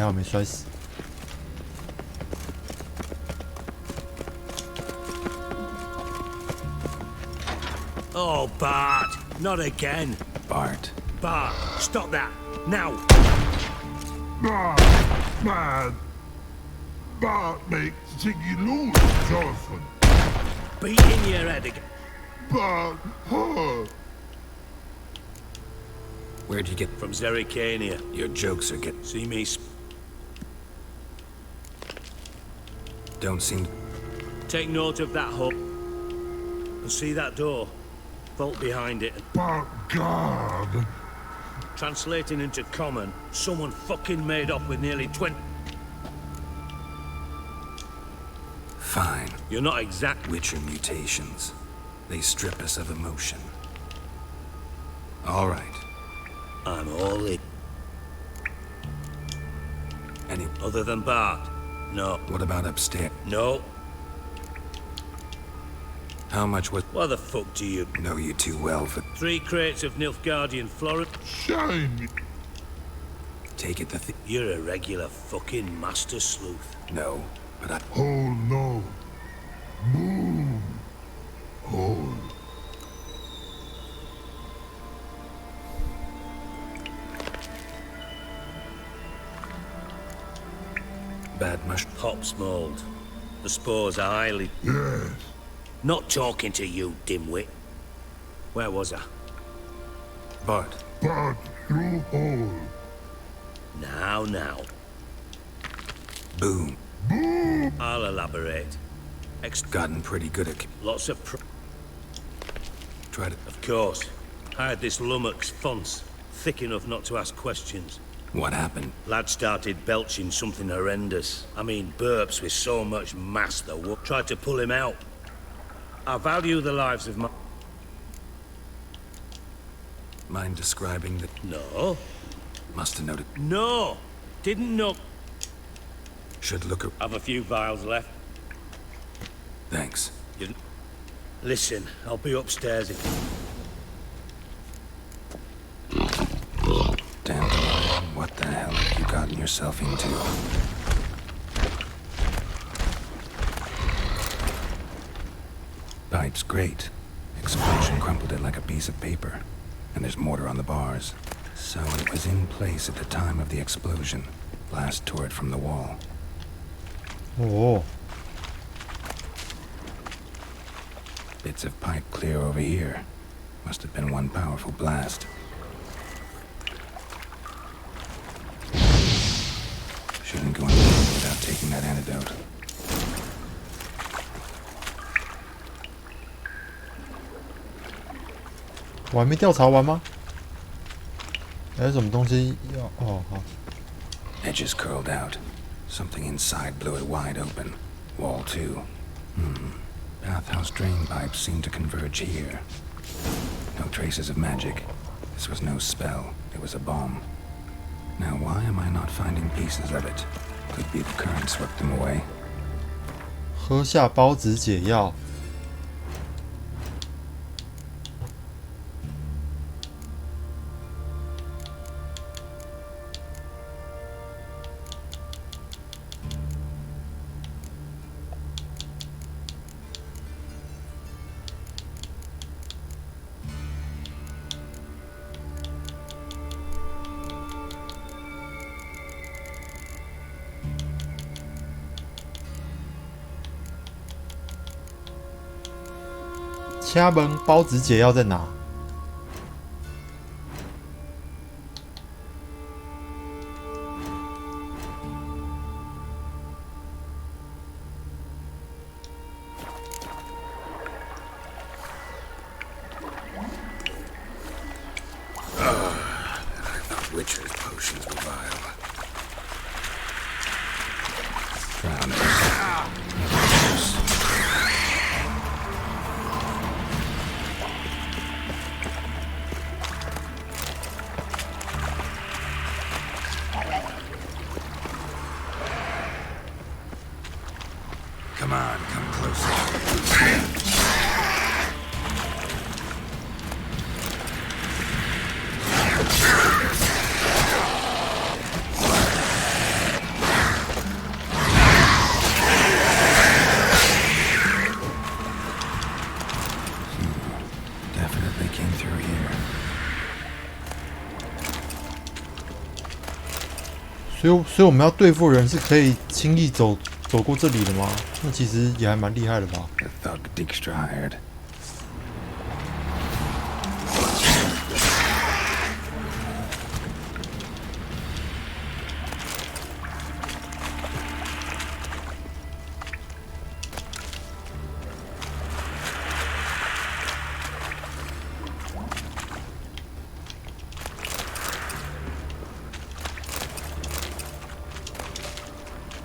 还好没摔死。Oh, Bart, not again. Bart. Bart, stop that. Now. Bart makes Ziggy lose often. Beat in your head again. Bart, Where'd you get from Zerrikania? Your jokes are getting. See me. Don't seem. Take note of that hub. And see that door? Vault behind it. But God. Translating into common, someone fucking made off with nearly 20. Fine. You're not exact. Witcher mutations. They strip us of emotion. All right. I'm all in. Any other than Bart? No. What about upstairs? No. How much was... Why the fuck do you... know you too well for... 3 crates of Nilfgaardian Florent. Shiny. Take it You're a regular fucking master sleuth. No, but I... Oh no. Boom. Hole. Bad mush. Hops mold. The spores are highly... Yes. Not talking to you, dimwit. Where was I? Bart. Bart through hole. Now. Boom. Boom. I'll elaborate. Gotten pretty good at... Lots of Try to... Of course. I had this lummox fonce. Thick enough not to ask questions. What happened? Lad started belching something horrendous. I mean, burps with so much mass the tried to pull him out. I value the lives of my... Mind describing the... No. Must have noted... No! Didn't know... Should look... Have a few vials left. Thanks. Listen, I'll be upstairs if... Dandelion, what the hell have you gotten yourself into? Pipe's great. Explosion crumpled it like a piece of paper. And there's mortar on the bars. So it was in place at the time of the explosion. Blast tore it from the wall. Oh. Bits of pipe clear over here. Must have been one powerful blast. Shouldn't go in without taking that antidote.我还没调查完吗？还有什么东西要？哦，好。Edges curled out. Something inside blew it wide open. Wall too. Bathhouse drain pipes seem to converge here. No traces of magic. This was no spell. It was a bomb. Now why am I not finding pieces of it? Could be the current swept them away. 喝下孢子解药。请问孢子解药在哪？Witcher's potions were vile. came through here. 所以我们要对付人是可以轻易走过这里的吗？那其实也还蛮厉害的吧。The thug Dijkstra hired.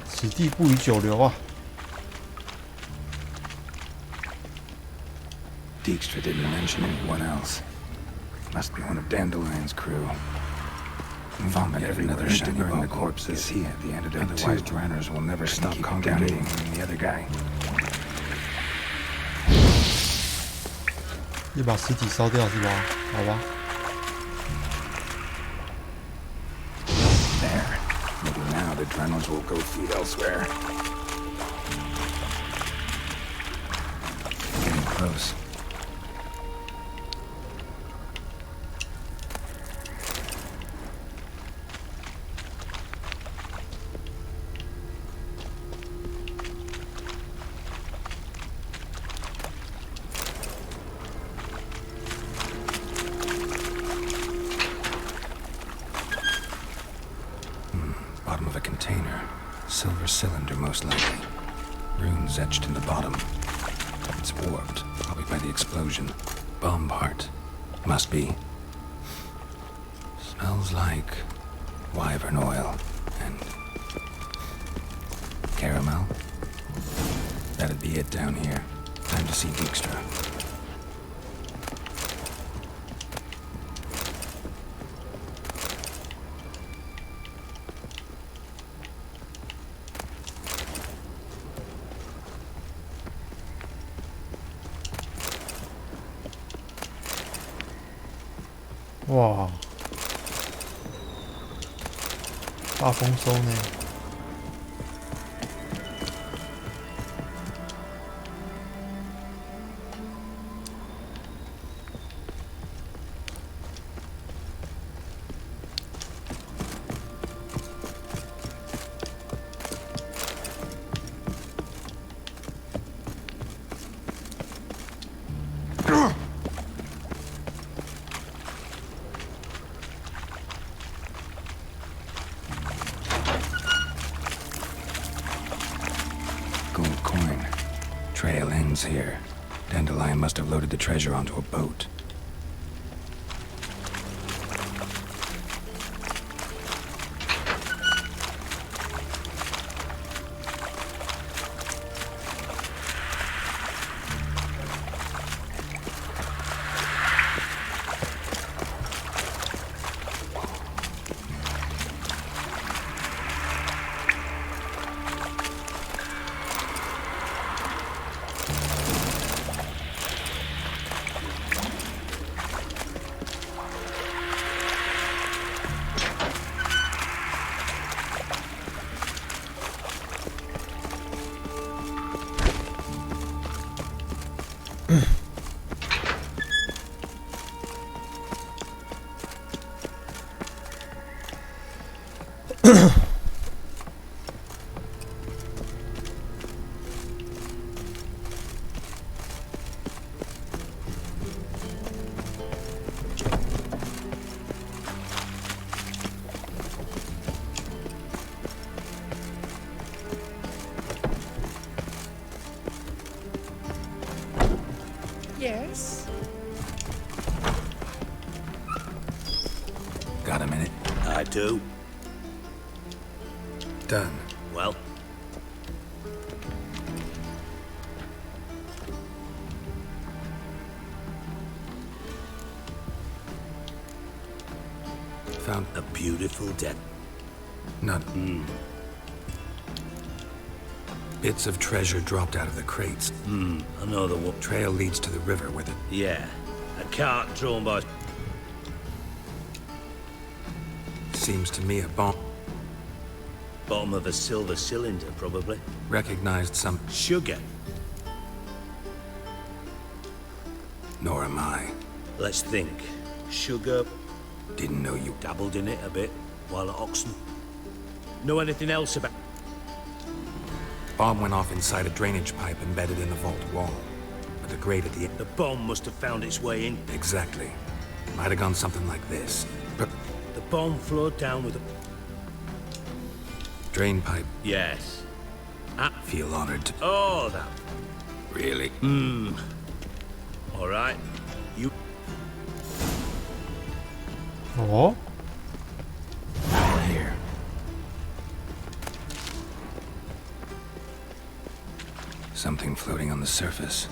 此地不宜久留啊。 Dijkstra didn't mention anyone else. Must be one of Dandelion's crew. Vomit another shining the corpses here at the end of it. Otherwise, Dranners will never stop congregating the other guy. 要把尸体烧掉是吧？好吧。 There. Maybe now the Dranners will go feed elsewhere. Getting close. Bottom of a container. Silver cylinder, most likely. Runes etched in the bottom. It's warped, probably by the explosion. Bomb part. Must be. Smells like wyvern oil and caramel. That'd be it down here. Time to see Dijkstra.哇，大丰收呢！Gold coin. Trail ends here. Dandelion must have loaded the treasure onto a boat. Yes? Got a minute? I do. Done. Well, Found a beautiful death. none. Bits of treasure dropped out of the crates. Another one. Trail leads to the river where the... Yeah. A cart drawn by... Seems to me a bomb. Bottom of a silver cylinder, probably. Recognized some... Sugar. Nor am I. Let's think. Sugar. Didn't know you Dabbled in it a bit while at Oxen. Know anything else about? Bomb went off inside a drainage pipe embedded in the vault wall. With a grate at the end. The bomb must have found its way in. Exactly. Might have gone something like this. But the bomb flowed down with a drain pipe. Yes. Feel honored to... Oh, that. Really? All right. You. Oh. Here. Something floating on the surface.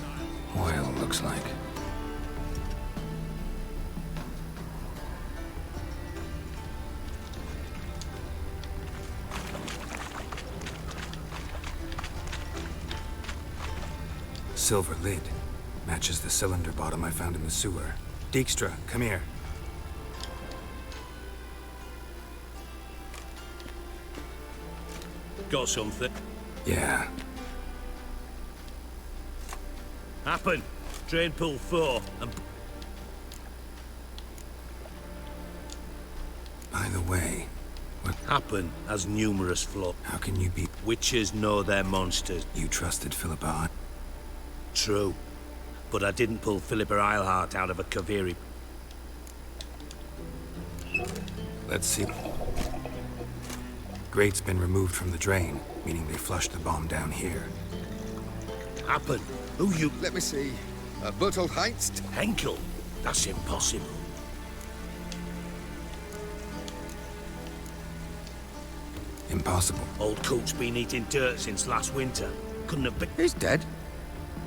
Oil, looks like. Silver lid. Matches the cylinder bottom I found in the sewer. Dijkstra, come here. Got something? Yeah. Happen. Drain pull 4 and... By the way, what... Happen has numerous flaws. How can you be... Witches know they're monsters. You trusted Philippa? True. But I didn't pull Philippa Eilhart out of a Kaviri. Let's see. Grate's been removed from the drain, meaning they flushed the bomb down here. Happen. Who you... Let me see. Bertolt Heinz? Henkel. That's impossible. Impossible. Old coot's been eating dirt since last winter. Couldn't have been... He's dead?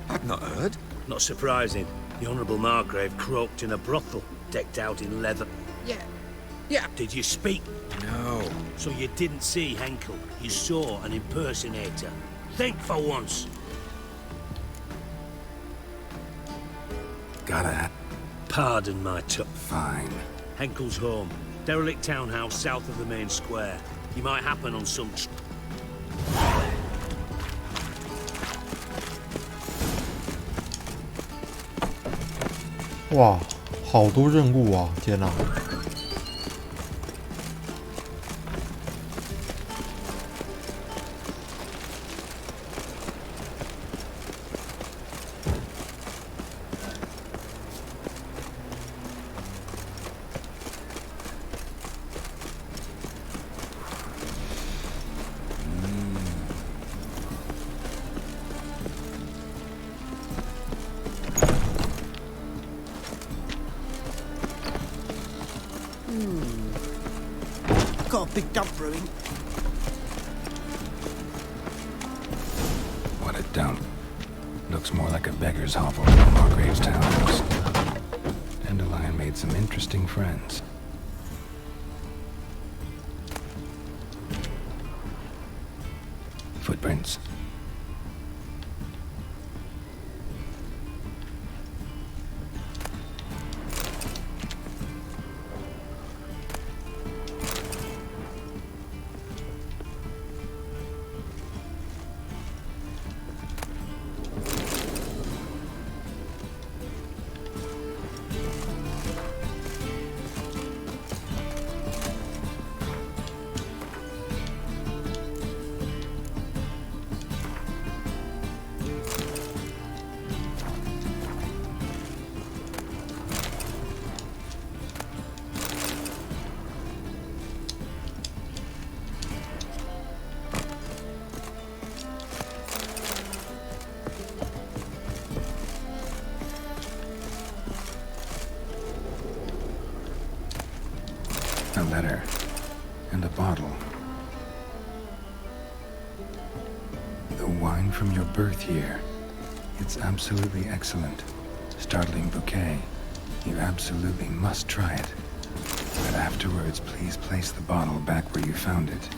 I've not heard. Not surprising. The Honourable Margrave croaked in a brothel, decked out in leather. Yeah. Did you speak? No. So you didn't see Henkel. You saw an impersonator. Think for once. Gotta... Pardon my Fine. Henkel's home. Derelict townhouse south of the main square. He might happen on some...哇，好多任务啊！天哪！Got a big dump brewing. What a dump. Looks more like a beggar's hovel than Margrave's townhouse. Dandelion made some interesting friends. Footprints. A letter. And a bottle. The wine from your birth year. It's absolutely excellent. Startling bouquet. You absolutely must try it. But afterwards, please place the bottle back where you found it.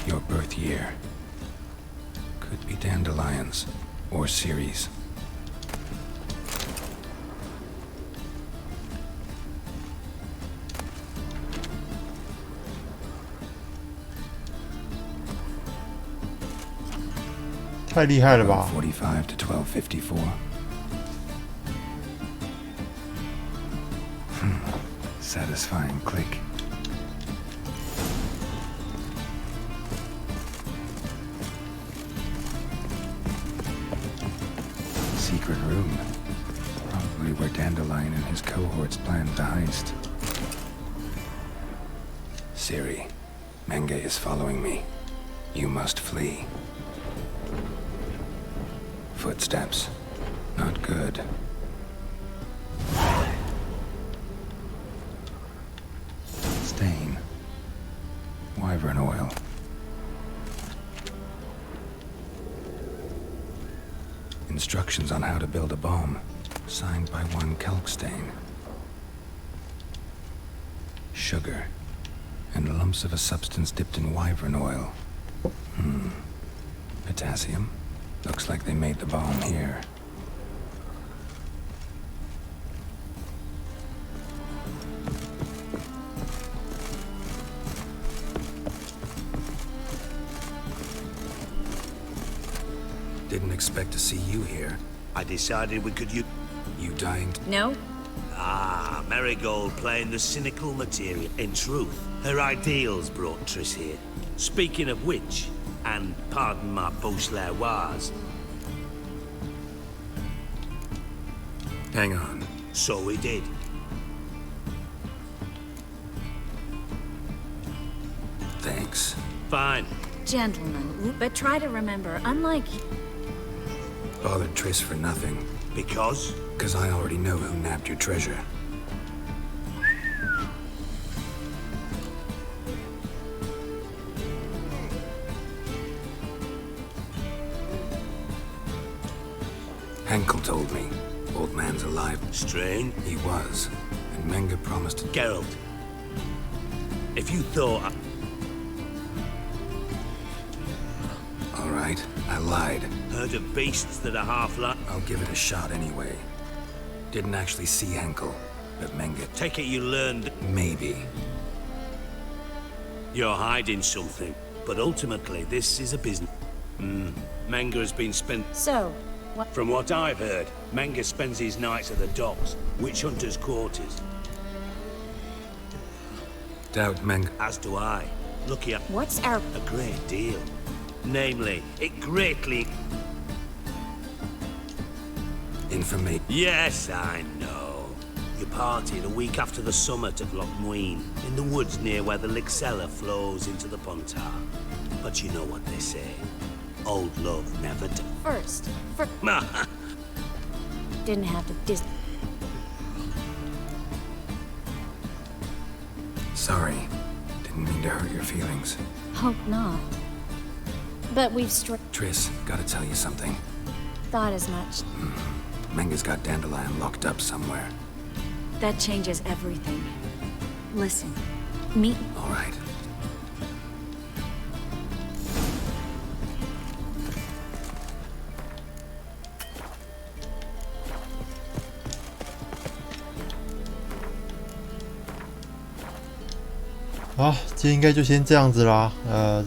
Your birth year. Could be dandelions. Or Ceres.太厉害了吧！ 45 to 1254. Satisfying click. Secret room. Probably where Dandelion and his cohorts planned the heist. Ciri, Menge is following me. You must flee. Footsteps. Not good. Stain. Wyvern oil. Instructions on how to build a bomb. Signed by one Kelkstain. Sugar. And lumps of a substance dipped in wyvern oil. Potassium. Looks like they made the bomb here. Didn't expect to see you here. I decided we could use... You dying? No? Ah, Marigold playing the cynical material. In truth, her ideals brought Triss here. Speaking of which, and pardon my bouche-la-oise. Hang on. So we did. Thanks. Fine. Gentlemen, but try to remember, unlike... Bothered Triss for nothing. Because? Because I already know who nabbed your treasure. Henkel told me. Old man's alive. Strange. He was. And Menge promised to... Geralt. If you thought... All right, I lied. Heard of beasts that are half-like? I'll give it a shot anyway. Didn't actually see Henkel, but Menge... Take it you learned... Maybe. You're hiding something. But ultimately, this is a business. Menge has been spent... So, what... From what I've heard, Menge spends his nights at the docks, witch hunters' quarters. Doubt Menge... As do I. Lucky I... What's our... A great deal. Namely, it greatly... Informate... Yes, I know. You partied a week after the summit at Loch Muin, in the woods near where the Lixella flows into the Pontar. But you know what they say. Old love never dies. First. Didn't have to Sorry. Didn't mean to hurt your feelings. Hope not. But we've Triss, gotta tell you something. thought as much. Menge's got Dandelion locked up somewhere. That changes everything. Listen, meet... All right.好，今天应该就先这样子啦。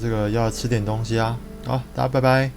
这个要吃点东西啊。好，大家拜拜。